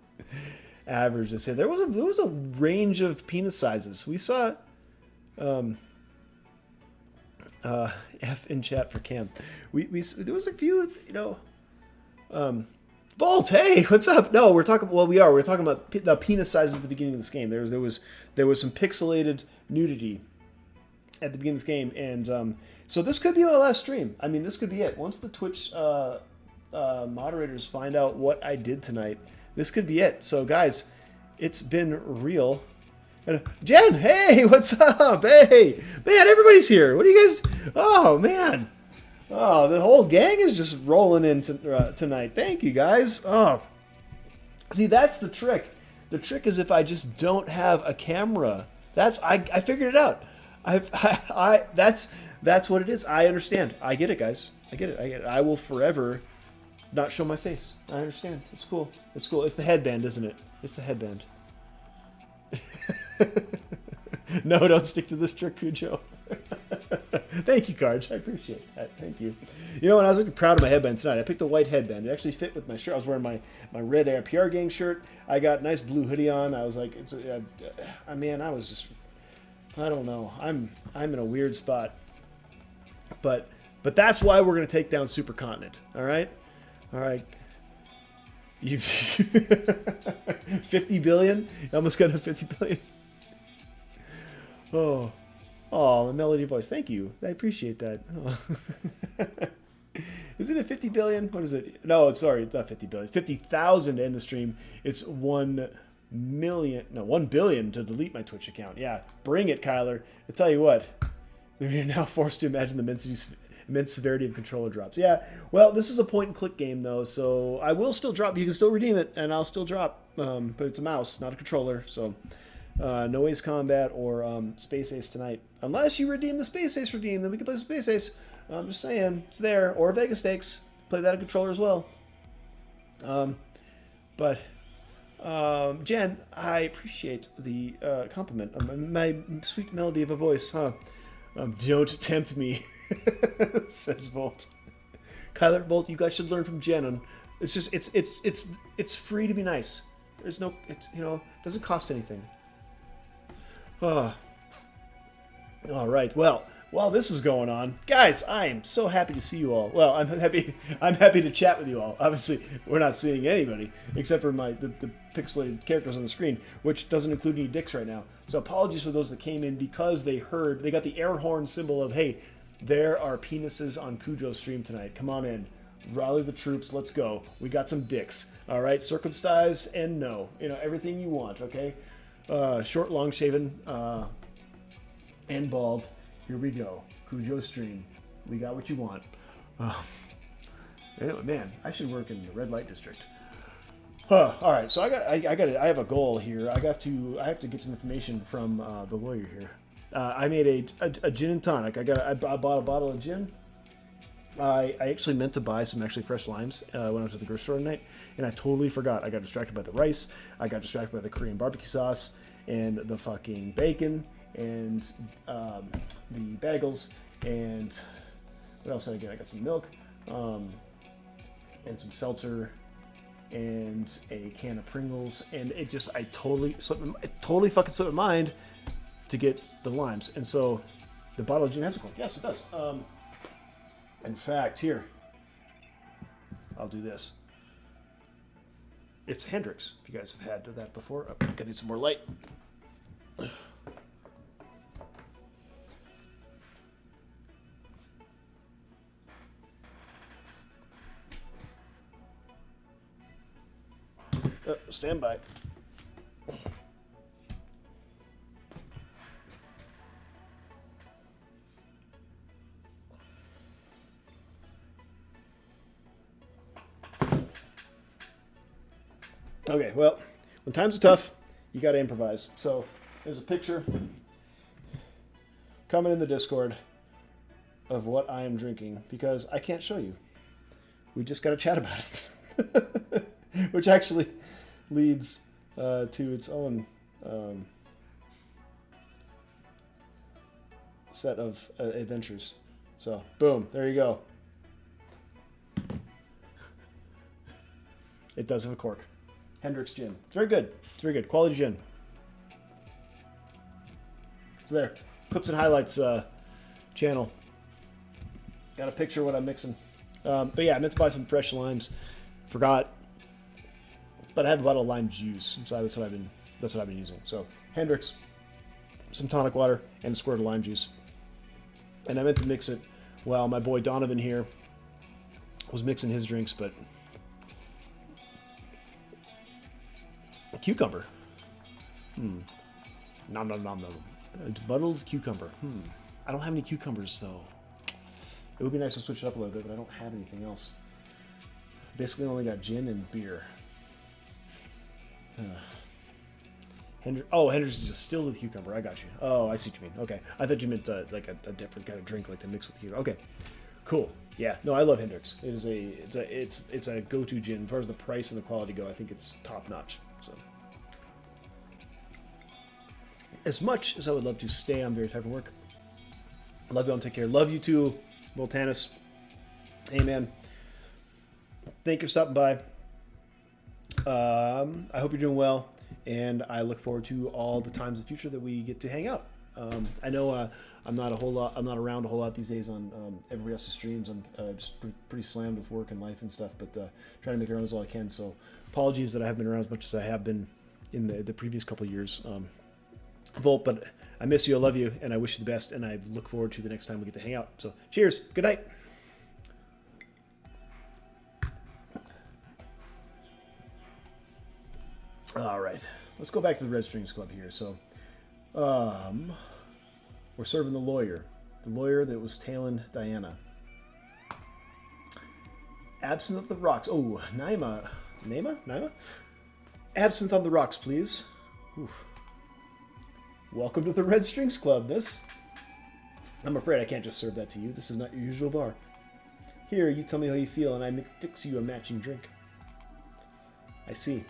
average, they say there was a range of penis sizes. We saw F in chat for Cam. We there was a few, Vault, hey, what's up? No, we're talking about the penis sizes at the beginning of this game. There was some pixelated nudity at the beginning of this game, and so this could be my last stream. I mean, this could be it. Once the Twitch moderators find out what I did tonight, this could be it. So guys, it's been real. Jen, hey, what's up? Hey, man, everybody's here. What are you guys? Oh, man. Oh, the whole gang is just rolling in tonight. Thank you, guys. Oh, see, that's the trick. The trick is if I just don't have a camera. I figured it out. That's what it is. I understand. I get it, guys. I get it. I will forever not show my face. I understand. It's cool. It's cool. It's the headband, isn't it? It's the headband. No, don't stick to this trick, Cujo. Thank you, Carge. I appreciate that. Thank you. You know, when I was looking proud of my headband tonight, I picked a white headband. It actually fit with my shirt. I was wearing my red PR Gang shirt. I got a nice blue hoodie on. I was like, man, I was just, I don't know. I'm in a weird spot. But that's why we're going to take down Supercontinent. All right? All right. You 50 billion? You almost got to 50 billion. Oh, the melody voice. Thank you. I appreciate that. Oh. Is it a 50 billion? What is it? No, sorry, it's not 50 billion. It's 50,000 to end the stream. It's 1 billion to delete my Twitch account. Yeah, bring it, Kyler. I tell you what, you're now forced to imagine the immense severity of controller drops. Yeah, well, this is a point-and-click game, though, so I will still drop. You can still redeem it, and I'll still drop. But it's a mouse, not a controller, so no Ace Combat or Space Ace tonight. Unless you redeem the Space Ace redeem, then we can play Space Ace. I'm just saying, it's there. Or Vegas Stakes. Play that on controller as well. Jen, I appreciate the compliment. My sweet melody of a voice, huh? Don't tempt me, says Volt. Kyler, Volt, you guys should learn from Jen. And it's just, it's free to be nice. There's no, it doesn't cost anything. All right. Well, while this is going on, guys, I am so happy to see you all. Well, I'm happy to chat with you all. Obviously, we're not seeing anybody except for the pixelated characters on the screen, which doesn't include any dicks right now. So apologies for those that came in because they got the air horn symbol of, hey, there are penises on Cujo's stream tonight. Come on in. Rally the troops. Let's go. We got some dicks. All right, circumcised and no. Everything you want, okay? Short, long shaven, and bald. Here we go. Cujo stream. We got what you want. Anyway, man, I should work in the red light district. All right, so I have a goal here. I have to get some information from the lawyer here. I made a gin and tonic. I bought a bottle of gin. I actually meant to buy some fresh limes when I was at the grocery store tonight, and I totally forgot. I got distracted by the rice. I got distracted by the Korean barbecue sauce and the fucking bacon and the bagels and what else did I get? I got some milk and some seltzer and a can of Pringles, and it totally fucking slipped my mind to get the limes, and so the bottle of gin has a cork. Yes, it does. In fact, here, I'll do this. It's Hendrix, if you guys have had that before. I'm gonna need some more light. Stand by. Okay, well, when times are tough, you got to improvise. So there's a picture coming in the Discord of what I am drinking because I can't show you. We just got to chat about it, which actually leads to its own set of adventures. So, boom, there you go. It does have a cork. Hendrix gin. It's very good. It's very good. Quality gin. So there. Clips and Highlights channel. Got a picture of what I'm mixing. But yeah, I meant to buy some fresh limes. Forgot. But I have a bottle of lime juice. So that's what I've been using. So Hendrix, some tonic water, and a squirt of lime juice. And I meant to mix it while my boy Donovan here was mixing his drinks, but a cucumber. Nom nom nom nom. A muddled cucumber. I don't have any cucumbers though. It would be nice to switch it up a little bit, but I don't have anything else. Basically, only got gin and beer. Hendrix is distilled with cucumber. I got you. Oh, I see what you mean. Okay, I thought you meant like a different kind of drink, like to mix with cucumber. Okay, cool. Yeah, no, I love Hendrix. It's a go-to gin as far as the price and the quality go. I think it's top notch. So, as much as I would love to stay on various type of work, love you all and take care. Love you too, Voltanis. Hey man, thank you for stopping by. I hope you're doing well, and I look forward to all the times in the future that we get to hang out. I know I'm not around a whole lot these days on everybody else's streams. I'm just pretty slammed with work and life and stuff, but trying to make it around as all I can. So apologies that I haven't been around as much as I have been in the previous couple of years, Volt. But I miss you, I love you, and I wish you the best. And I look forward to the next time we get to hang out. So cheers, good night. All right, let's go back to the Red Strings Club here. So, we're serving the lawyer that was tailing Diana. Absinthe of the rocks. Oh, Naima. Absinthe on the rocks, please. Oof. Welcome to the Red Strings Club, miss. I'm afraid I can't just serve that to you. This is not your usual bar. Here, you tell me how you feel, and I fix you a matching drink. I see.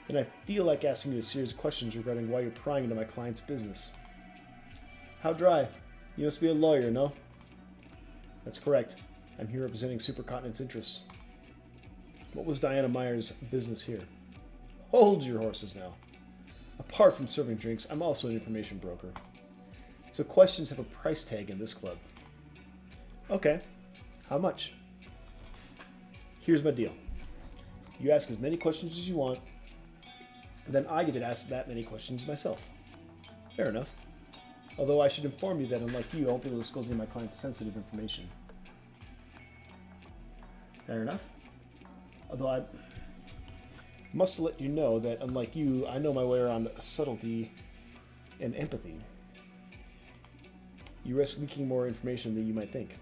Then I feel like asking you a series of questions regarding why you're prying into my client's business. How dry? You must be a lawyer, no? That's correct. I'm here representing Supercontinent's interests. What was Diana Meyer's business here? Hold your horses now. Apart from serving drinks, I'm also an information broker. So questions have a price tag in this club. Okay. How much? Here's my deal. You ask as many questions as you want, then I get to ask that many questions myself. Fair enough. Although I should inform you that unlike you, I won't be able to disclose any of my client's sensitive information. Fair enough. Although I must let you know that unlike you, I know my way around subtlety and empathy. You risk leaking more information than you might think.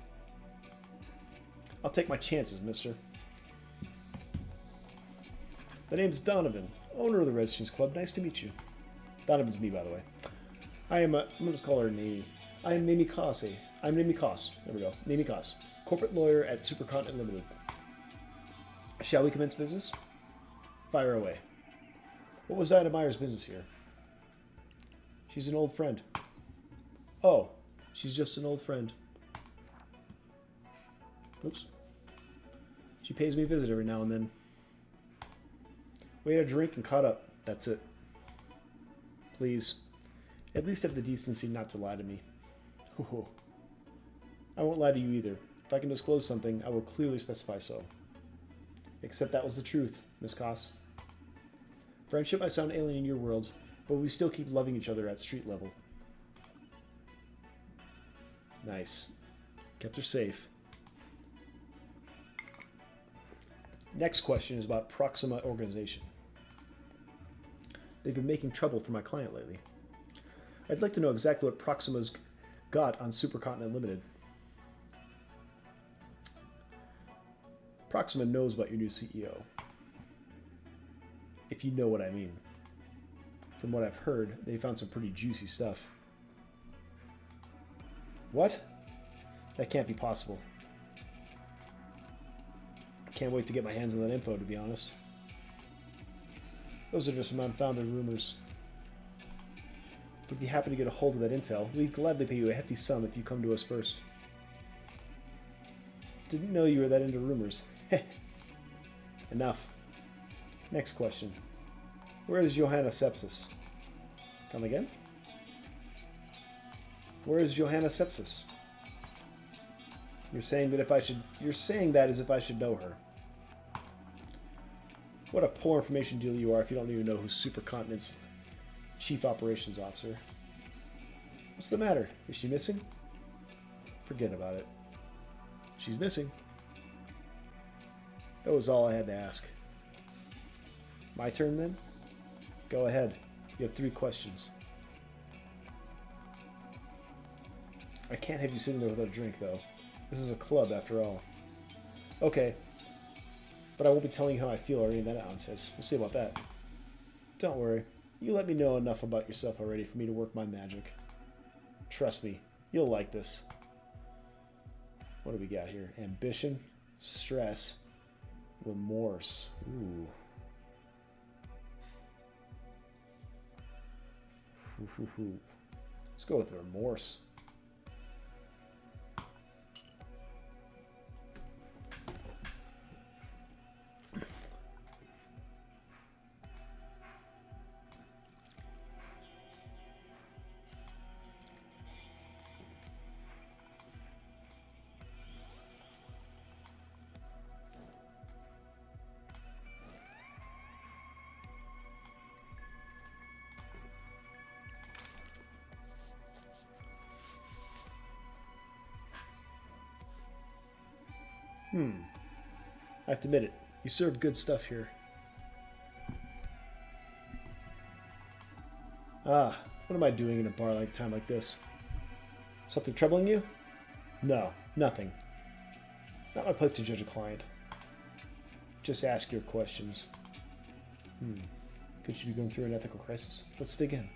I'll take my chances, mister. The name's Donovan, owner of the Red Strings Club. Nice to meet you. Donovan's me, by the way. I'm going to just call her Nami. I am Nami Koss. I'm Nami Koss. There we go. Nami Koss. Corporate lawyer at Supercontinent Limited. Shall we commence business? Fire away. What was Diana Meyer's business here? She's an old friend. Oh, she's just an old friend. Oops. She pays me a visit every now and then. We had a drink and caught up. That's it. Please, at least have the decency not to lie to me. I won't lie to you either. If I can disclose something, I will clearly specify so. Except that was the truth, Miss Koss. Friendship might sound alien in your world, but we still keep loving each other at street level. Nice. Kept her safe. Next question is about Proxima Organization. They've been making trouble for my client lately. I'd like to know exactly what Proxima's got on Supercontinent Limited. Proxima knows about your new CEO. If you know what I mean. From what I've heard, they found some pretty juicy stuff. What? That can't be possible. Can't wait to get my hands on that info, to be honest. Those are just some unfounded rumors. But if you happen to get a hold of that intel, we'd gladly pay you a hefty sum if you come to us first. Didn't know you were that into rumors. Enough. Next question. Where is Johanna Sepsis? Come again? Where is Johanna Sepsis? You're saying that as if I should know her. What a poor information deal you are if you don't even know who's Supercontinent's Chief Operations Officer. What's the matter? Is she missing? Forget about it. She's missing. That was all I had to ask. My turn then? Go ahead. You have 3 questions. I can't have you sitting there without a drink, though. This is a club, after all. Okay. But I won't be telling you how I feel or any of that nonsense. We'll see about that. Don't worry. You let me know enough about yourself already for me to work my magic. Trust me, you'll like this. What do we got here? Ambition, stress, remorse. Ooh. Let's go with remorse. I have to admit it. You serve good stuff here. Ah, what am I doing in a bar like time like this? Something troubling you? No, nothing. Not my place to judge a client. Just ask your questions. Could you be going through an ethical crisis? Let's dig in.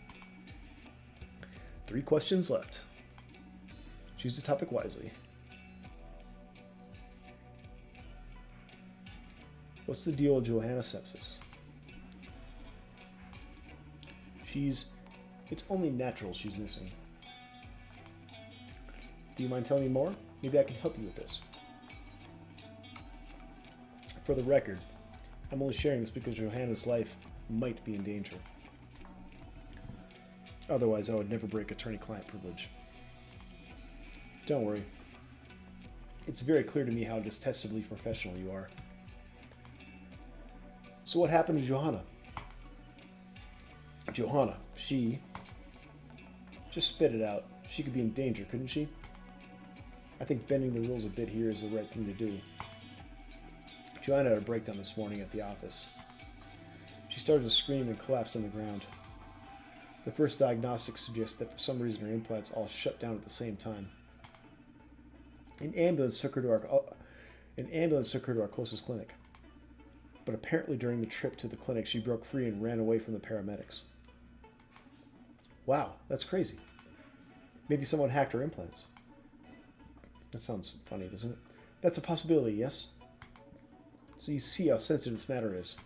3 questions left. Choose the topic wisely. What's the deal with Johanna sepsis? It's only natural she's missing. Do you mind telling me more? Maybe I can help you with this. For the record, I'm only sharing this because Johanna's life might be in danger. Otherwise, I would never break attorney-client privilege. Don't worry. It's very clear to me how detestably professional you are. So what happened to Johanna? Johanna, she... Just spit it out. She could be in danger, couldn't she? I think bending the rules a bit here is the right thing to do. Johanna had a breakdown this morning at the office. She started to scream and collapsed on the ground. The first diagnostics suggest that for some reason her implants all shut down at the same time. An ambulance took her to our closest clinic. But apparently during the trip to the clinic, she broke free and ran away from the paramedics. Wow, that's crazy. Maybe someone hacked her implants. That sounds funny, doesn't it? That's a possibility, yes? So you see how sensitive this matter is.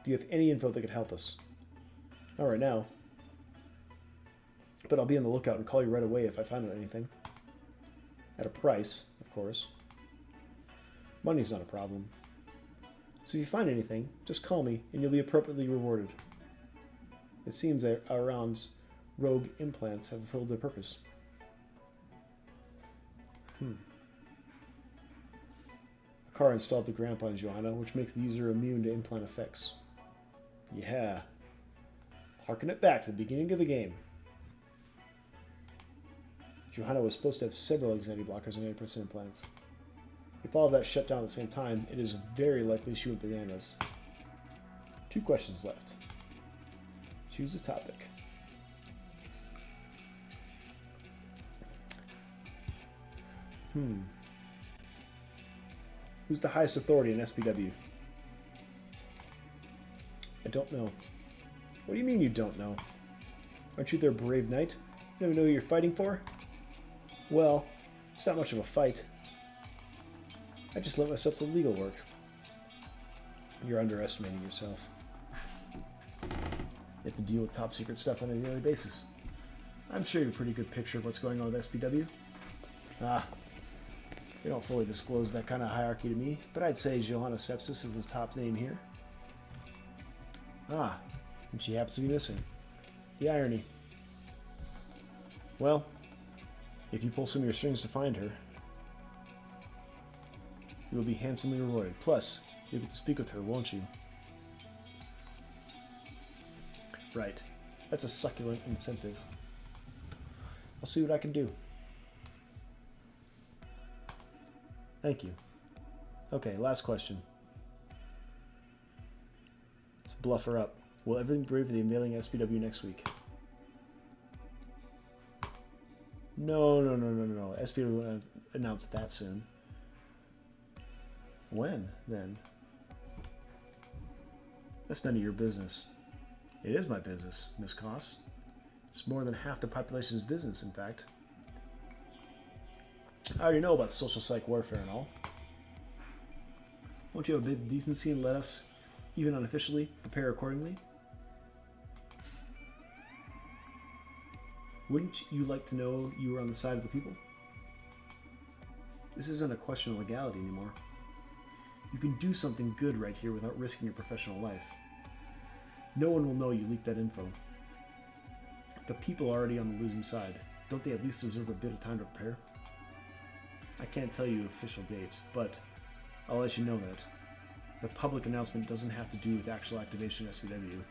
Do you have any info that could help us? Not right now. But I'll be on the lookout and call you right away if I find out anything. At a price, of course. Money's not a problem. So if you find anything, just call me and you'll be appropriately rewarded. It seems that Aran's rogue implants have fulfilled their purpose. A car installed the Grandpa in Johanna, which makes the user immune to implant effects. Yeah. Harken it back to the beginning of the game. Johanna was supposed to have several anxiety blockers and antidepressant implants. If all of that shut down at the same time, it is very likely she went bananas. 2 questions left. Choose a topic. Who's the highest authority in SPW? I don't know. What do you mean you don't know? Aren't you their brave knight? You don't even know who you're fighting for? Well, it's not much of a fight. I just lent myself to legal work. You're underestimating yourself. You have to deal with top secret stuff on a daily basis. I'm sure you have a pretty good picture of what's going on with SPW. They don't fully disclose that kind of hierarchy to me, but I'd say Johanna Sepsis is the top name here. And she happens to be missing. The irony. Well, if you pull some of your strings to find her, you will be handsomely rewarded. Plus, you'll get to speak with her, won't you? Right. That's a succulent incentive. I'll see what I can do. Thank you. Okay, last question. Let's bluff her up. Will everything be ready for the unveiling SPW next week? No. SPW won't announce that soon. When, then? That's none of your business. It is my business, Miss Koss. It's more than half the population's business, in fact. I already know about social psych warfare and all. Won't you have a bit of decency and let us, even unofficially, prepare accordingly? Wouldn't you like to know you were on the side of the people? This isn't a question of legality anymore. You can do something good right here without risking your professional life. No one will know you leaked that info. The people are already on the losing side. Don't they at least deserve a bit of time to prepare? I can't tell you official dates, but I'll let you know that. The public announcement doesn't have to do with actual activation of SPW.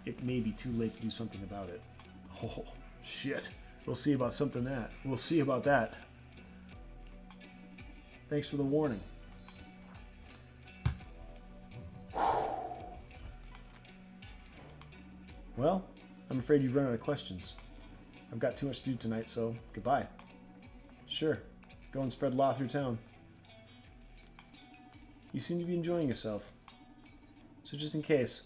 It may be too late to do something about it. Oh, shit. We'll see about We'll see about that. Thanks for the warning. Well, I'm afraid you've run out of questions. I've got too much to do tonight, so goodbye. Sure, go and spread law through town. You seem to be enjoying yourself. So just in case,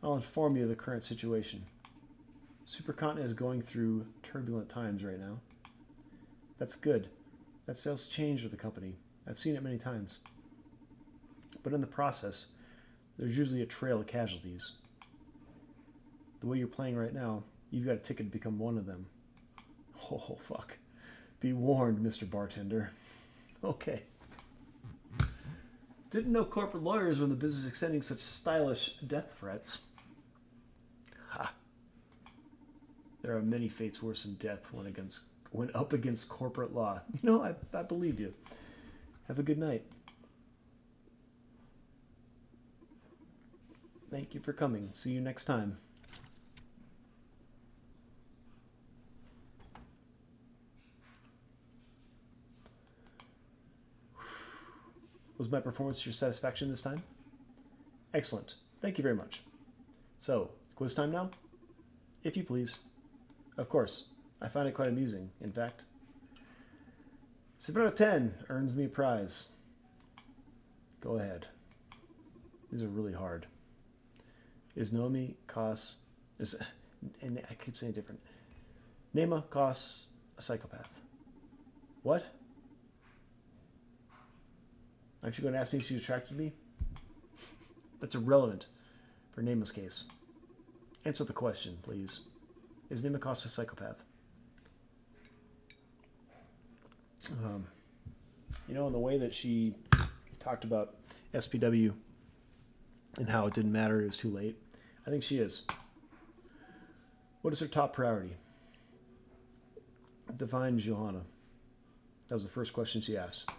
I'll inform you of the current situation. Supercontinent is going through turbulent times right now. That's good. That sales change with the company. I've seen it many times. But in the process, there's usually a trail of casualties. The way you're playing right now, you've got a ticket to become one of them. Oh, fuck. Be warned, Mr. Bartender. Okay. Didn't know corporate lawyers were in the business of extending such stylish death threats. Ha. There are many fates worse than death when up against corporate law. You know, I believe you. Have a good night. Thank you for coming. See you next time. Was my performance to your satisfaction this time? Excellent. Thank you very much. So, quiz time now? If you please. Of course. I find it quite amusing, in fact. 7 out of 10 earns me a prize. Go ahead. These are really hard. Is Nomi Koss... and I keep saying different. Nema Koss a psychopath? What? Aren't you going to ask me if she's attracted to me? That's irrelevant for Nema's case. Answer the question, please. Is Nema Koss a psychopath? You know, in the way that she talked about SPW and how it didn't matter, it was too late, I think she is. What is her top priority? Define Johanna. That was the first question she asked.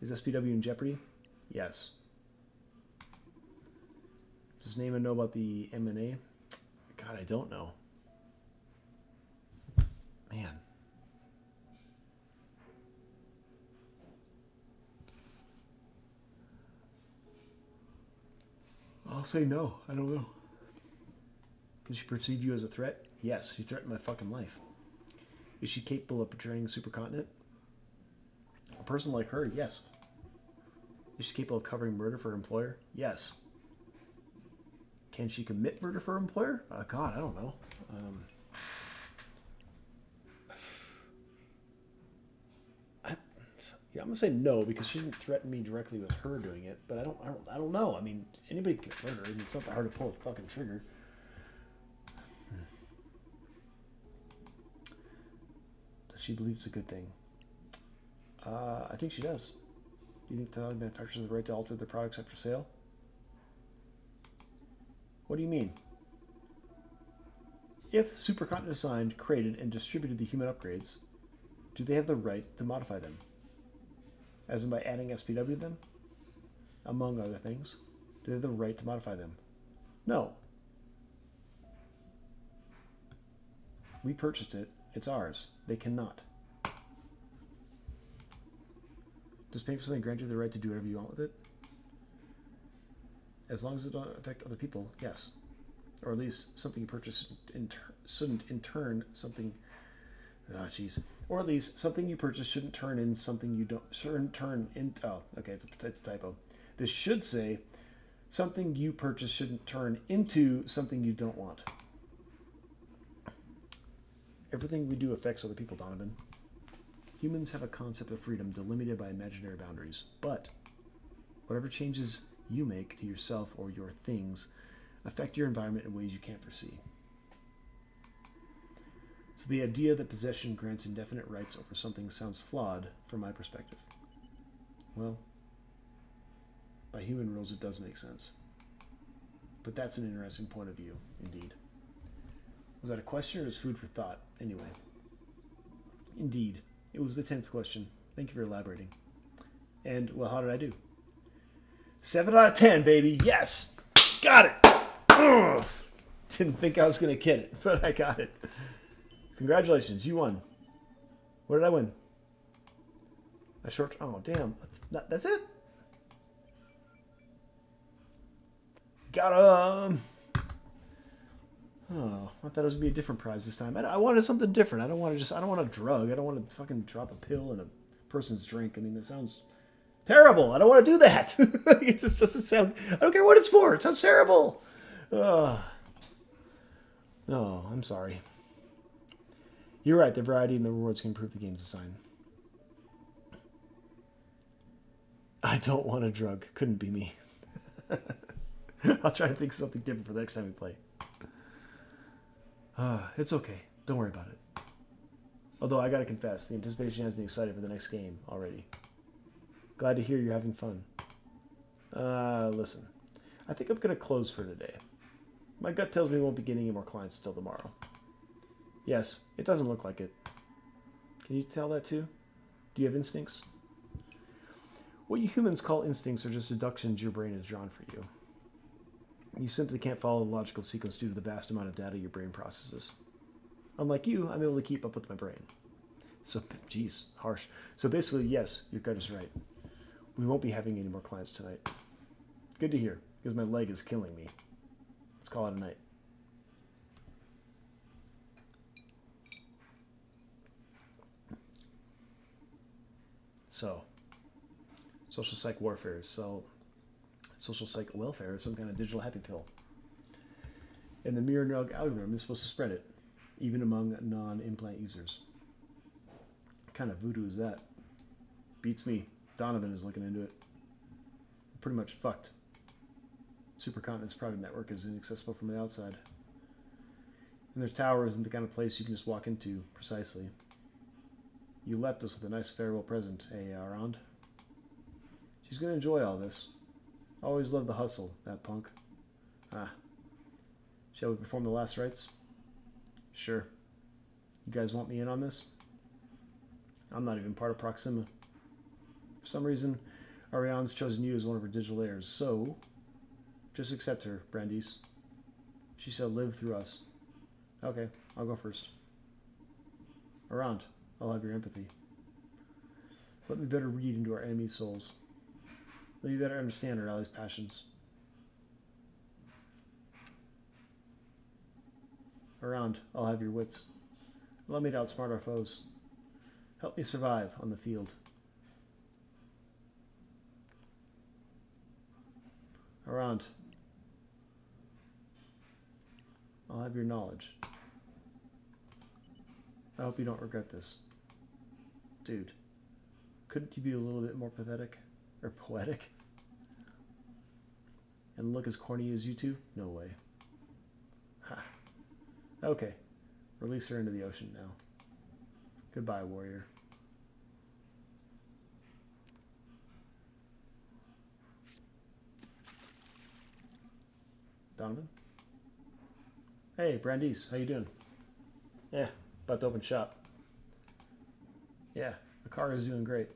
Is SPW in jeopardy? Yes. Does Nema know about the M&A? God, I don't know. Man. I'll say no. I don't know. Does she perceive you as a threat? Yes, she threatened my fucking life. Is she capable of betraying Supercontinent? A person like her, yes. Is she capable of covering murder for her employer? Yes. Can she commit murder for her employer? God, I don't know. I'm gonna say no because she didn't threaten me directly with her doing it. But I don't know. I mean, anybody can murder. I mean, it's not that hard to pull a fucking trigger. Does she believe it's a good thing? I think she does. Do you think technology manufacturers have the right to alter their products after sale? What do you mean? If Supercontinent designed, created, and distributed the human upgrades, do they have the right to modify them? As in by adding SPW to them? Among other things. Do they have the right to modify them? No. We purchased it. It's ours. They cannot. Does paying for something grant you the right to do whatever you want with it? As long as it doesn't affect other people, yes. Or at least something you purchase shouldn't in turn something... Oh, jeez. Or at least something you purchase shouldn't turn in something you don't... Shouldn't turn into... Oh, okay, it's a typo. This should say something you purchase shouldn't turn into something you don't want. Everything we do affects other people, Donovan. Humans have a concept of freedom delimited by imaginary boundaries, but whatever changes you make to yourself or your things affect your environment in ways you can't foresee. So the idea that possession grants indefinite rights over something sounds flawed from my perspective. Well, by human rules it does make sense. But that's an interesting point of view, indeed. Was that a question or is food for thought? Anyway. Indeed. It was the 10th question. Thank you for elaborating. And, well, how did I do? 7 out of 10, baby. Yes! Got it! Ugh. Didn't think I was going to get it, but I got it. Congratulations, you won. What did I win? A short... Oh, damn. That's it? Got him! Oh, I thought it was going to be a different prize this time. I wanted something different. I don't want a drug. I don't want to fucking drop a pill in a person's drink. I mean, that sounds terrible. I don't want to do that. It just doesn't sound... I don't care what it's for. It sounds terrible. Oh, I'm sorry. You're right. The variety and the rewards can improve the game's design. I don't want a drug. Couldn't be me. I'll try to think of something different for the next time we play. It's okay. Don't worry about it. Although I gotta confess, the anticipation has me excited for the next game already. Glad to hear you're having fun. Listen. I think I'm gonna close for today. My gut tells me we won't be getting any more clients until tomorrow. Yes, it doesn't look like it. Can you tell that too? Do you have instincts? What you humans call instincts are just deductions your brain has drawn for you. You simply can't follow the logical sequence due to the vast amount of data your brain processes. Unlike you, I'm able to keep up with my brain. So, geez, harsh. So basically, yes, your gut is right. We won't be having any more clients tonight. Good to hear, because my leg is killing me. Let's call it a night. So, social psych warfare. So, social psych welfare is some kind of digital happy pill. And the mirror neural algorithm is supposed to spread it, even among non-implant users. What kind of voodoo is that? Beats me. Donovan is looking into it. I'm pretty much fucked. Supercontinent's private network is inaccessible from the outside. And their tower isn't the kind of place you can just walk into, precisely. You left us with a nice farewell present, Arand? She's going to enjoy all this. Always loved the hustle, that punk. Shall we perform the last rites? Sure. You guys want me in on this? I'm not even part of Proxima. For some reason, Ariane's chosen you as one of her digital heirs, so just accept her, Brandeis. She shall live through us. Okay, I'll go first. Arand, I'll have your empathy. Let me better read into our enemies' souls. Let me better understand our allies' passions. Arand, I'll have your wits. Allow me to outsmart our foes. Help me survive on the field. Arand, I'll have your knowledge. I hope you don't regret this. Dude, couldn't you be a little bit more pathetic? Or poetic? And look as corny as you two? No way. Ha. Okay. Release her into the ocean now. Goodbye, warrior. Donovan? Hey, Brandeis, how you doing? Yeah, about to open shop. Yeah, the car is doing great.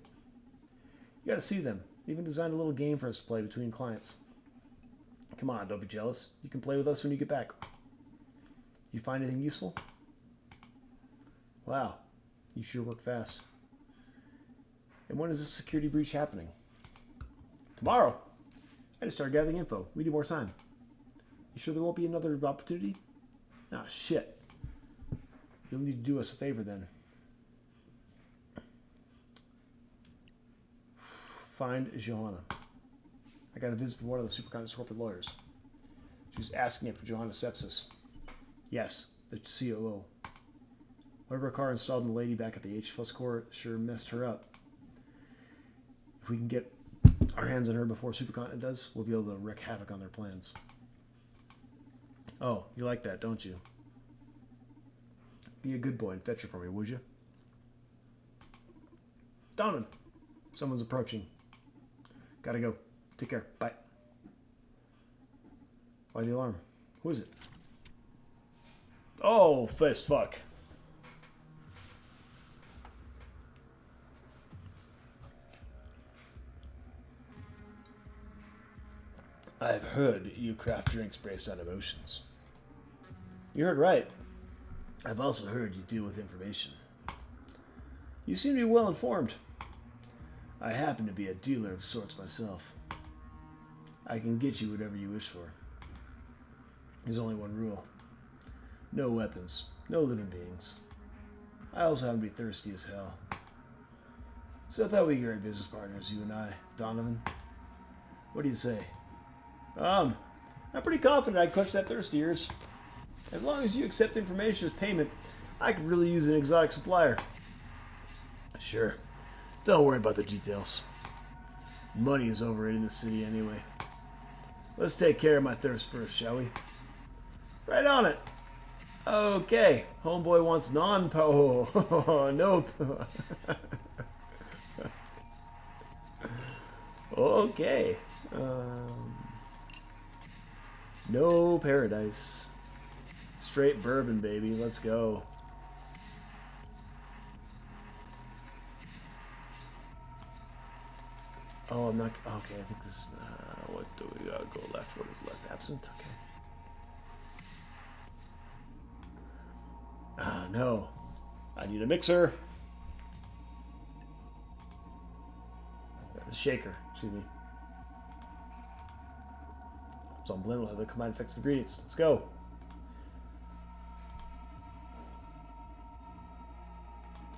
You gotta see them. They even designed a little game for us to play between clients. Come on, don't be jealous. You can play with us when you get back. You find anything useful? Wow, you sure work fast. And when is this security breach happening? Tomorrow. I just started gathering info. We need more time. You sure there won't be another opportunity? Ah, shit. You'll need to do us a favor then. Find Johanna. I got a visit from one of the Supercontinent's corporate lawyers. She was asking it for Johanna Sepsis. Yes, the COO. Whatever car installed in the lady back at the H Plus core sure messed her up. If we can get our hands on her before Supercontinent does, we'll be able to wreak havoc on their plans. Oh, you like that, don't you? Be a good boy and fetch her for me, would you? Donovan! Someone's approaching. Gotta go. Take care. Bye. Why the alarm? Who is it? Oh, fist fuck. I've heard you craft drinks based on emotions. You heard right. I've also heard you deal with information. You seem to be well informed. I happen to be a dealer of sorts myself. I can get you whatever you wish for. There's only one rule. No weapons, no living beings. I also happen to be thirsty as hell. So I thought we could be business partners, you and I, Donovan. What do you say? I'm pretty confident I can quench that thirst of yours. As long as you accept information as payment, I could really use an exotic supplier. Sure. Don't worry about the details. Money is overrated in the city anyway. Let's take care of my thirst first, shall we? Right on it. Okay. Homeboy wants non-po. Nope. Okay. No paradise. Straight bourbon, baby. Let's go. Oh, I'm not... Okay, I think this is... what do we go left? What is left? Absent? Okay. No. I need a mixer. The shaker. Excuse me. So on blend will have the combined effects of ingredients. Let's go.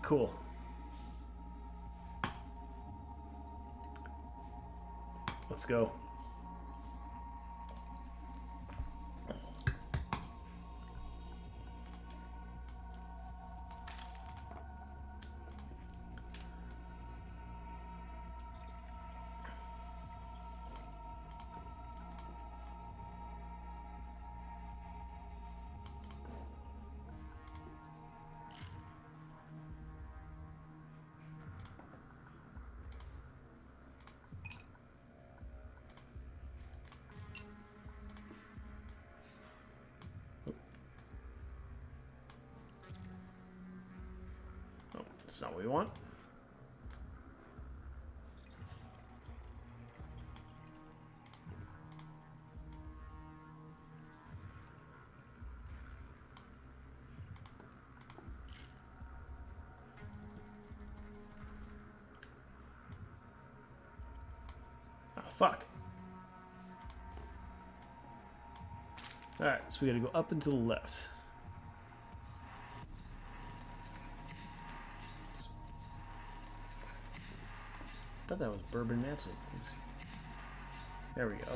Cool. Let's go. That's not what we want. Oh, fuck. Alright, so we gotta go up and to the left. I thought that was bourbon absinthe. There we go.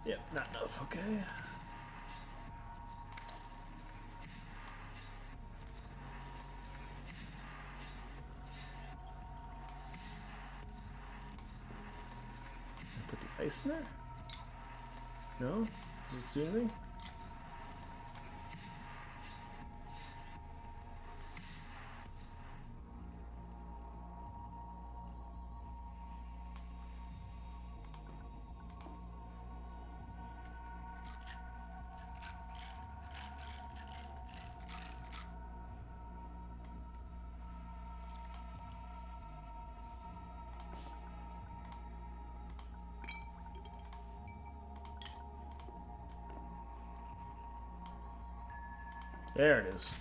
Yep, not enough. Okay. Put the ice in there? No? Does this do anything? There it is.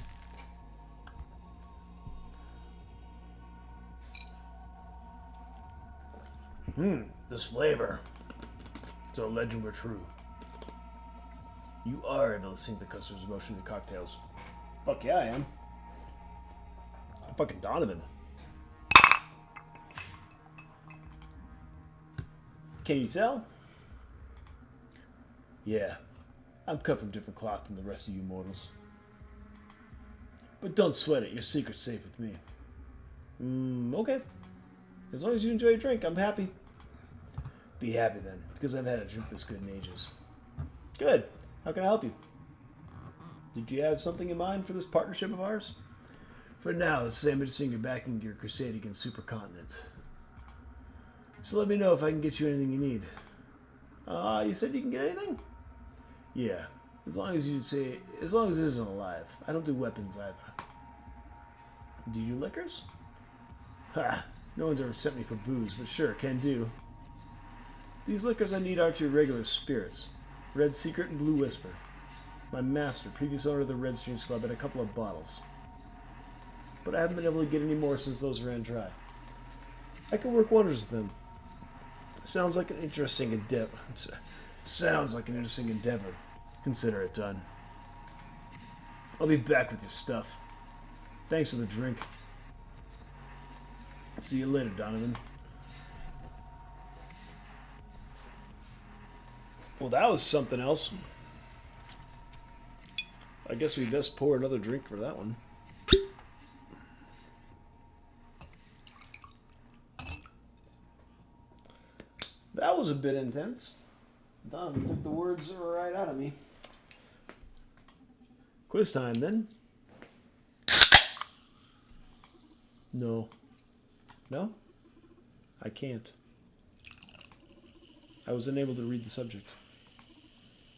This flavor. So legend were true. You are able to sink the customer's emotion into cocktails. Fuck yeah, I am. fucking Donovan. Can you tell? Yeah, I'm cut from different cloth than the rest of you mortals. But don't sweat it, your secret's safe with me. Okay. As long as you enjoy your drink, I'm happy. Be happy then, because I've had a drink this good in ages. Good. How can I help you? Did you have something in mind for this partnership of ours? For now, the same seeing you're backing your crusade against supercontinents. So let me know if I can get you anything you need. You said you can get anything? Yeah, as long as it isn't alive. I don't do weapons either. Do you do liquors? Ha! No one's ever sent me for booze, but sure, can do. These liquors I need aren't your regular spirits. Red Secret and Blue Whisper. My master, previous owner of the Red Strings Club, had a couple of bottles. But I haven't been able to get any more since those ran dry. I can work wonders with them. Sounds like an interesting endeavor. Consider it done. I'll be back with your stuff. Thanks for the drink. See you later, Donovan. Well, that was something else. I guess we best pour another drink for that one. That was a bit intense. Donovan took the words right out of me. Quiz time, then. No. No? I can't. I was unable to read the subject.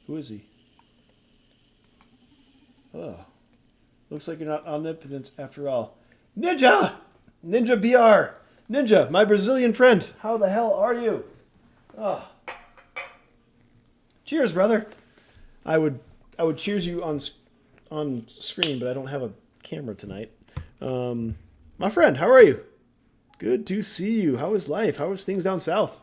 Who is he? Oh. Looks like you're not omnipotent after all. Ninja! Ninja BR! Ninja, my Brazilian friend! How the hell are you? Oh. Cheers, brother! I would cheers you on screen, but I don't have a camera tonight. My friend, how are you? Good to see you. How is life? How is things down south?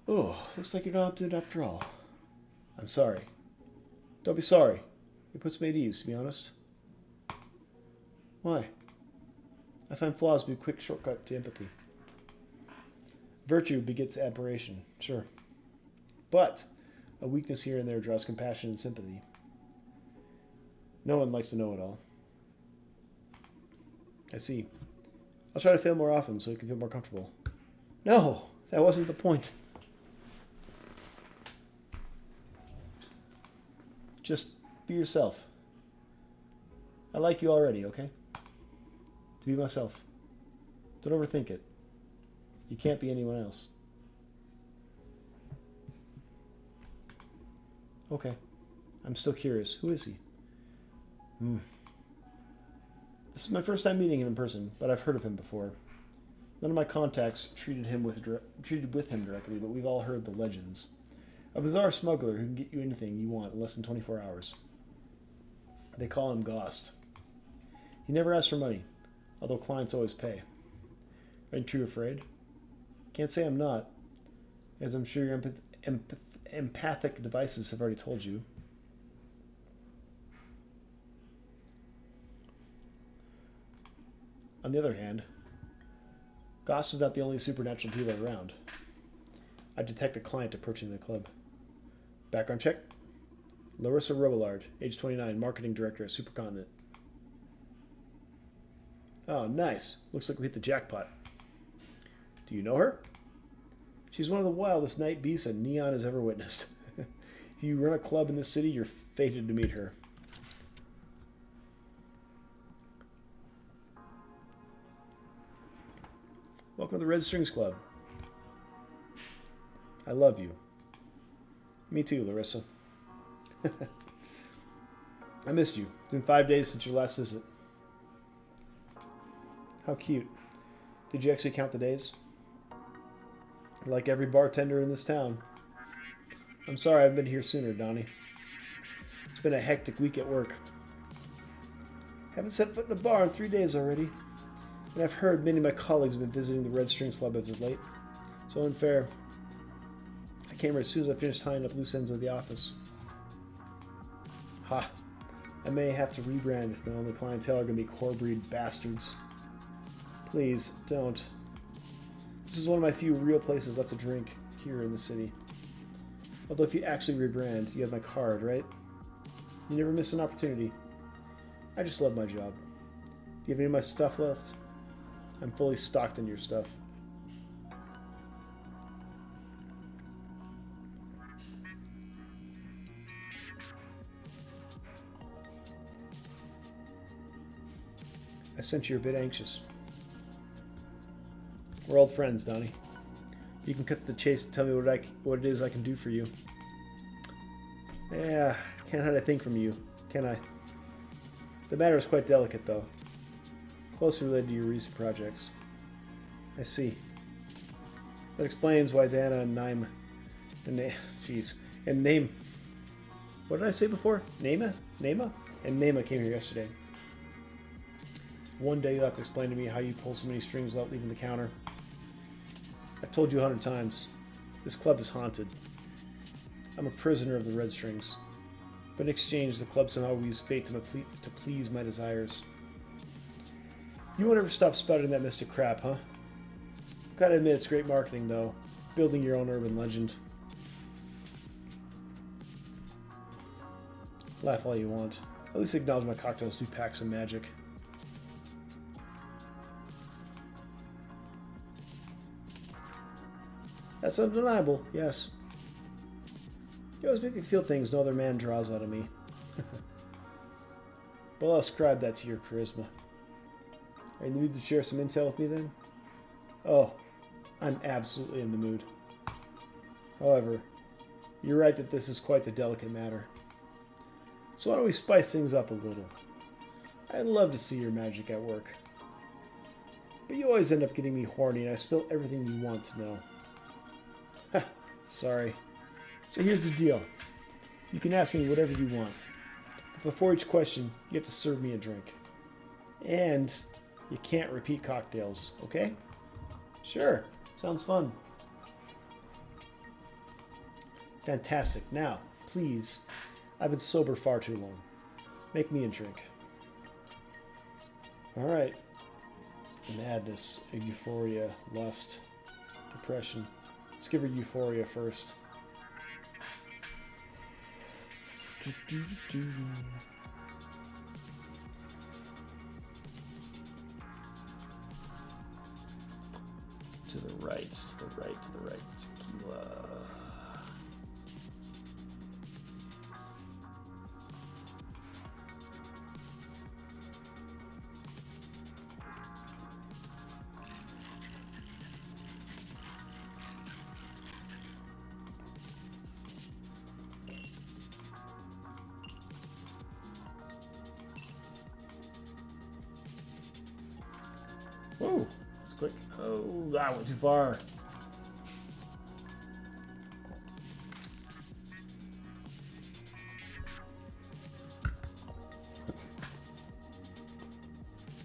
Oh, looks like you're not opted after all. I'm sorry. Don't be sorry. It puts me at ease, to be honest. Why? I find flaws to be a quick shortcut to empathy. Virtue begets admiration, sure. But a weakness here and there draws compassion and sympathy. No one likes to know it all. I see. I'll try to fail more often so you can feel more comfortable. No, that wasn't the point. Just be yourself. I like you already, okay? To be myself. Don't overthink it. You can't be anyone else. Okay. I'm still curious. Who is he? This is my first time meeting him in person, but I've heard of him before. None of my contacts treated with him directly, but we've all heard the legends. A bizarre smuggler who can get you anything you want in less than 24 hours. They call him Gost. He never asks for money, although clients always pay. Aren't you afraid? Can't say I'm not, as I'm sure your empathic devices have already told you. On the other hand, Goss is not the only supernatural dealer around. I detect a client approaching the club. Background check. Larissa Robillard, age 29, marketing director at Supercontinent. Oh, nice. Looks like we hit the jackpot. Do you know her? She's one of the wildest night beasts a Neon has ever witnessed. If you run a club in this city, you're fated to meet her. Welcome to the Red Strings Club. I love you. Me too, Larissa. I missed you. It's been 5 days since your last visit. How cute. Did you actually count the days? Like every bartender in this town. I'm sorry I've been here sooner, Donnie. It's been a hectic week at work. Haven't set foot in a bar in 3 days already. And I've heard many of my colleagues have been visiting the Red Strings Club as of late. So unfair. I came right as soon as I finished tying up loose ends of the office. Ha. I may have to rebrand if my only clientele are going to be core-breed bastards. Please, don't. This is one of my few real places left to drink here in the city. Although if you actually rebrand, you have my card, right? You never miss an opportunity. I just love my job. Do you have any of my stuff left? I'm fully stocked in your stuff. I sense you're a bit anxious. We're old friends, Donnie. You can cut to the chase and tell me what it is I can do for you. Yeah, can't hide a thing from you, can I? The matter is quite delicate, though. Closely related to your recent projects. I see. That explains why Dana and Naima... And Name... What did I say before? Naima? Naima? And Naima came here yesterday. One day you'll have to explain to me how you pull so many strings without leaving the counter. I've told you 100 times. This club is haunted. I'm a prisoner of the red strings. But in exchange, the club somehow weaves fate to please my desires. You won't ever stop spouting that mystic crap, huh? Gotta admit, it's great marketing, though. Building your own urban legend. Laugh all you want. At least acknowledge my cocktails do pack some magic. That's undeniable, yes. You always make me feel things no other man draws out of me. Well, I'll ascribe that to your charisma. Are you in the mood to share some intel with me, then? Oh, I'm absolutely in the mood. However, you're right that this is quite the delicate matter. So why don't we spice things up a little? I'd love to see your magic at work. But you always end up getting me horny and I spill everything you want to know. Ha, sorry. So here's the deal. You can ask me whatever you want. But before each question, you have to serve me a drink. And you can't repeat cocktails, okay? Sure. Sounds fun. Fantastic. Now, please, I've been sober far too long. Make me a drink. Alright. Madness, euphoria, lust, depression. Let's give her euphoria first. To the right, to the right, to the right. Tequila. Whoa, that's quick. Oh, that went too far.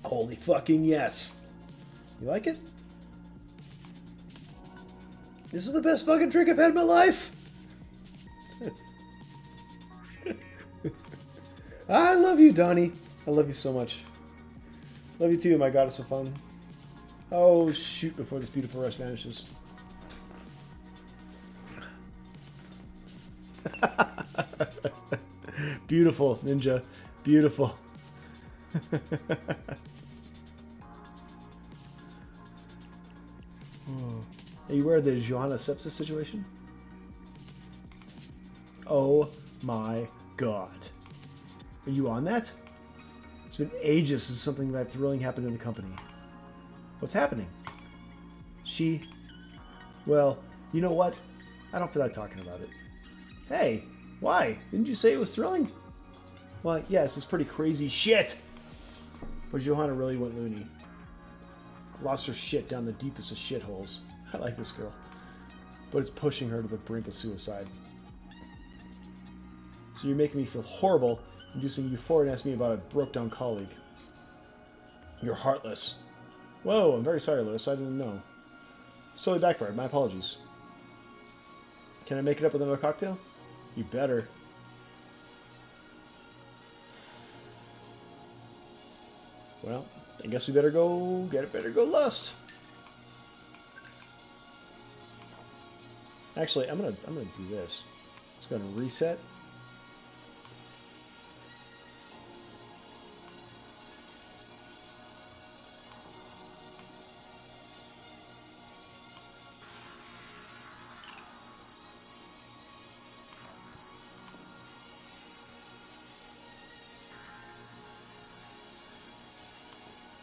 Holy fucking yes. You like it? This is the best fucking drink I've had in my life. I love you, Donnie. I love you so much. Love you too, my goddess of fun. Oh, shoot, before this beautiful rush vanishes. Beautiful, Ninja. Beautiful. Are you aware of the Johanna sepsis situation? Oh my god. Are you on that? It's been ages since something that thrilling happened in the company. What's happening? Well, you know what? I don't feel like talking about it. Hey, why? Didn't you say it was thrilling? Well, yes, it's pretty crazy shit. But Johanna really went loony. Lost her shit down the deepest of shitholes. I like this girl. But it's pushing her to the brink of suicide. So you're making me feel horrible, inducing euphoria and asking me about a broke-down colleague. You're heartless. Whoa, I'm very sorry, Lewis. I didn't know. It's totally backfired. My apologies. Can I make it up with another cocktail? You better. Well, I guess we better go get it. Better go lust. Actually, I'm gonna do this. Just gonna reset.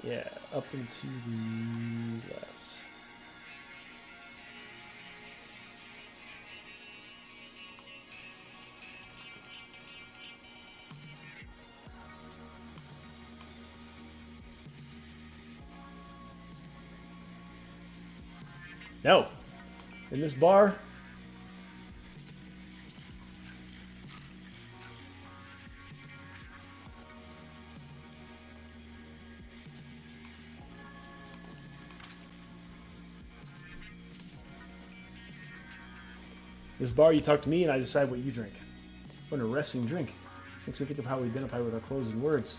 Yeah, up and to the left. No. In this bar. This bar, you talk to me and I decide what you drink. What an arresting drink. Makes me think of how we identify with our clothes and words.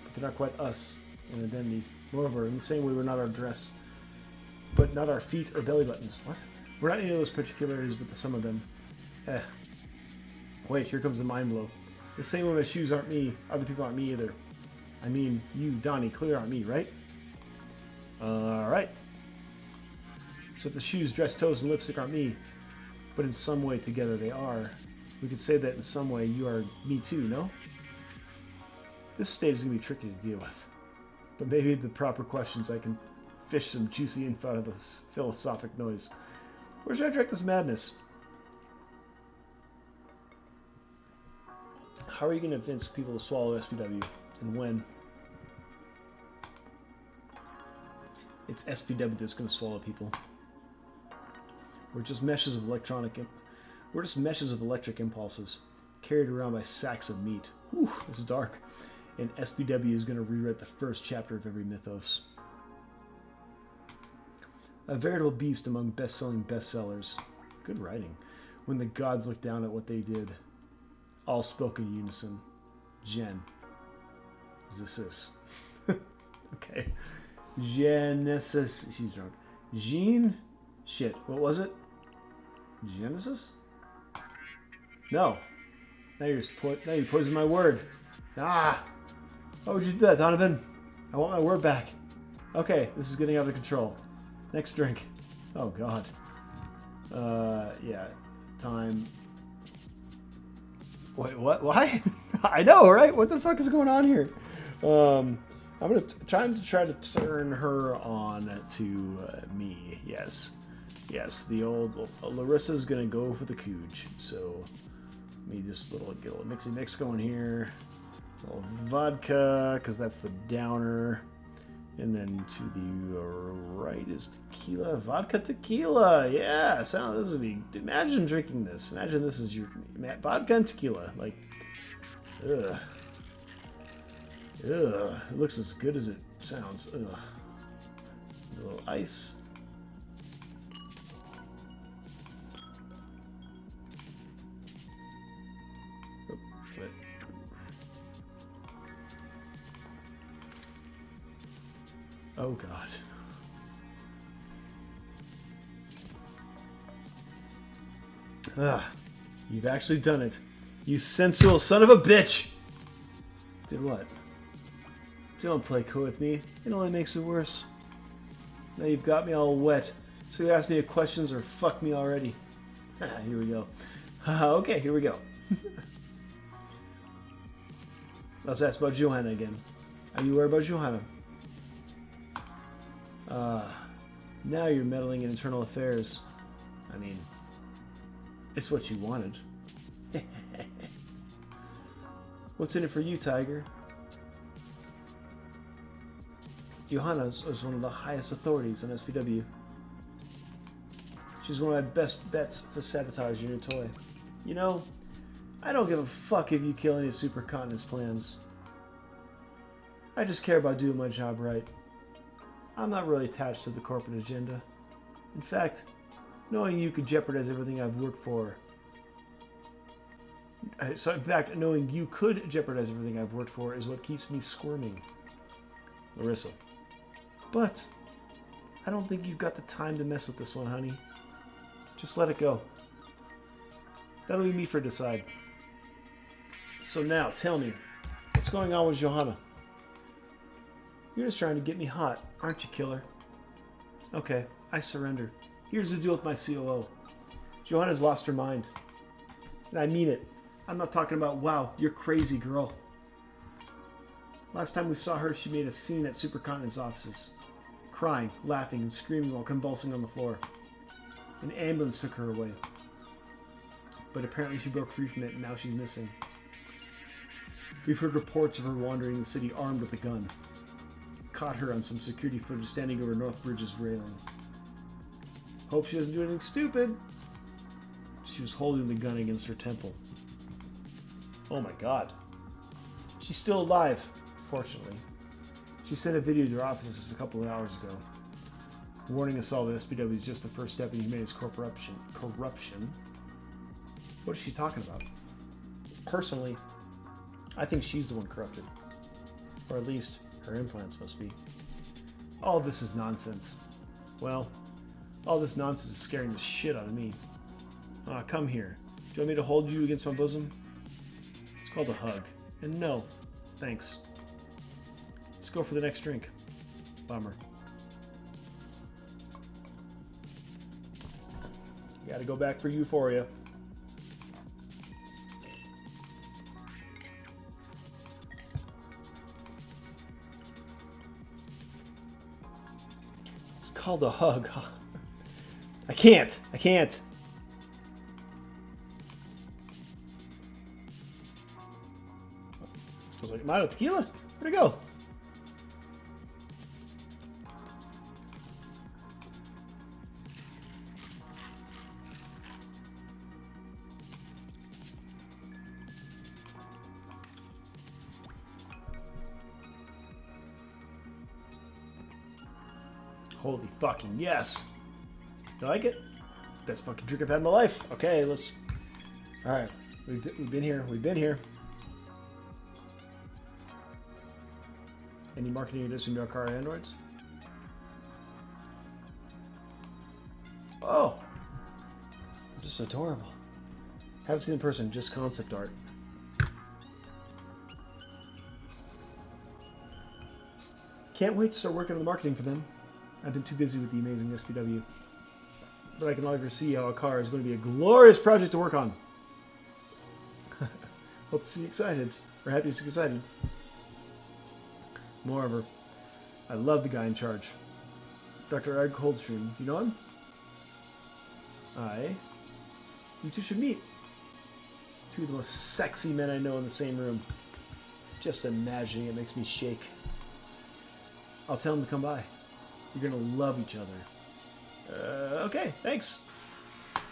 But they're not quite us in identity. Moreover, in the same way we're not our dress, but not our feet or belly buttons. What? We're not any of those particularities, but the sum of them. Wait, here comes the mind blow. The same way my shoes aren't me, other people aren't me either. I mean, you, Donnie, clearly aren't me, right? Alright. So if the shoes, dress, toes, and lipstick aren't me, but in some way together they are, we could say that in some way you are me too, no? This state is going to be tricky to deal with. But maybe the proper questions I can fish some juicy info out of this philosophic noise. Where should I direct this madness? How are you going to convince people to swallow SPW? And when? It's SPW that's going to swallow people. We're just meshes of electric impulses, carried around by sacks of meat. Whew, this is dark. And SPW is going to rewrite the first chapter of every mythos. A veritable beast among best-selling bestsellers. Good writing. When the gods look down at what they did. All spoke in unison. Jen. This. Okay. Genesis. She's drunk. Jean? Shit. What was it? Genesis? No. Now you poisoned my word. Ah! Why would you do that, Donovan? I want my word back. Okay, this is getting out of control. Next drink. Oh, God. Yeah. Time. Wait, what? Why? I know, right? What the fuck is going on here? I'm gonna try to turn her on to me. Yes. The old Larissa's gonna go for the cooge. So let me just get a little mixy mix going here. A little vodka, because that's the downer. And then to the right is tequila. Vodka tequila. Yeah. This would be. Imagine drinking this. Imagine this is your vodka and tequila. Like, ugh. It looks as good as it sounds. Ugh. A little ice. Oh, God. You've actually done it. You sensual son of a bitch! Did what? Don't play coy with me. It only makes it worse. Now you've got me all wet. So you ask me questions or fuck me already. Here we go. Okay, here we go. Let's ask about Johanna again. Are you worried about Johanna? Now you're meddling in internal affairs. I mean, it's what you wanted. What's in it for you, Tiger? Johanna is one of the highest authorities in SPW. She's one of my best bets to sabotage your new toy. You know, I don't give a fuck if you kill any supercontinent's plans. I just care about doing my job right. I'm not really attached to the corporate agenda. In fact, knowing you could jeopardize everything I've worked for. Knowing you could jeopardize everything I've worked for is what keeps me squirming. Larissa. But I don't think you've got the time to mess with this one, honey. Just let it go. That'll be me for decide. So now, tell me, what's going on with Johanna? You're just trying to get me hot, aren't you, killer? Okay, I surrender. Here's the deal with my COO. Johanna's lost her mind. And I mean it. I'm not talking about, wow, you're crazy, girl. Last time we saw her, she made a scene at Supercontinent's offices. Crying, laughing, and screaming while convulsing on the floor. An ambulance took her away. But apparently she broke free from it and now she's missing. We've heard reports of her wandering the city armed with a gun. Caught her on some security footage standing over North Bridge's railing. Hope she doesn't do anything stupid. She was holding the gun against her temple. Oh my god. She's still alive, fortunately. She sent a video to her offices a couple of hours ago, warning us all that SPW is just the first step in humanity's corruption. What is she talking about? Personally, I think she's the one corrupted. Or at least, her implants must be. All of this is nonsense. Well, all this nonsense is scaring the shit out of me. Come here. Do you want me to hold you against my bosom? It's called a hug. And no, thanks. Let's go for the next drink. Bummer. Gotta go back for Euphoria. It's called a hug. I can't. I was like, am I out of tequila? Where'd it go? Holy fucking yes. You like it? Best fucking drink I've had in my life. Okay, let's... Alright. We've been here. Any marketing addition to our car androids? Oh! Just adorable. Haven't seen in person, just concept art. Can't wait to start working on the marketing for them. I've been too busy with the amazing SPW. But I can already foresee how a car is going to be a glorious project to work on. Hope to see you excited. Or happy to see you excited. Moreover, I love the guy in charge. Dr. Ed Coldstream. Do you know him? You two should meet. Two of the most sexy men I know in the same room. Just imagining it makes me shake. I'll tell him to come by. You're gonna love each other. Okay, thanks.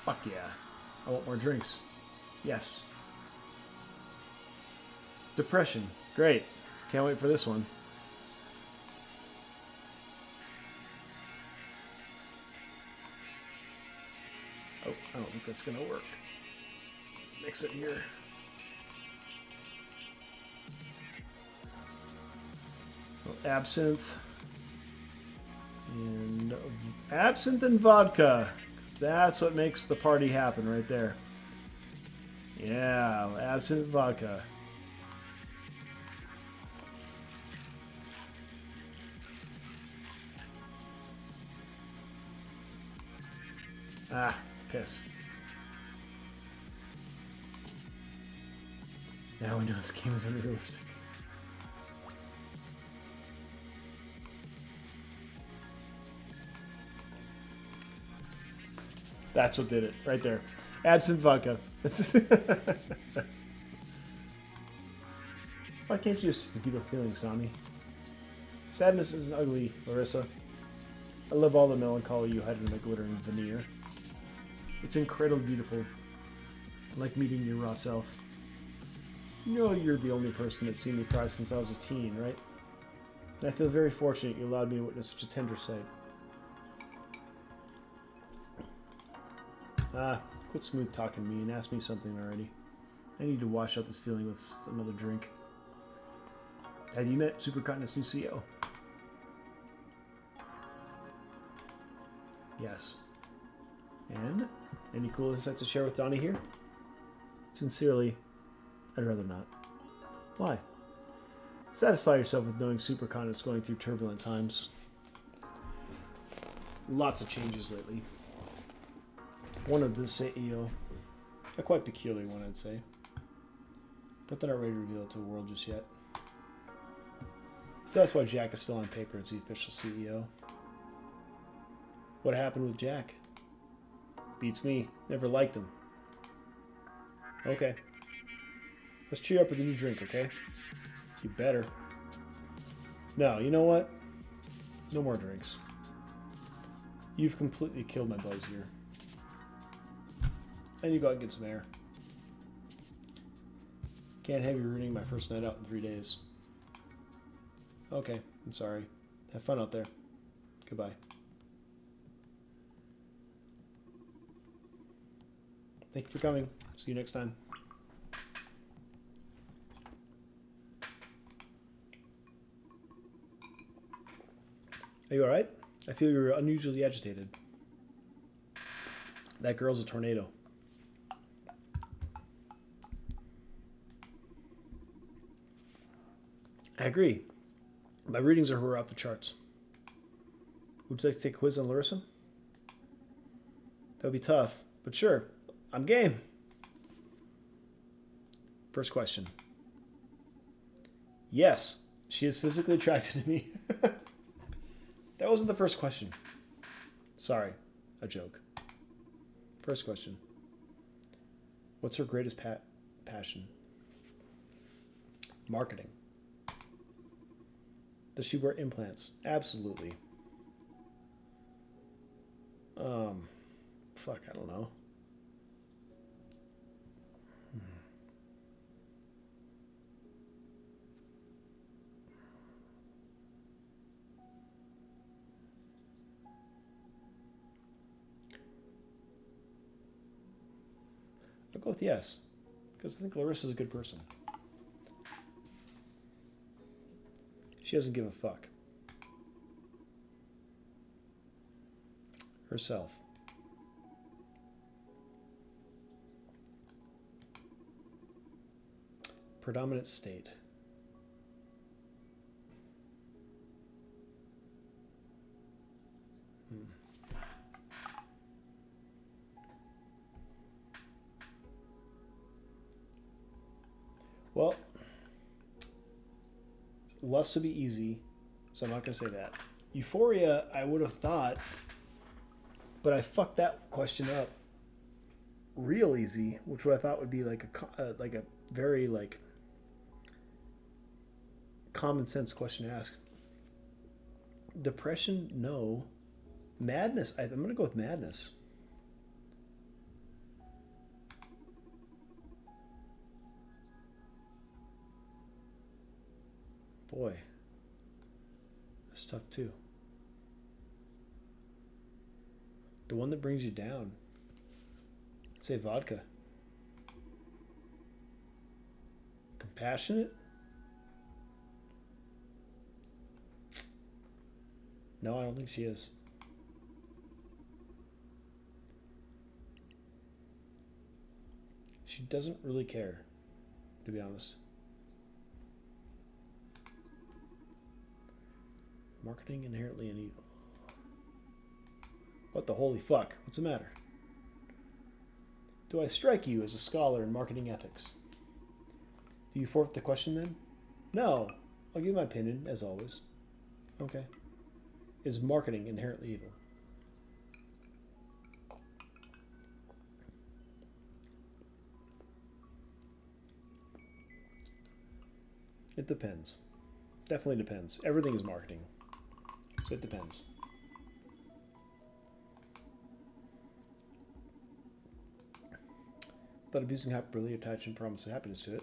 Fuck yeah. I want more drinks. Yes. Depression. Great. Can't wait for this one. Oh, I don't think that's gonna work. Mix it here. Oh, absinthe. And absinthe and vodka. That's what makes the party happen right there. Yeah, absinthe vodka. Ah, piss. Now we know this game is unrealistic. That's what did it, right there. Absinthe vodka. Why can't you just be the feelings, Nami? Sadness isn't ugly, Larissa. I love all the melancholy you hide in the glittering veneer. It's incredibly beautiful. Like meeting your raw self. You know you're the only person that's seen me cry since I was a teen, right? And I feel very fortunate you allowed me to witness such a tender sight. Quit smooth talking me and ask me something already. I need to wash out this feeling with another drink. Have you met Supercontinent's new CEO? Yes. And? Any cool insights to share with Donnie here? Sincerely, I'd rather not. Why? Satisfy yourself with knowing Supercontinent's going through turbulent times. Lots of changes lately. One of the CEO. A quite peculiar one, I'd say. But they're not ready to reveal it to the world just yet. So that's why Jack is still on paper as the official CEO. What happened with Jack? Beats me. Never liked him. Okay. Let's cheer up with a new drink, okay? You better. No, you know what? No more drinks. You've completely killed my buzz here. I need to go out and get some air. Can't have you ruining my first night out in 3 days. Okay, I'm sorry. Have fun out there. Goodbye. Thank you for coming. See you next time. Are you alright? I feel you're unusually agitated. That girl's a tornado. I agree. My readings are her off the charts. Would you like to take a quiz on Larissa? That would be tough, but sure. I'm game. First question. Yes, she is physically attracted to me. That wasn't the first question. Sorry, a joke. First question. What's her greatest passion? Marketing. Does she wear implants? Absolutely. Fuck, I don't know. I'll go with yes, because I think Larissa's a good person. She doesn't give a fuck. Herself. Predominant state. Well, lust to be easy, so I'm not going to say that. Euphoria, I would have thought, but I fucked that question up real easy, which what I thought would be like a very like common sense question to ask. Depression, no. Madness, I'm going to go with madness. Boy, that's tough too. The one that brings you down. Say vodka. Compassionate? No, I don't think she is. She doesn't really care, to be honest. Marketing inherently an evil. What the holy fuck? What's the matter? Do I strike you as a scholar in marketing ethics? Do you forfeit the question then? No. I'll give my opinion, as always. Okay. Is marketing inherently evil? It depends. Definitely depends. Everything is marketing. So it depends. Thought abusing hyperbole attaching promise of happiness to it.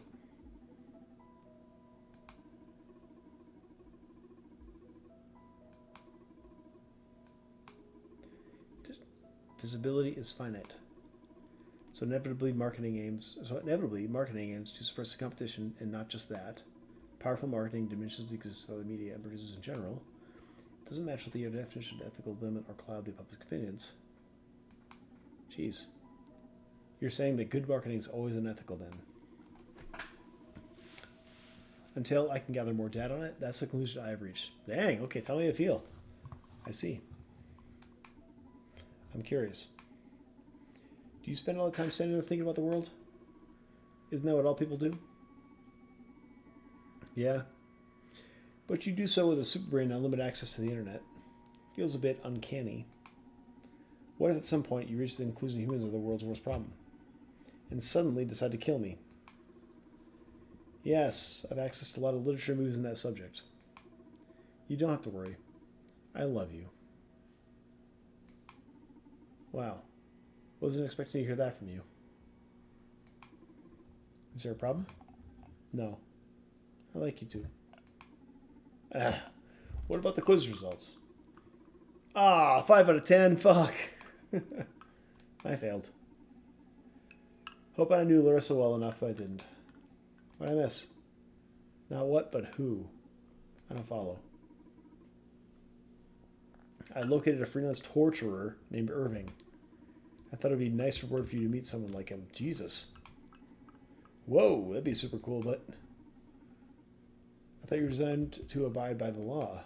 Visibility is finite. So inevitably, marketing aims to suppress the competition, and not just that. Powerful marketing diminishes the existence of other media and producers in general. It doesn't match with the definition of ethical limit or cloud the public's opinions. Jeez. You're saying that good marketing is always unethical then? Until I can gather more data on it, that's the conclusion I have reached. Dang, okay, tell me how you feel. I see. I'm curious. Do you spend all the time standing there thinking about the world? Isn't that what all people do? Yeah. But you do so with a superbrain and unlimited access to the internet. Feels a bit uncanny. What if at some point you reach the conclusion humans are the world's worst problem? And suddenly decide to kill me? Yes, I've access to a lot of literature and movies on that subject. You don't have to worry. I love you. Wow. Wasn't expecting to hear that from you. Is there a problem? No. I like you too. What about the quiz results? 5 out of 10. Fuck. I failed. Hope I knew Larissa well enough, but I didn't. What'd I miss? Not what, but who. I don't follow. I located a freelance torturer named Irving. I thought it'd be a nice reward for you to meet someone like him. Jesus. Whoa, that'd be super cool, but I thought you were designed to abide by the law.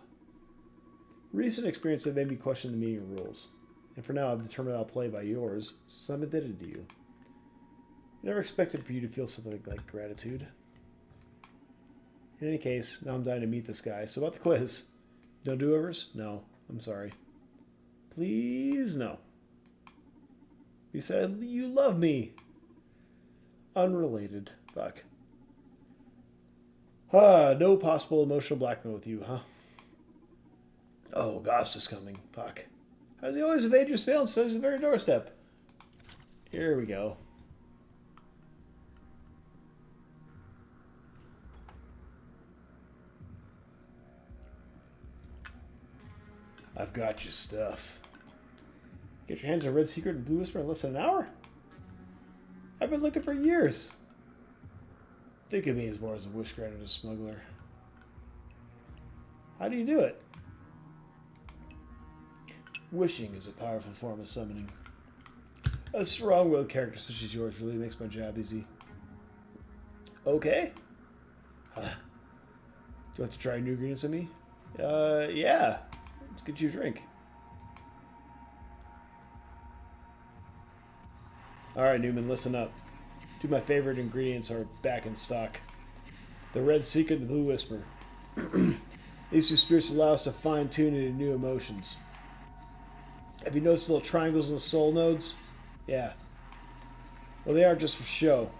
Recent experience have made me question the meaning of rules. And for now, I've determined I'll play by yours, since I'm indebted to you. I never expected for you to feel something like gratitude. In any case, now I'm dying to meet this guy. So about the quiz. No do-overs? No. I'm sorry. Please, no. You said you love me. Unrelated. Fuck. No possible emotional blackmail with you, huh? Oh, Gost is coming. Fuck. How does he always evade your surveillance? He's the very doorstep. Here we go. I've got your stuff. Get your hands on Red Secret and Blue Whisper in less than an hour? I've been looking for years. Think of me as more as a wish granted a smuggler. How do you do it? Wishing is a powerful form of summoning. A strong-willed character such as yours really makes my job easy. Okay. Do you want to try new ingredients on me? Yeah. Let's get you a drink. Alright, Newman, listen up. Two of my favorite ingredients are back in stock. The Red Secret and the Blue Whisper. These two spirits allow us to fine-tune into new emotions. Have you noticed the little triangles in the soul nodes? Yeah. Well, they aren't just for show.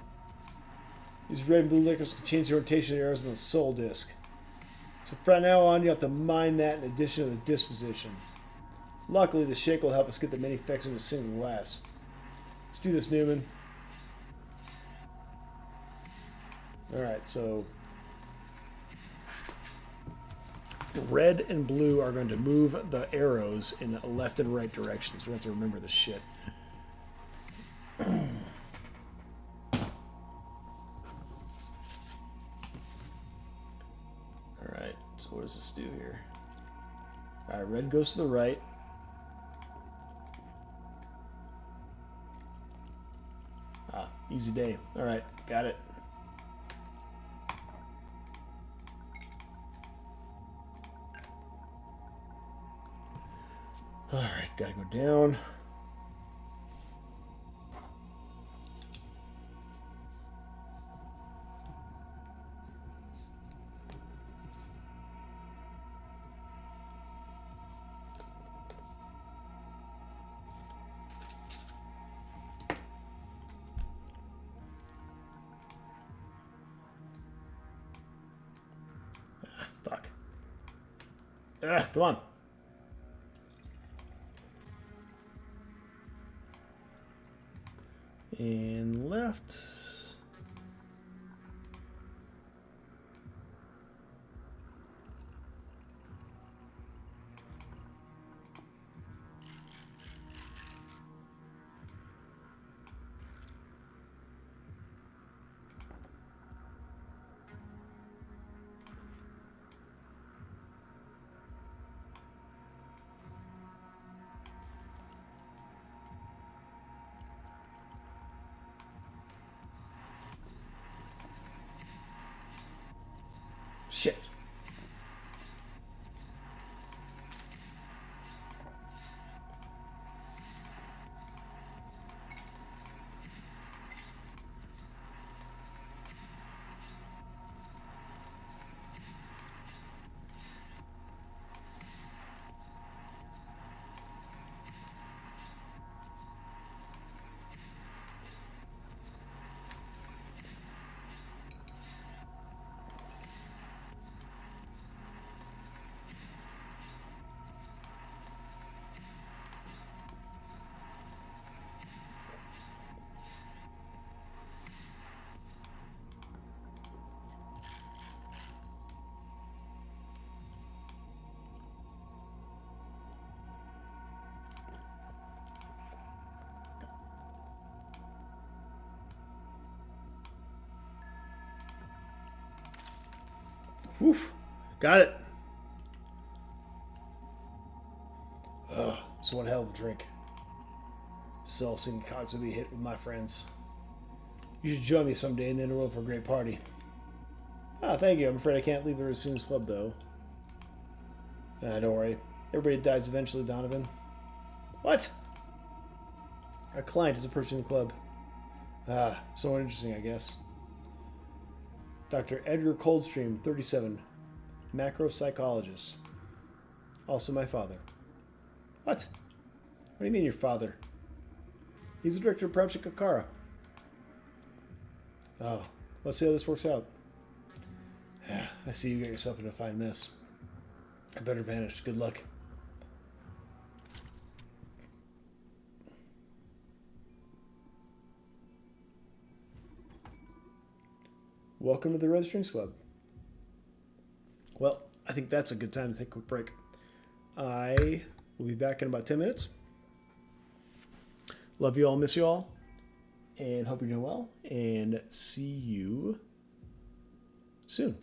These red and blue liquors can change the rotation of the arrows on the soul disc. So from now on, you have to mind that in addition to the disposition. Luckily, the shake will help us get the many effects into a single glass. Let's do this, Newman. Alright, so red and blue are going to move the arrows in the left and right directions. We have to remember this shit. Alright, so what does this do here? Alright, red goes to the right. Easy day. Alright, got it. Alright, gotta go down. Fuck. Come on. And left. Shit. Woof. Got it. Ugh, it's one hell of a drink. So seeing Cox will be hit with my friends. You should join me someday in the underworld for a great party. Ah, thank you. I'm afraid I can't leave the Raccoon's Club, though. Ah, don't worry. Everybody dies eventually, Donovan. What? A client is a person in the club. Ah, so interesting, I guess. Dr. Edgar Coldstream, 37. Macro psychologist. Also my father. What? What do you mean your father? He's the director of Project Kakara. Oh, let's see how this works out. I see you got yourself in a fine mess. I better vanish. Good luck. Welcome to the Red Strings Club. Well, I think that's a good time to take a quick break. I will be back in about 10 minutes. Love you all, miss you all, and hope you're doing well, and see you soon.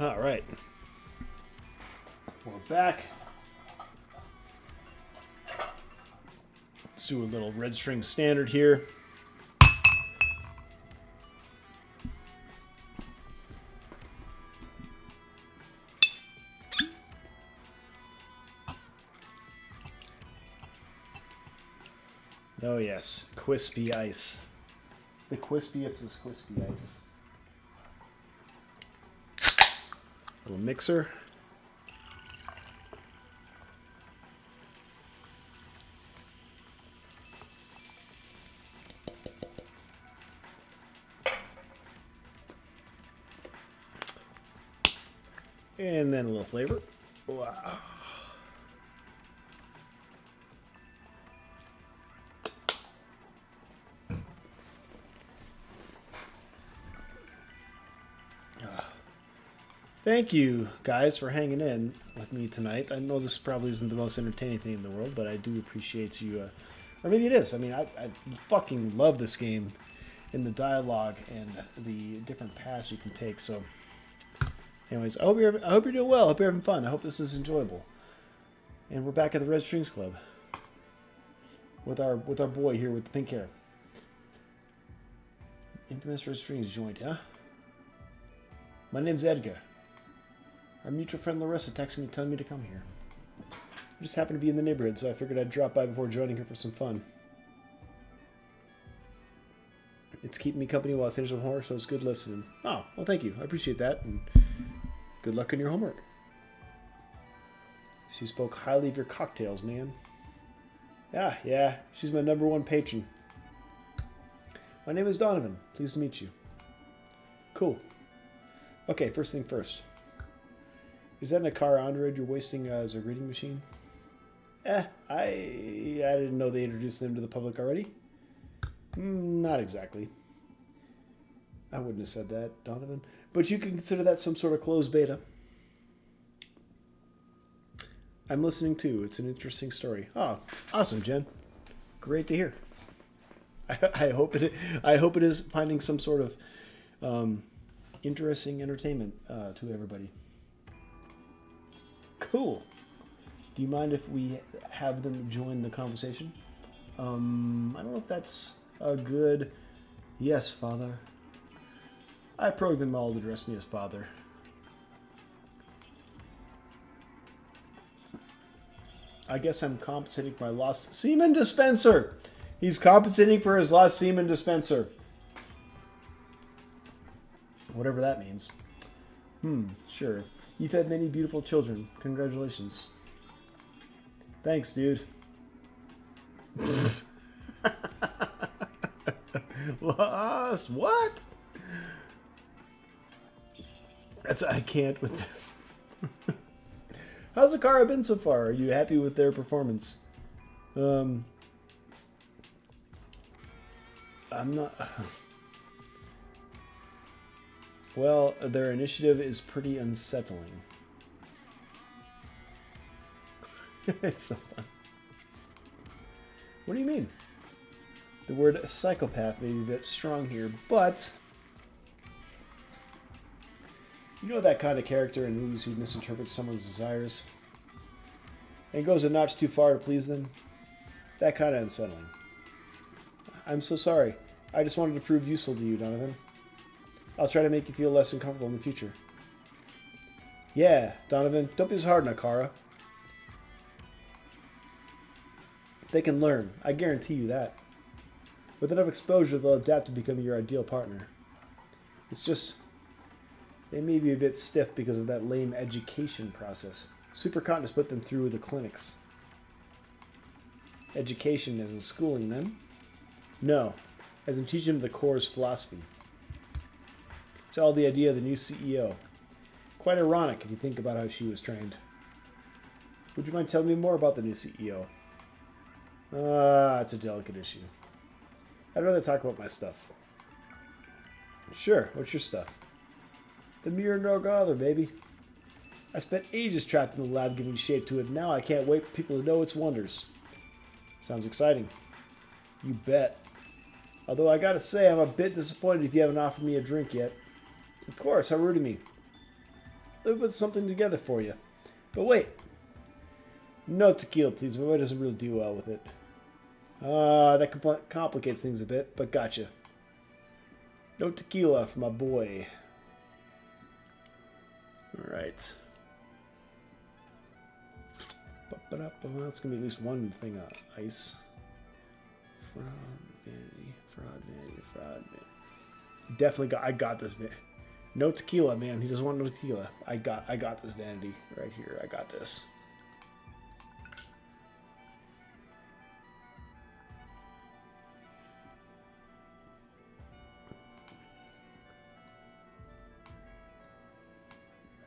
All right. We're back. Let's do a little red string standard here. Oh yes, Quispy Ice. The Quispiest is Quispy Ice. Little mixer. And then a little flavor. Wow. Thank you, guys, for hanging in with me tonight. I know this probably isn't the most entertaining thing in the world, but I do appreciate you. Or maybe it is. I mean, I fucking love this game and the dialogue and the different paths you can take. So, anyways, I hope you're doing well. I hope you're having fun. I hope this is enjoyable. And we're back at the Red Strings Club with our boy here with the pink hair. Infamous Red Strings joint, huh? My name's Edgar. Our mutual friend Larissa texted me telling me to come here. I just happened to be in the neighborhood, so I figured I'd drop by before joining her for some fun. It's keeping me company while I finish up homework, so it's good listening. Oh, well, thank you. I appreciate that, and good luck on your homework. She spoke highly of your cocktails, man. Yeah, she's my #1 patron. My name is Donovan. Pleased to meet you. Cool. Okay, first thing first. Is that a car Android you're wasting as a reading machine? I didn't know they introduced them to the public already. Not exactly. I wouldn't have said that, Donovan. But you can consider that some sort of closed beta. I'm listening too. It's an interesting story. Oh, awesome, Jen. Great to hear. I hope it is finding some sort of interesting entertainment to everybody. Cool. Do you mind if we have them join the conversation? I don't know if that's a good... Yes, Father. I programmed them all to address me as Father. I guess I'm compensating for my lost semen dispenser. He's compensating for his lost semen dispenser. Whatever that means. Sure. You've had many beautiful children. Congratulations. Thanks, dude. Lost? What? I can't with this. How's Akara been so far? Are you happy with their performance? I'm not... Well, their initiative is pretty unsettling. It's so fun. What do you mean? The word psychopath may be a bit strong here, but... You know that kind of character in movies who misinterprets someone's desires and goes a notch too far to please them? That kind of unsettling. I'm so sorry. I just wanted to prove useful to you, Donovan. I'll try to make you feel less uncomfortable in the future. Yeah, Donovan, don't be so hard on Akara. They can learn. I guarantee you that. With enough exposure, they'll adapt to becoming your ideal partner. It's just... They may be a bit stiff because of that lame education process. Supercont has put them through the clinics. Education as in schooling, then? No, as in teaching them the core's philosophy. It's all the idea of the new CEO. Quite ironic if you think about how she was trained. Would you mind telling me more about the new CEO? It's a delicate issue. I'd rather talk about my stuff. Sure, what's your stuff? The Mirror Nor'Gother, baby. I spent ages trapped in the lab giving shape to it, and now I can't wait for people to know its wonders. Sounds exciting. You bet. Although I gotta say, I'm a bit disappointed if you haven't offered me a drink yet. Of course, how rude of me. Let me put something together for you. But wait. No tequila, please. My boy doesn't really do well with it. That complicates things a bit, but gotcha. No tequila for my boy. Alright. It's gonna be at least one thing of ice. Fraud, vanity, fraud. Definitely I got this. No tequila, man. He doesn't want no tequila. I got this vanity right here. I got this.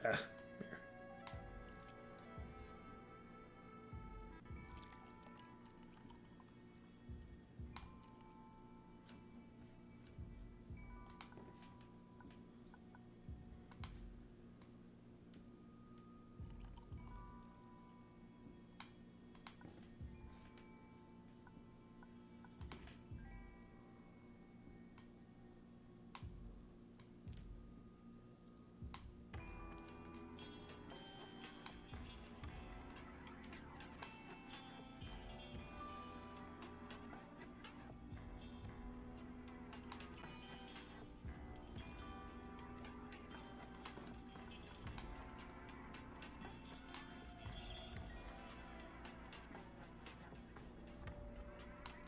Here.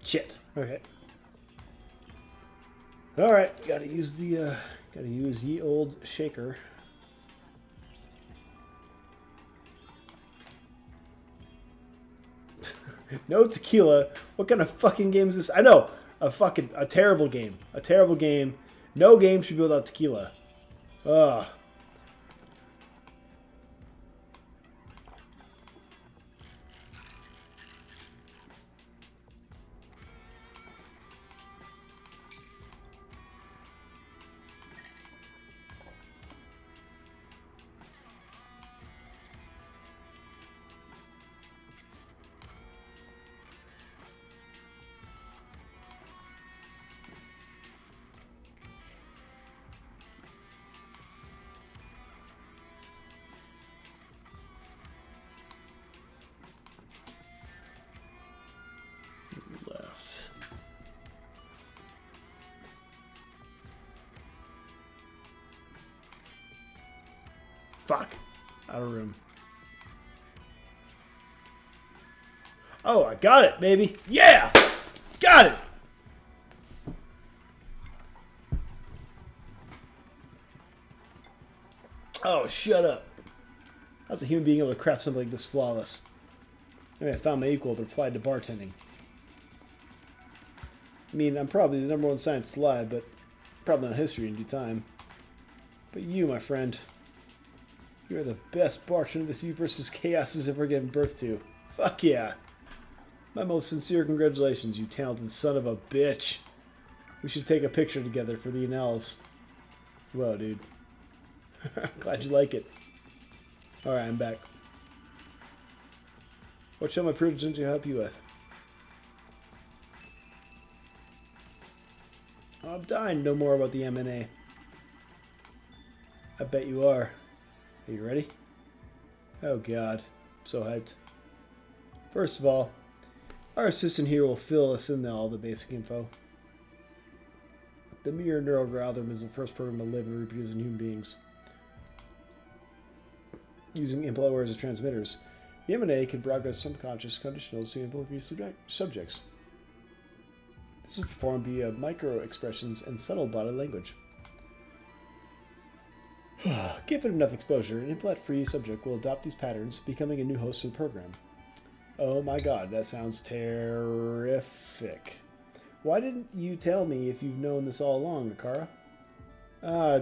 Shit. Okay. All right. Gotta use ye old shaker. No tequila. What kind of fucking game is this? I know. A terrible game. A terrible game. No game should be without tequila. Ugh. Left. Fuck. Out of room. Oh, I got it, baby. Yeah! Got it! Oh, shut up. How's a human being able to craft something like this flawless? I mean, I found my equal, but applied to bartending. I mean, I'm probably the #1 scientist alive, but probably not history in due time. But you, my friend, you are the best bartender this universe's chaos has ever given birth to. Fuck yeah. My most sincere congratulations, you talented son of a bitch. We should take a picture together for the annals. Whoa, dude. Glad you like it. Alright, I'm back. What shall my prudence to help you with? I'm dying to know more about the M&A. I bet you are. Are you ready? Oh god, I'm so hyped. First of all, our assistant here will fill us in all the basic info. The Mirror Neural Algorithm is the first program to live and reproduce in human beings. Using implant as transmitters, the M&A can broadcast subconscious conditionals to implant subjects. This is performed via micro-expressions and subtle body language. Given enough exposure, an implant-free subject will adopt these patterns, becoming a new host for the program. Oh my god, that sounds terrific. Why didn't you tell me if you've known this all along, Akara?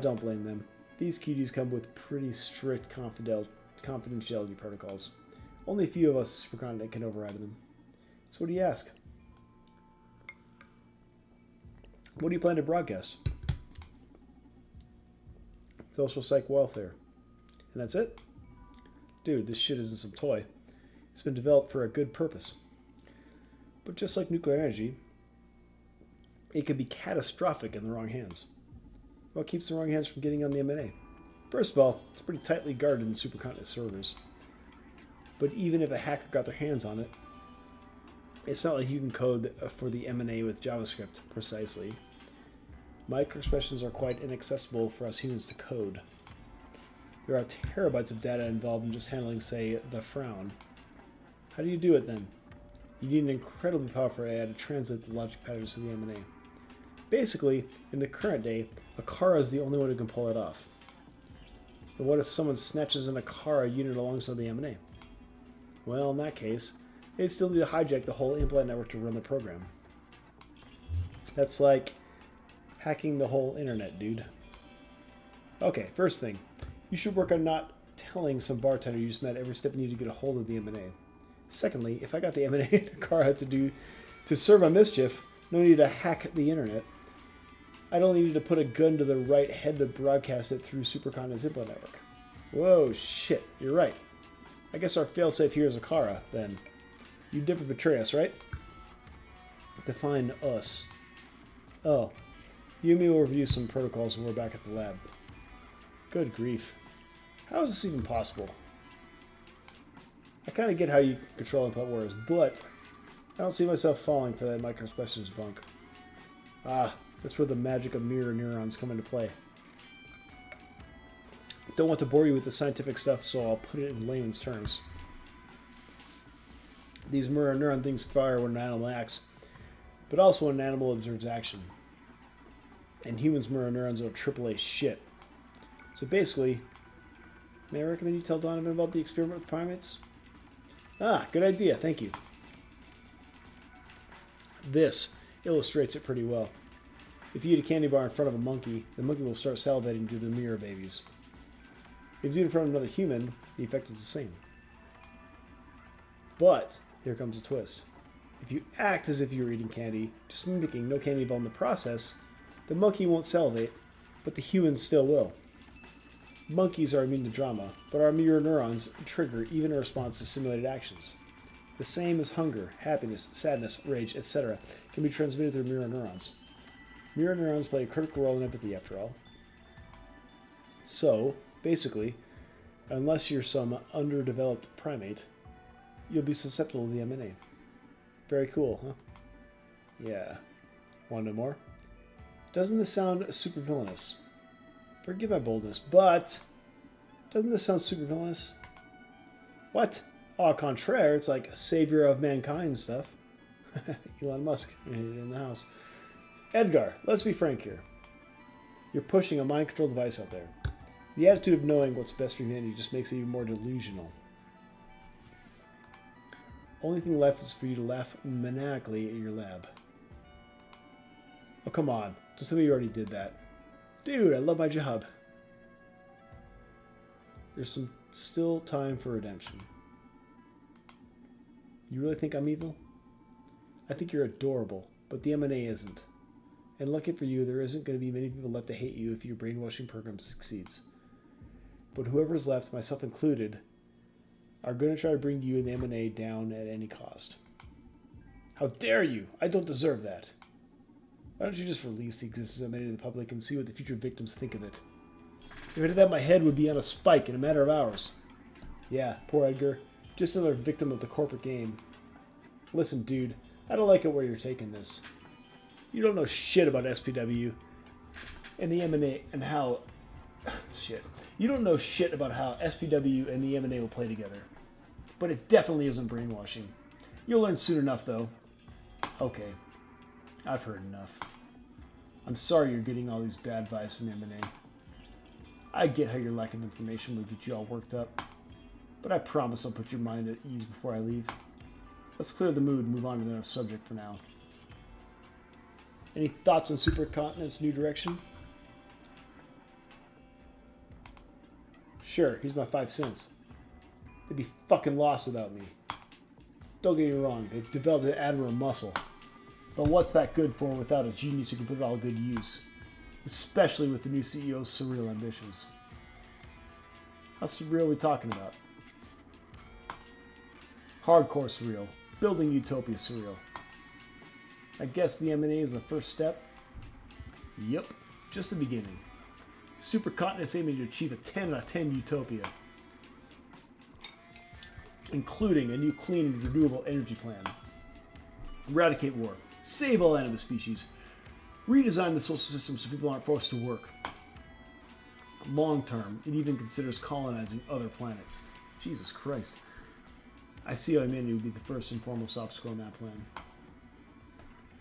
Don't blame them. These cuties come with pretty strict confidentiality protocols. Only a few of us supercontinent can override them. So what do you ask? What do you plan to broadcast? Social psych welfare. And that's it? Dude, this shit isn't some toy. It's been developed for a good purpose. But just like nuclear energy, it could be catastrophic in the wrong hands. What keeps the wrong hands from getting on the M&A? First of all, it's pretty tightly guarded in the supercontinent servers. But even if a hacker got their hands on it, it's not like you can code for the M&A with JavaScript, precisely. Microexpressions are quite inaccessible for us humans to code. There are terabytes of data involved in just handling, say, the frown. How do you do it then? You need an incredibly powerful AI to translate the logic patterns to the M&A. Basically, in the current day, Akara is the only one who can pull it off. But what if someone snatches an Akara unit alongside the M&A? Well, in that case, they'd still need to hijack the whole implant network to run the program. That's like hacking the whole internet, dude. Okay, first thing. You should work on not telling some bartender you just met every step you need to get a hold of the M&A. Secondly, if I got the M&A in the car had to serve my mischief, no need to hack the internet. I'd only need to put a gun to the right head to broadcast it through Supercontinent's implant network. Whoa, shit, you're right. I guess our failsafe here is Akara, then. You'd never betray us, right? Define us. Oh, you and me will review some protocols when we're back at the lab. Good grief. How is this even possible? I kind of get how you control implant wars, but I don't see myself falling for that microexpressions bunk. Ah, that's where the magic of mirror neurons come into play. Don't want to bore you with the scientific stuff, so I'll put it in layman's terms. These mirror neuron things fire when an animal acts, but also when an animal observes action. And humans' mirror neurons are AAA shit. So basically, may I recommend you tell Donovan about the experiment with primates? Ah, good idea, thank you. This illustrates it pretty well. If you eat a candy bar in front of a monkey, the monkey will start salivating to the mirror babies. If you do it in front of another human, the effect is the same. But here comes a twist. If you act as if you're eating candy, just mimicking no candy involved in the process, the monkey won't salivate, but the humans still will. Monkeys are immune to drama, but our mirror neurons trigger even a response to simulated actions. The same as hunger, happiness, sadness, rage, etc. can be transmitted through mirror neurons. Mirror neurons play a critical role in empathy, after all. So, basically, unless you're some underdeveloped primate, you'll be susceptible to the M&A. Very cool, huh? Yeah. Want to know more? Doesn't this sound super villainous? Forgive my boldness, but doesn't this sound super villainous? What? Au contraire, it's like savior of mankind stuff. Elon Musk in the house. Edgar, let's be frank here. You're pushing a mind control device out there. The attitude of knowing what's best for humanity just makes it even more delusional. Only thing left is for you to laugh maniacally at your lab. Oh, come on. Just tell me you already did that. Dude, I love my job. There's still time for redemption. You really think I'm evil? I think you're adorable, but the M&A isn't. And lucky for you, there isn't going to be many people left to hate you if your brainwashing program succeeds. But whoever's left, myself included, are going to try to bring you and the M&A down at any cost. How dare you! I don't deserve that. Why don't you just release the existence of M&A to the public and see what the future victims think of it? If I did that, my head would be on a spike in a matter of hours. Yeah, poor Edgar. Just another victim of the corporate game. Listen, dude, I don't like it where you're taking this. You don't know shit about SPW and the M&A and how... Shit. You don't know shit about how SPW and the M&A will play together. But it definitely isn't brainwashing. You'll learn soon enough, though. Okay. I've heard enough. I'm sorry you're getting all these bad vibes from M&A. I get how your lack of information will get you all worked up. But I promise I'll put your mind at ease before I leave. Let's clear the mood and move on to the next subject for now. Any thoughts on Supercontinent's new direction? Sure, here's my 5 cents. They'd be fucking lost without me. Don't get me wrong, they've developed an admirable muscle. But what's that good for without a genius who can put it all good use? Especially with the new CEO's surreal ambitions. How surreal are we talking about? Hardcore surreal. Building utopia surreal. I guess the M&A is the first step? Yep, just the beginning. Supercontinents aiming to achieve a 10 out of 10 utopia, including a new clean and renewable energy plan. Eradicate war. Save all animal species. Redesign the solar system so people aren't forced to work. Long term, it even considers colonizing other planets. Jesus Christ. I see how humanity would be the first and foremost obstacle in that plan.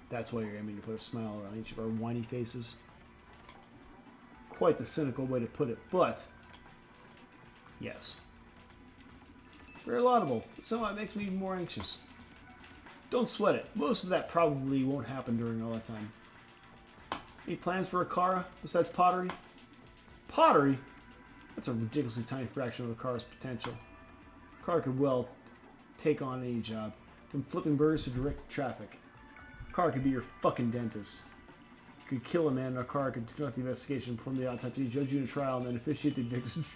That's why you're aiming to put a smile on each of our whiny faces. Quite the cynical way to put it, but yes. Very laudable. Somehow it makes me even more anxious. Don't sweat it. Most of that probably won't happen during all that time. Any plans for Akara besides pottery? Pottery? That's a ridiculously tiny fraction of Akara's potential. Akara could well take on any job, from flipping burgers to direct traffic. Akara could be your fucking dentist. You could kill a man, and Akara could conduct the investigation, perform the autopsy, judge you in a trial, and then officiate the victim's.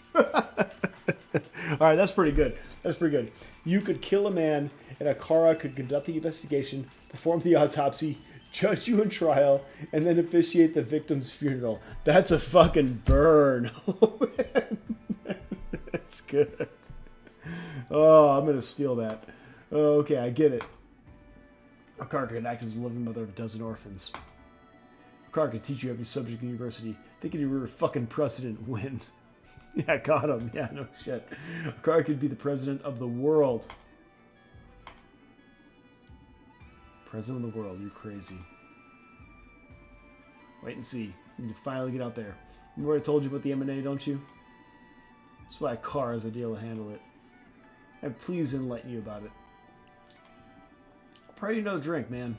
Alright, that's pretty good. That's pretty good. You could kill a man, and Akara could conduct the investigation, perform the autopsy, judge you in trial, and then officiate the victim's funeral. That's a fucking burn. That's good. Oh, I'm gonna steal that. Oh, okay, I get it. Akara could act as the loving mother of a dozen orphans. Akara could teach you every subject in university, thinking you were a fucking president. Win. Yeah, got him. Yeah, no shit. Akara could be the president of the world. President of the world, you're crazy. Wait and see. You need to finally get out there. Remember what I told you about the M&A, don't you? That's why Akara has a deal to handle it. And please enlighten you about it. I'll probably need another drink, man.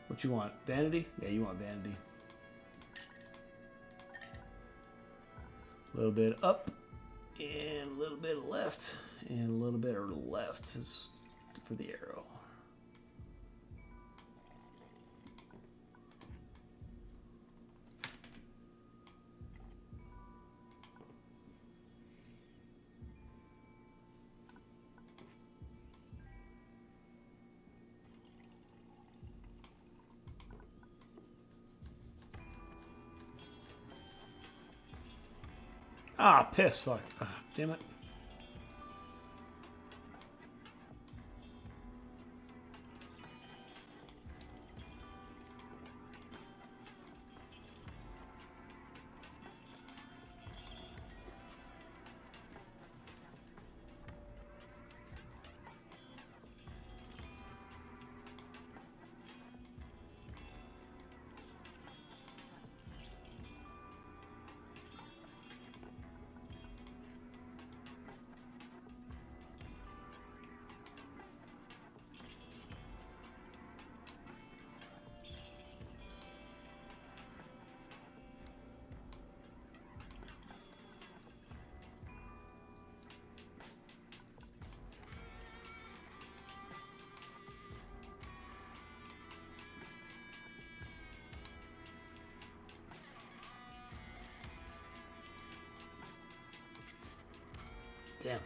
What you want? Vanity? Yeah, you want vanity. A little bit up, and a little bit left, and a little bit left is for the arrow. Ah, piss, fuck. Ah, damn it. Damn.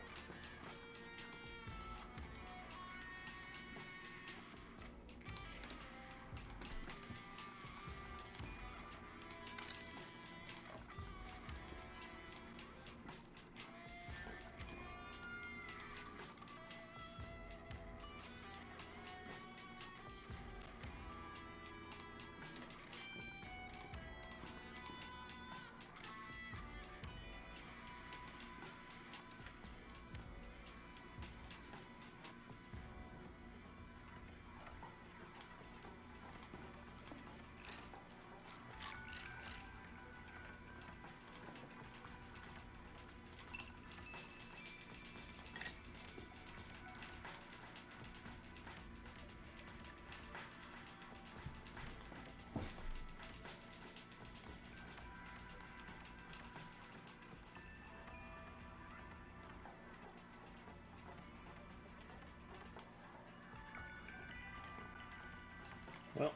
Well.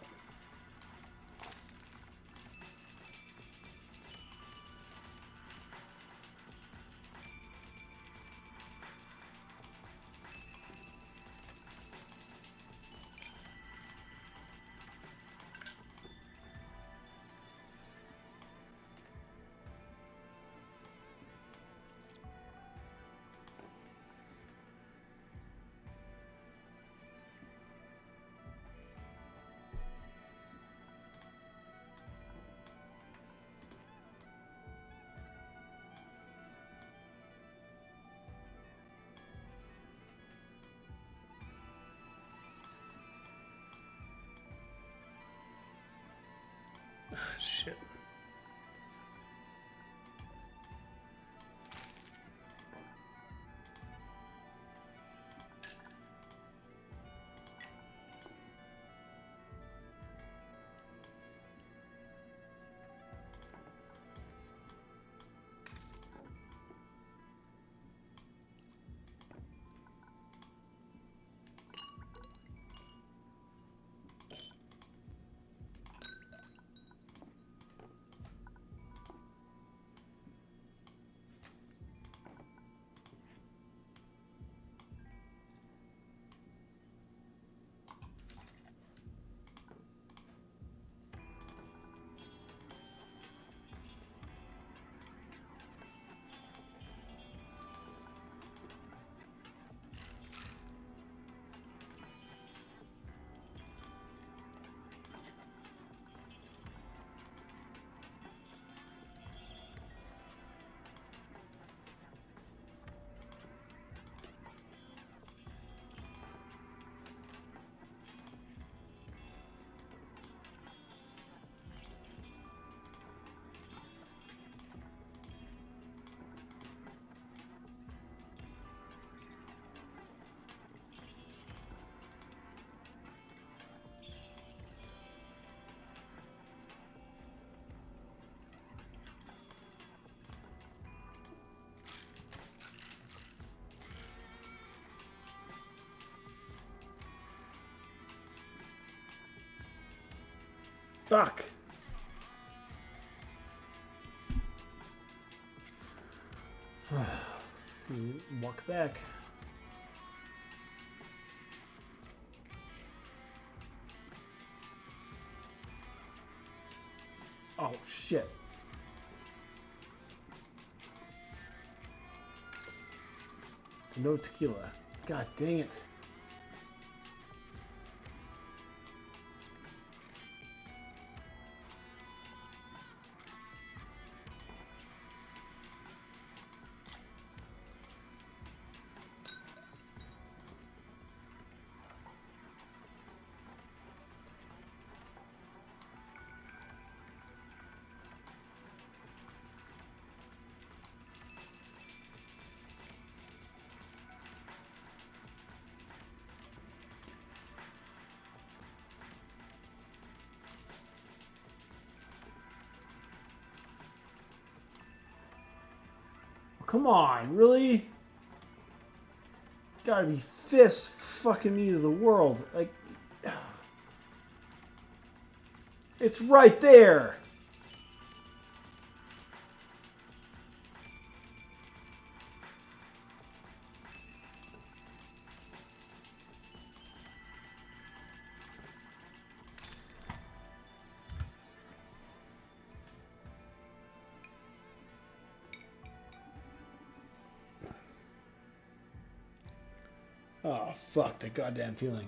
Fuck. Walk back. Oh, shit. No tequila. God dang it. Come on, really? Gotta be fist fucking me to the world. Like, it's right there. Oh, fuck, that goddamn feeling.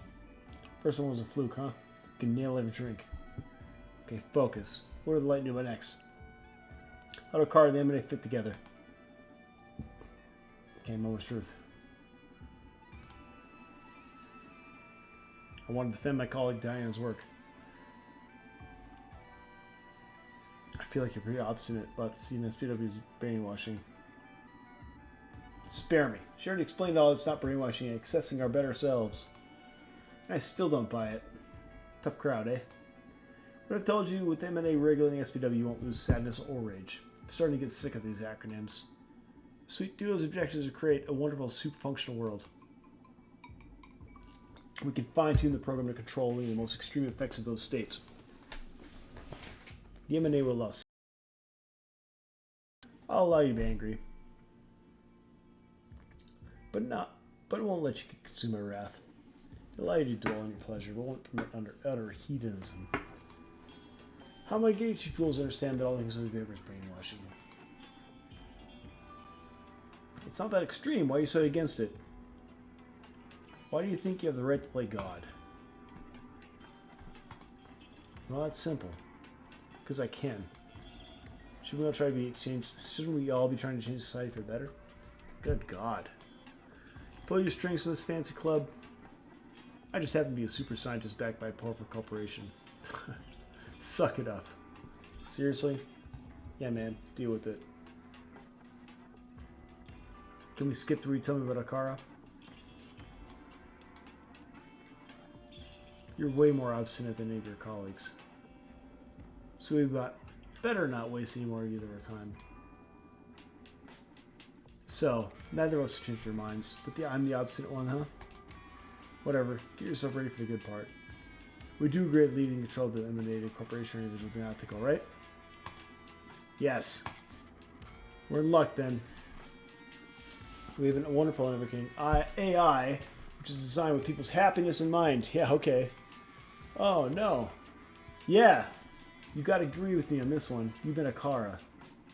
First one was a fluke, huh? You can nail every drink. Okay, focus. What are the light new next? How do Car and the M&A fit together? Okay, moment's truth. I want to defend my colleague Diana's work. I feel like you're pretty obstinate about seeing SPW's brainwashing. Spare me. She already explained all it's not brainwashing and accessing our better selves. And I still don't buy it. Tough crowd, eh? But I told you, with M&A regulating SPW, you won't lose sadness or rage. I'm starting to get sick of these acronyms. Sweet Duo's objective is to create a wonderful, super-functional world. We can fine-tune the program to control only the most extreme effects of those states. The M&A will allow. I'll allow you to be angry. But it won't let you consume my wrath. It'll allow you to dwell on your pleasure, but won't permit utter hedonism. How am I getting you fools understand that all things in the paper is brainwashing? It's not that extreme. Why are you so against it? Why do you think you have the right to play God? Well, that's simple. Because I can. Shouldn't we all try to be exchanged? Shouldn't we all be trying to change society for better? Good God. Pull your strings for this fancy club. I just happen to be a super scientist backed by a powerful corporation. Suck it up. Seriously? Yeah, man. Deal with it. Can we skip to where you tell me about Akara? You're way more obstinate than any of your colleagues. So we've got better not waste any more of either our time. So, neither of us changed our minds, but I'm the obstinate one, huh? Whatever, get yourself ready for the good part. We do agree that leading control of the emanated corporation individual would be unethical, right? Yes. We're in luck then. We have a wonderful and everything AI, which is designed with people's happiness in mind. Yeah, okay. Oh, no. Yeah. You gotta agree with me on this one. You've been a Kara.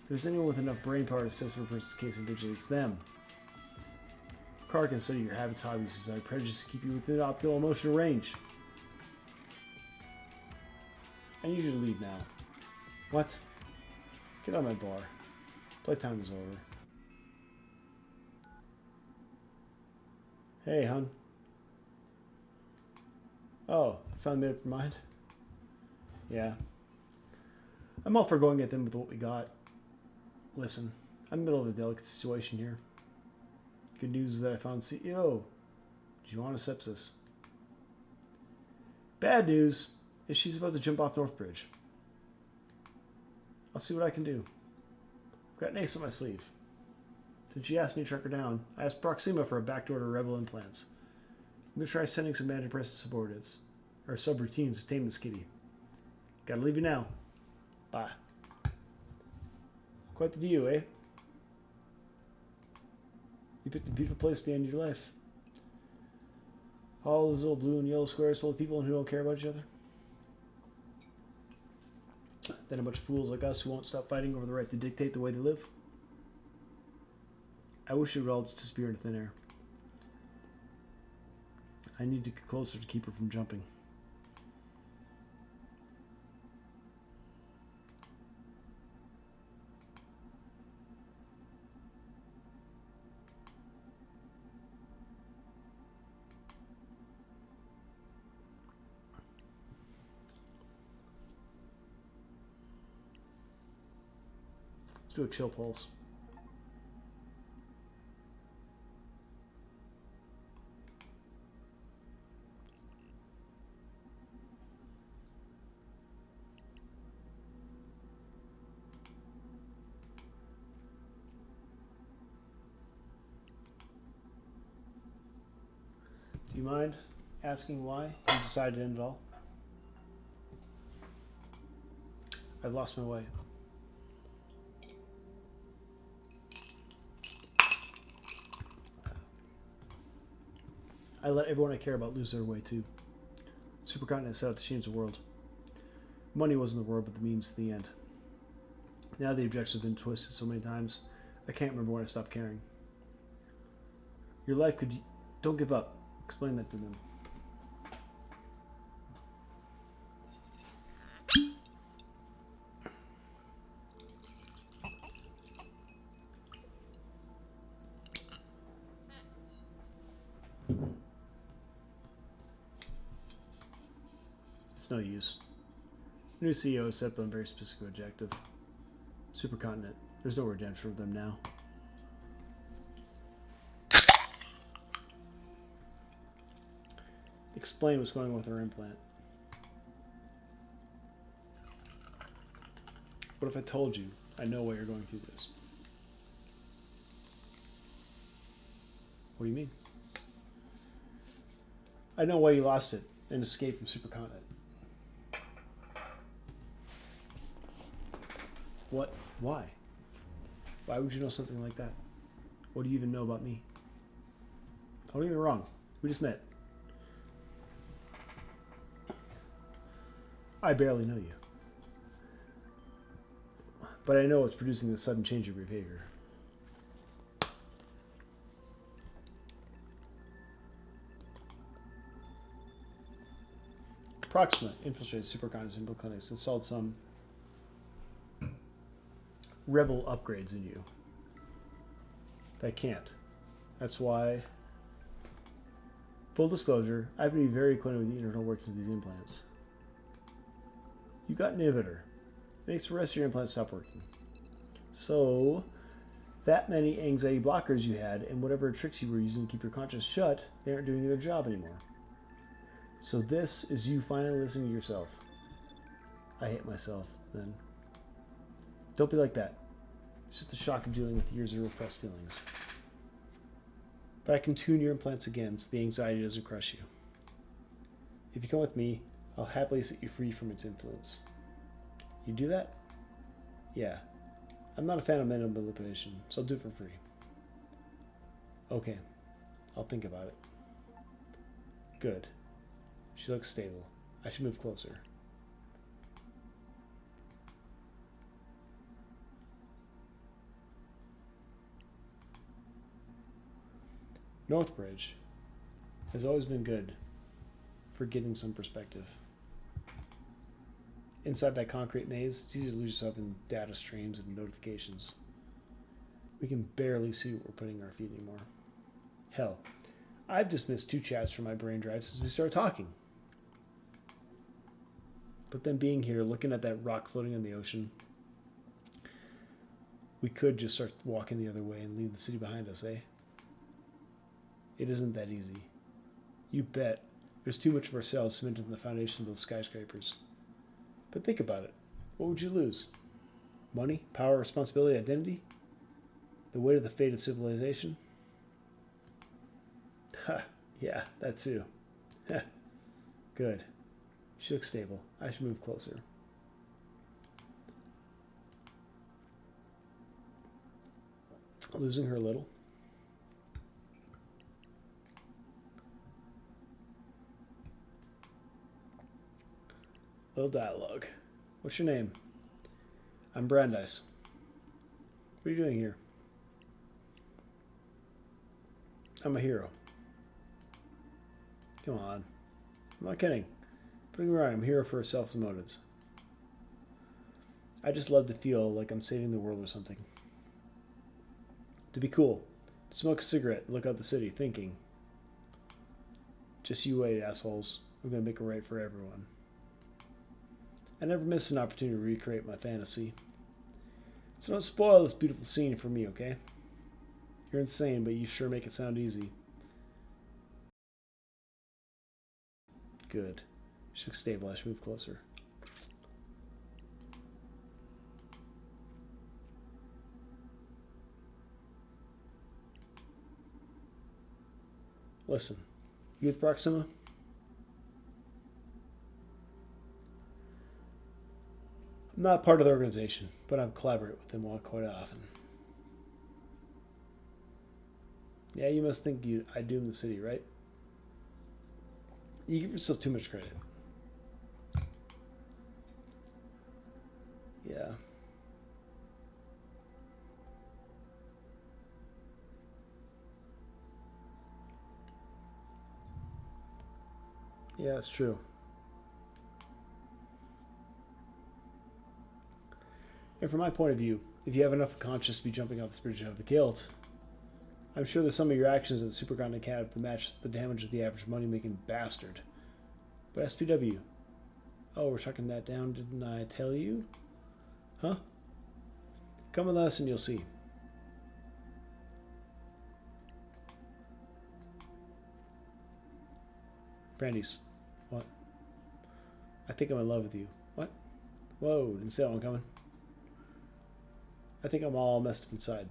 If there's anyone with enough brain power to assess for a person's case individually, it's them. Kara can study your habits, hobbies, desire, prejudice to keep you within optimal emotional range. I need you to leave now. What? Get out of my bar. Playtime is over. Hey, hon. Oh, you finally made up your mind? Yeah. I'm all for going at them with what we got. Listen, I'm in the middle of a delicate situation here. Good news is that I found CEO, Joanna Sepsis. Bad news is she's about to jump off Northbridge. I'll see what I can do. I've got an ace up my sleeve. Since she asked me to track her down, I asked Proxima for a backdoor to Rebel implants. I'm going to try sending some manager press subordinates, or subroutines to tame this kitty. Gotta leave you now. Bye. Quite the view, eh? You picked a beautiful place to end your life. All those little blue and yellow squares full of people who don't care about each other. Then a bunch of fools like us who won't stop fighting over the right to dictate the way they live. I wish it would all just disappear into thin air. I need to get closer to keep her from jumping. Let's do a chill pulse. Do you mind asking why you decided to end it all? I've lost my way. I let everyone I care about lose their way too. Supercontinent set out to change the world. Money wasn't the word, but the means to the end. Now the objectives have been twisted so many times, I can't remember when I stopped caring. Your life could... Don't give up. Explain that to them. It's no use. The new CEO has set up a very specific objective. Supercontinent. There's no redemption for them now. Explain what's going on with our implant. What if I told you I know why you're going through this? What do you mean? I know why you lost it and escaped from Supercontinent. What? Why? Why would you know something like that? What do you even know about me? Don't get me wrong. We just met. I barely know you. But I know it's producing this sudden change of behavior. Proxima infiltrated Supercontinent's implant clinics, installed some rebel upgrades in you. They can't. That's why, full disclosure, I've been very acquainted with the internal workings of these implants. You got an inhibitor. Makes the rest of your implants stop working. So, that many anxiety blockers you had and whatever tricks you were using to keep your conscience shut, they aren't doing their job anymore. So this is you finally listening to yourself. I hate myself, then. Don't be like that. It's just the shock of dealing with years of repressed feelings. But I can tune your implants again so the anxiety doesn't crush you. If you come with me, I'll happily set you free from its influence. You do that? Yeah. I'm not a fan of mental manipulation, so I'll do it for free. Okay. I'll think about it. Good. She looks stable. I should move closer. Northbridge has always been good for getting some perspective. Inside that concrete maze, it's easy to lose yourself in data streams and notifications. We can barely see what we're putting our feet anymore. Hell, I've dismissed 2 chats from my brain drive since we started talking. But then being here, looking at that rock floating in the ocean, we could just start walking the other way and leave the city behind us, eh? It isn't that easy. You bet. There's too much of ourselves cemented in the foundation of those skyscrapers. But think about it. What would you lose? Money, power, responsibility, identity? The weight of the fate of civilization? Ha, yeah, that too. Good. She looks stable. I should move closer. Losing her a little. Little dialogue. What's your name? I'm Brandeis. What are you doing here? I'm a hero. Come on. I'm not kidding. Putting me right, I'm a hero for selfish motives. I just love to feel like I'm saving the world or something. To be cool. To smoke a cigarette and look out the city, thinking. Just you wait, assholes. I'm gonna make it right for everyone. I never miss an opportunity to recreate my fantasy. So don't spoil this beautiful scene for me, okay? You're insane, but you sure make it sound easy. Good. She looks stable. I should move closer. Listen. You with Proxima? I'm not part of the organization, but I collaborate with them quite often. Yeah, you must think I doom the city, right? You give yourself too much credit. Yeah. Yeah, it's true. And from my point of view, if you have enough conscience to be jumping off this bridge out of guilt, I'm sure that some of your actions at the Supercontinent Academy match the damage of the average money-making bastard. But SPW. Oh, we're tucking that down, didn't I tell you? Huh? Come with us and you'll see. Brandeis. What? I think I'm in love with you. What? Whoa, didn't see that one coming. I think I'm all messed up inside.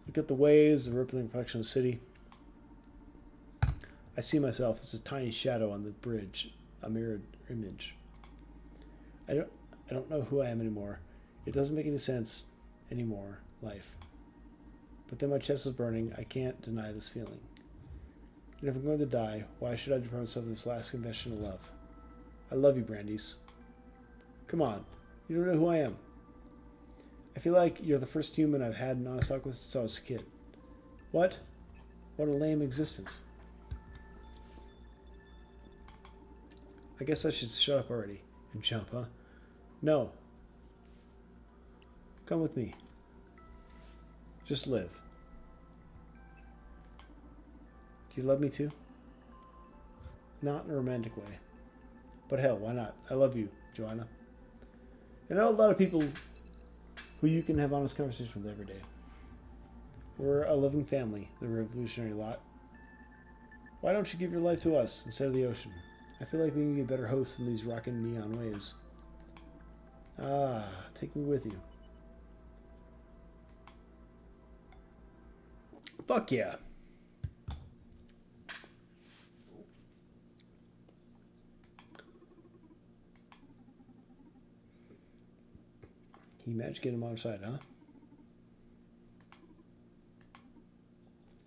Look at the waves, the rippling reflection of the city. I see myself as a tiny shadow on the bridge, a mirrored image. I don't know who I am anymore. It doesn't make any sense anymore, life. But then my chest is burning. I can't deny this feeling. And if I'm going to die, why should I deprive myself of this last confession of love? I love you, Brandeis. Come on. You don't know who I am. I feel like you're the first human I've had an honest talk with since I was a kid. What? What a lame existence. I guess I should shut up already and jump, huh? No. Come with me. Just live. Do you love me too? Not in a romantic way. But hell, why not? I love you, Joanna. I know a lot of people who you can have honest conversations with every day. We're a loving family, the revolutionary lot. Why don't you give your life to us instead of the ocean? I feel like we can be better hosts than these rocking neon waves. Ah, take me with you. Fuck yeah. Can you manage to get him on our side, huh?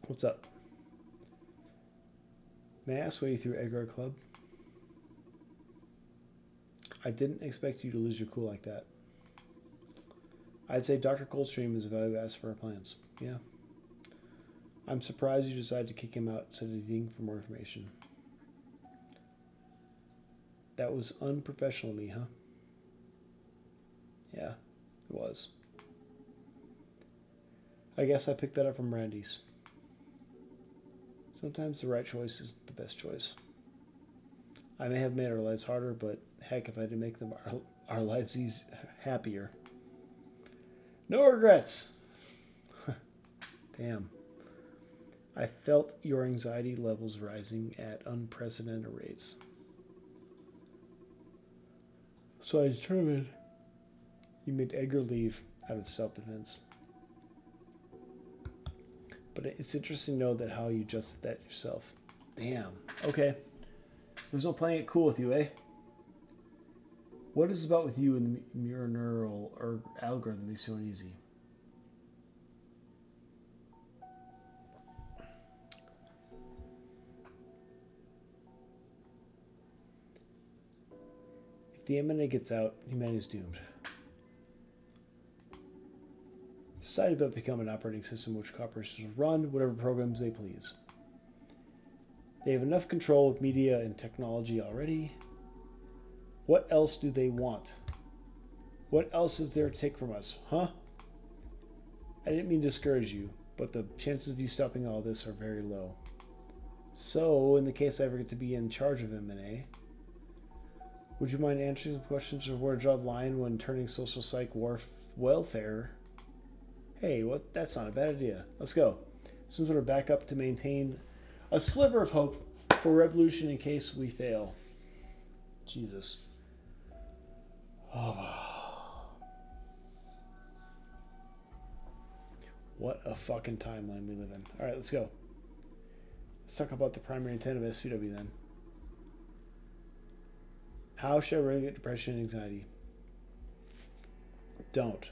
What's up? May I ask why you threw Edgar Club? I didn't expect you to lose your cool like that. I'd say Dr. Coldstream is a valuable asset for our plans. Yeah. I'm surprised you decided to kick him out instead of digging for more information. That was unprofessional of me, huh? Yeah, it was. I guess I picked that up from Brandeis. Sometimes the right choice is the best choice. I may have made our lives harder, but heck, if I didn't make them our lives happier. No regrets. Damn. I felt your anxiety levels rising at unprecedented rates. So I determined you made Edgar leave out of self-defense. But it's interesting to know that how you just that yourself. Damn. Okay. There's no playing it cool with you, eh? What is it about with you and the mirror neural or algorithm makes you uneasy? the MNA gets out, humanity is doomed. Society will become an operating system which corporations run whatever programs they please. They have enough control with media and technology already. What else do they want? What else is there to take from us, huh? I didn't mean to discourage you, but the chances of you stopping all this are very low. So, in the case I ever get to be in charge of MNA, would you mind answering some questions or where to draw the line when turning social psych welfare? Hey, what? That's not a bad idea. Let's go. Some sort of backup to maintain a sliver of hope for revolution in case we fail. Jesus. Oh. What a fucking timeline we live in. Alright, let's go. Let's talk about the primary intent of SPW then. How should I regulate depression and anxiety? Don't.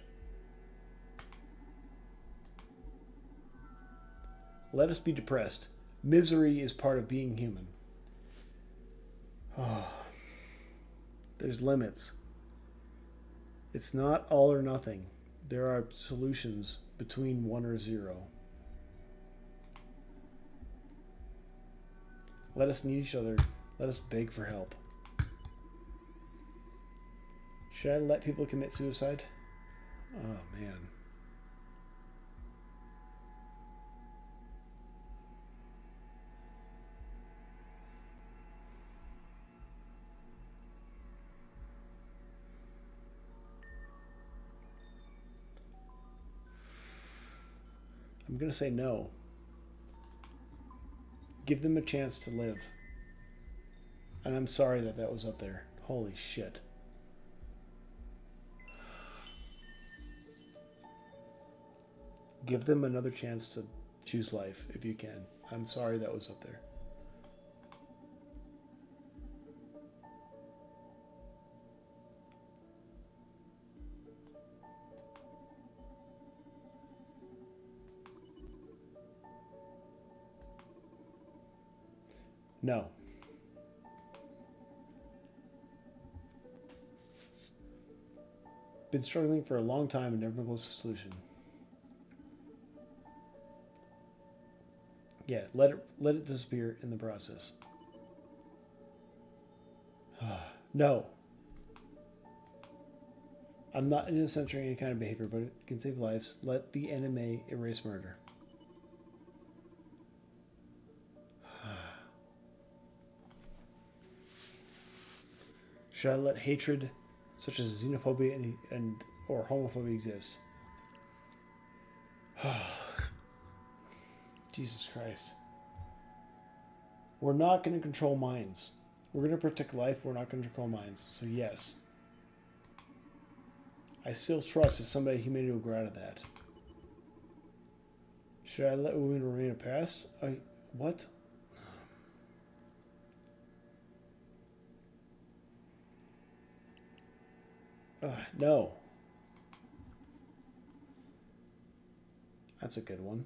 Let us be depressed. Misery is part of being human. Oh. There's limits. It's not all or nothing. There are solutions between 1 or 0. Let us need each other. Let us beg for help. Should I let people commit suicide? Oh, man. I'm going to say no. Give them a chance to live. And I'm sorry that that was up there. Holy shit. Give them another chance to choose life if you can. I'm sorry that was up there. No. Been struggling for a long time and never been close to a solution. Yeah, let it disappear in the process. No. I'm not in censoring any kind of behavior, but it can save lives. Let the NMA erase murder. Should I let hatred, such as xenophobia and or homophobia, exist? Jesus Christ. We're not going to control minds. We're going to protect life. We're not going to control minds. So yes. I still trust that somebody humanity will grow out of that. Should I let women remain oppressed? What? No. That's a good one.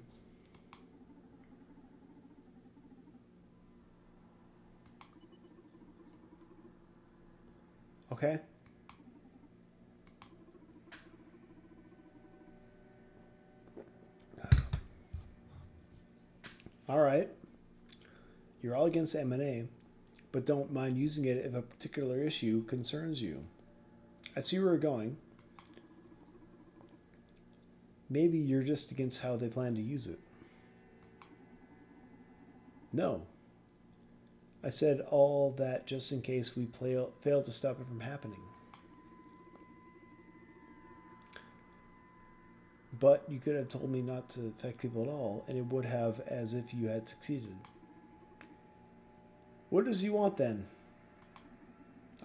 Okay. All right. You're all against M&A, but don't mind using it if a particular issue concerns you. I see where we're going. Maybe you're just against how they plan to use it. No. I said all that just in case we fail to stop it from happening. But you could have told me not to affect people at all, and it would have as if you had succeeded. What does he want then?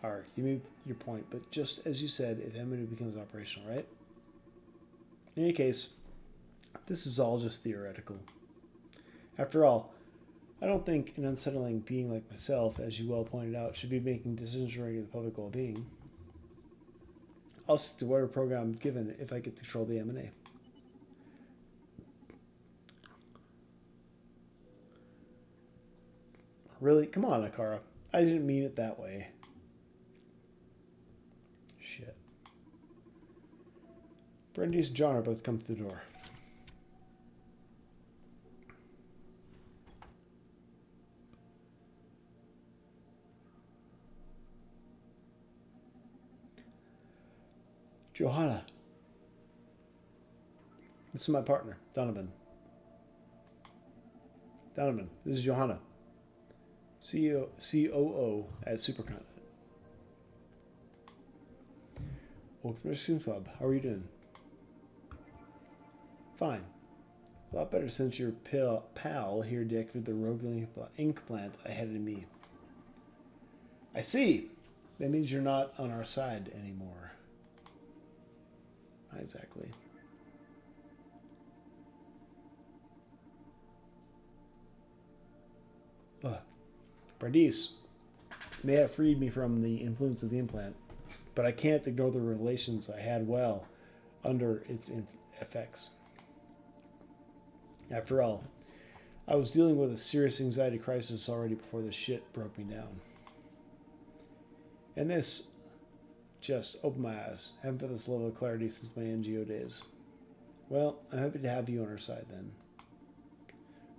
Alright, you made your point, but just as you said, if M&A becomes operational, right? In any case, this is all just theoretical. After all, I don't think an unsettling being like myself, as you well pointed out, should be making decisions regarding the public well-being. I'll stick to whatever program I'm given if I get to control the M&A. Really? Come on, Akara. I didn't mean it that way. Brandeis and John are both come through the door. Johanna. This is my partner, Donovan. Donovan, this is Johanna. COO at Supercontinent. Welcome to the Spoon Club. How are you doing? Fine. A lot better since your pal here deactivated the rogue ink plant I had in me. I see. That means you're not on our side anymore. Not exactly. Brandeis may have freed me from the influence of the implant, but I can't ignore the relations I had well under its effects. After all, I was dealing with a serious anxiety crisis already before this shit broke me down. And this just opened my eyes. Haven't felt this level of clarity since my NGO days. Well, I'm happy to have you on our side then.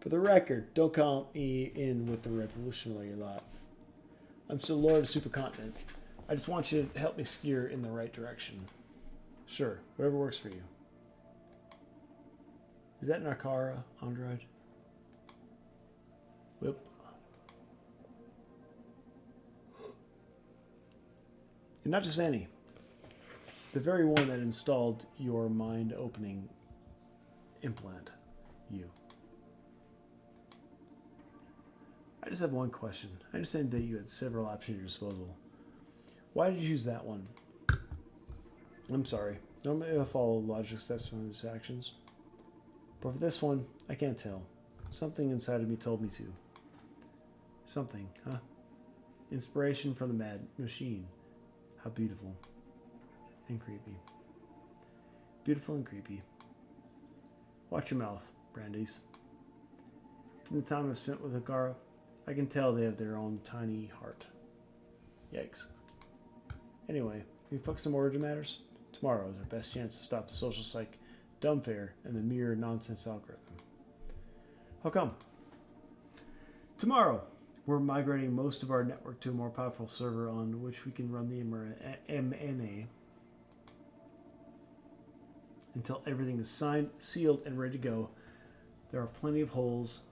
For the record, don't count me in with the revolutionary lot. I'm still Lord of Supercontinent. I just want you to help me steer in the right direction. Sure, whatever works for you. Is that Narkara Android? Whoop. And not just any. The very one that installed your mind-opening implant. You. I just have one question. I understand that you had several options at your disposal. Why did you choose that one? I'm sorry. Normally I follow logic steps from his actions. But for this one, I can't tell. Something inside of me told me to. Something, huh? Inspiration from the mad machine. How beautiful. And creepy. Beautiful and creepy. Watch your mouth, Brandeis. From the time I've spent with Agara, I can tell they have their own tiny heart. Yikes. Anyway, can we focus on more urgent matters? Tomorrow is our best chance to stop the social psych, dumbfare, and the mere nonsense algorithm. How come? Tomorrow, we're migrating most of our network to a more powerful server on which we can run the MNA until everything is signed, sealed, and ready to go. There are plenty of holes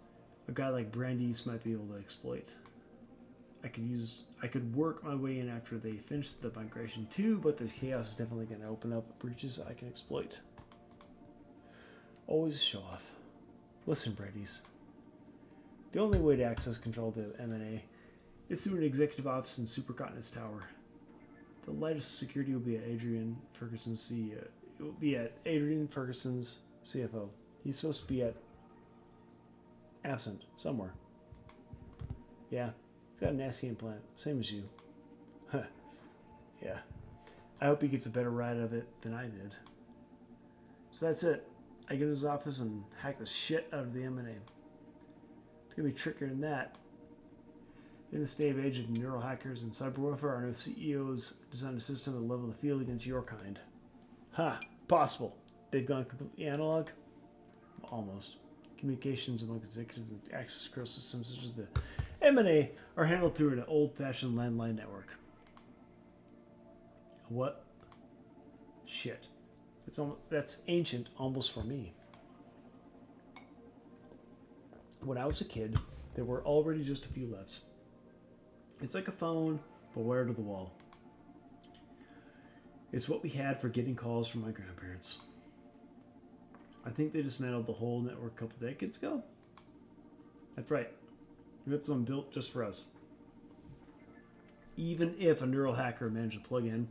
a guy like Brandeis might be able to exploit. I could work my way in after they finish the migration too, but the chaos is definitely going to open up breaches I can exploit. Always show off. Listen, Brandeis. The only way to access control of the MNA is through an executive office in Supercontinent's tower. The lightest security will be at Adrian Ferguson's CEO. It will be at Adrian Ferguson's CFO. He's supposed to be absent somewhere. Yeah, he's got a nasty implant, same as you. Huh. Yeah. I hope he gets a better ride of it than I did. So that's it. I go to his office and hack the shit out of the MNA. It's going to be trickier than that. In this day of age of neural hackers and cyber warfare, our new CEOs designed a system to level the field against your kind. Ha! Possible. They've gone completely analog? Almost. Communications among executives and access control systems such as the MNA are handled through an old-fashioned landline network. What? Shit. That's ancient almost for me. When I was a kid, there were already just a few left. It's like a phone, but wired to the wall. It's what we had for getting calls from my grandparents. I think they dismantled the whole network a couple decades ago. That's right. That's one built just for us. Even if a neural hacker managed to plug in,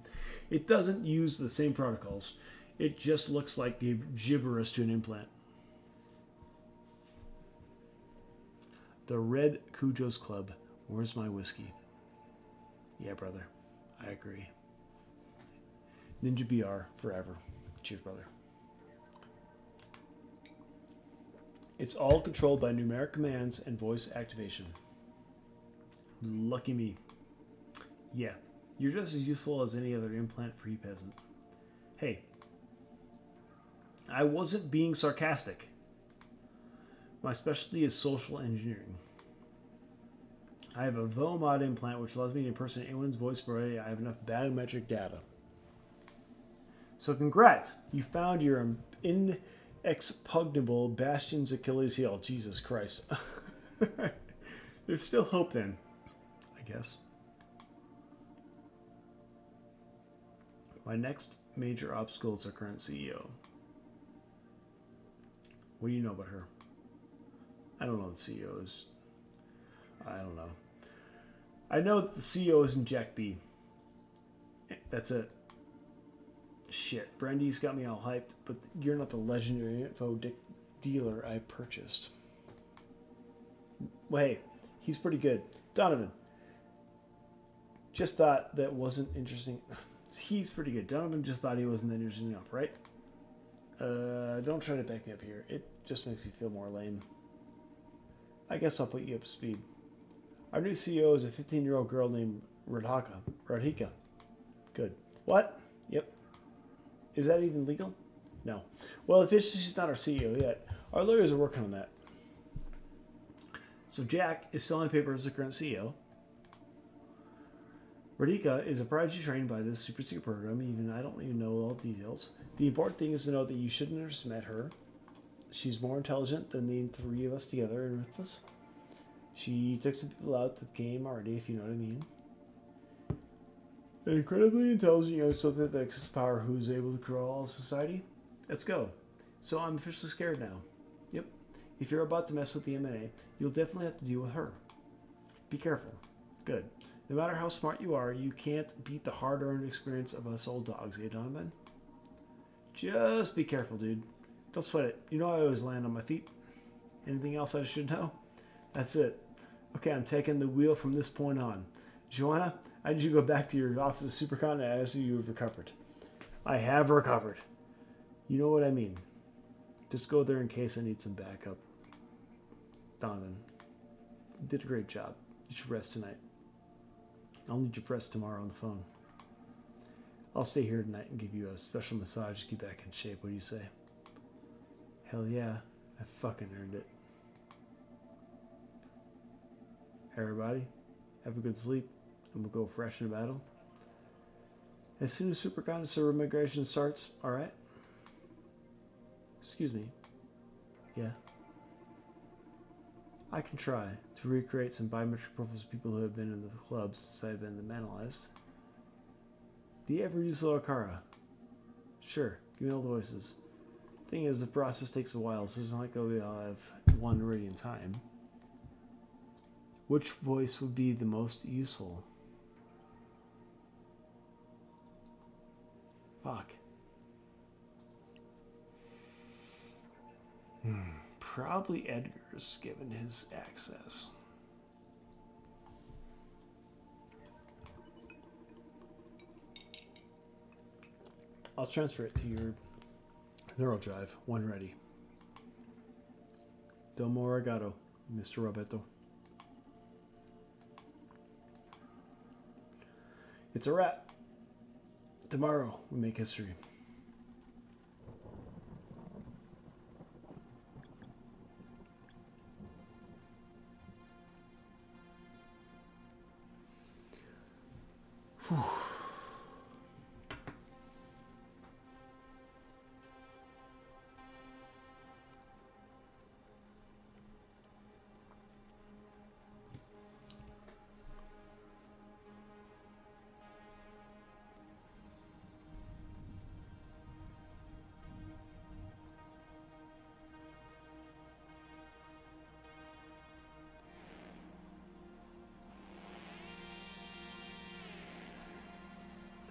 it doesn't use the same protocols. It just looks like gibberish to an implant. The Red Cujo's Club. Where's my whiskey? Yeah, brother. I agree. Ninja BR forever. Cheers, brother. It's all controlled by numeric commands and voice activation. Lucky me. Yeah, you're just as useful as any other implant-free peasant. Hey, I wasn't being sarcastic. My specialty is social engineering. I have a VOMOD implant which allows me to impersonate anyone's voice, provided I have enough biometric data. So congrats, you found your inexpugnable Bastion's Achilles heel. Jesus Christ. There's still hope then, I guess. My next major obstacle is our current CEO. What do you know about her? I don't know the CEO is. I don't know. I know that the CEO isn't Jack B. That's it. Shit, Brandy's got me all hyped, but you're not the legendary info dealer I purchased. Well, hey, he's pretty good. Donovan. Just thought that wasn't interesting. He's pretty good. Donovan just thought he wasn't that interesting enough, right? Don't try to back me up here. It just makes me feel more lame. I guess I'll put you up to speed. Our new CEO is a 15-year-old girl named Radhika. Good. What? Yep. Is that even legal? No. Well, officially she's not our CEO yet. Our lawyers are working on that. So Jack is still on paper as the current CEO. Radhika is a prodigy trained by this super secret program. I don't even know all the details. The important thing is to know that you shouldn't have just met her. She's more intelligent than the three of us together and ruthless. She took some people out to the game already, if you know what I mean. An incredibly intelligent young subject that access power who's able to control all society. Let's go. So I'm officially scared now. Yep. If you're about to mess with the M&A, you'll definitely have to deal with her. Be careful. Good. No matter how smart you are, you can't beat the hard-earned experience of us old dogs, eh, Donovan? Just be careful, dude. Don't sweat it. You know I always land on my feet. Anything else I should know? That's it. Okay, I'm taking the wheel from this point on. Joanna, I need you to go back to your office at Supercon as you have recovered. I have recovered. You know what I mean. Just go there in case I need some backup. Donovan, you did a great job. You should rest tonight. I'll need you for rest tomorrow on the phone. I'll stay here tonight and give you a special massage to get back in shape. What do you say? Hell yeah. I fucking earned it. Everybody, have a good sleep, and we'll go fresh into battle. As soon as Supercon server migration starts, alright? Excuse me. Yeah. I can try to recreate some biometric profiles of people who have been in the clubs since I've been analyzed. Do you ever use Loakara? Sure, give me all the voices. Thing is, the process takes a while, so it's not like I'll have one ready in time. Which voice would be the most useful? Fuck. Probably Edgar's, given his access. I'll transfer it to your NeuroDrive. One ready. Domo arigato, Mr. Roberto. It's a wrap. Tomorrow we make history. Whew.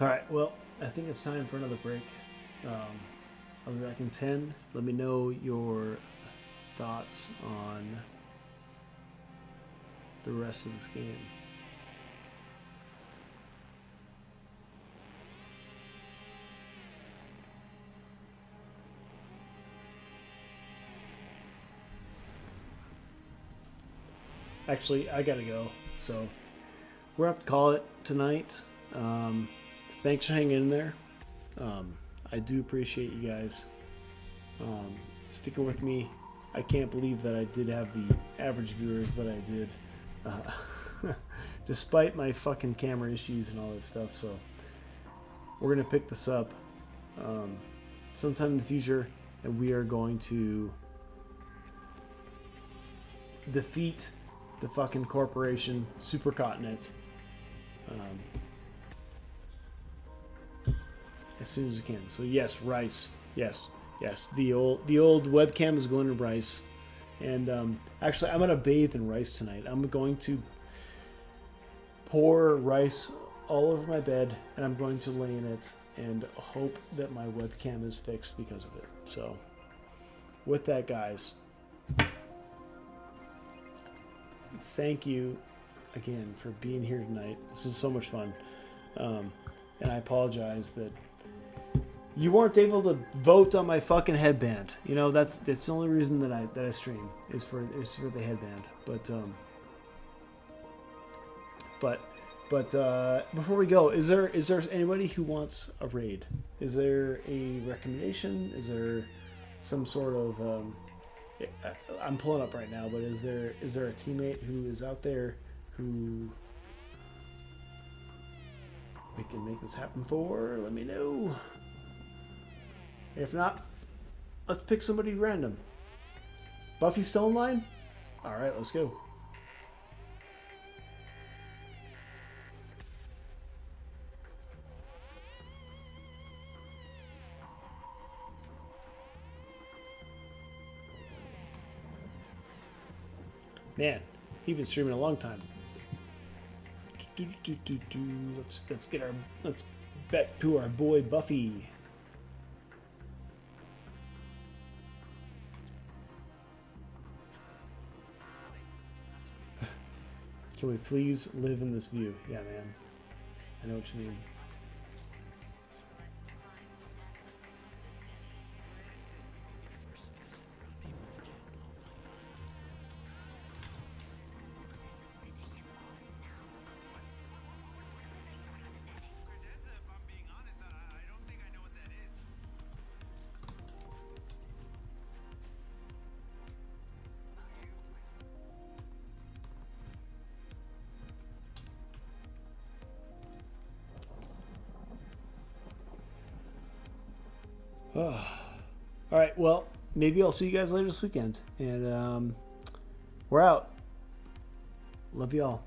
All right, well, I think it's time for another break. I'll be back in 10. Let me know your thoughts on the rest of this game. Actually, I gotta go, so we're gonna have to call it tonight. Thanks for hanging in there. I do appreciate you guys. sticking with me. I can't believe that I did have the average viewers that I did, despite my fucking camera issues and all that stuff. So we're gonna pick this up sometime in the future, and we are going to defeat the fucking corporation supercontinent as soon as we can. So yes, rice. Yes. The old webcam is going to rice, and actually I'm gonna bathe in rice tonight. I'm going to pour rice all over my bed, and I'm going to lay in it and hope that my webcam is fixed because of it. So with that, guys, thank you again for being here tonight. This is so much fun, and I apologize that you weren't able to vote on my fucking headband. You know, that's the only reason that I stream is for the headband. But before we go, is there anybody who wants a raid? Is there a recommendation? Is there some sort of I'm pulling up right now, but is there a teammate who is out there who we can make this happen for? Let me know. If not, let's pick somebody random. Buffy Stoneline? Alright, let's go. Man, he's been streaming a long time. Let's back to our boy Buffy. Can we please live in this view? Yeah, man. I know what you mean. All right, well, maybe I'll see you guys later this weekend. And we're out. Love y'all.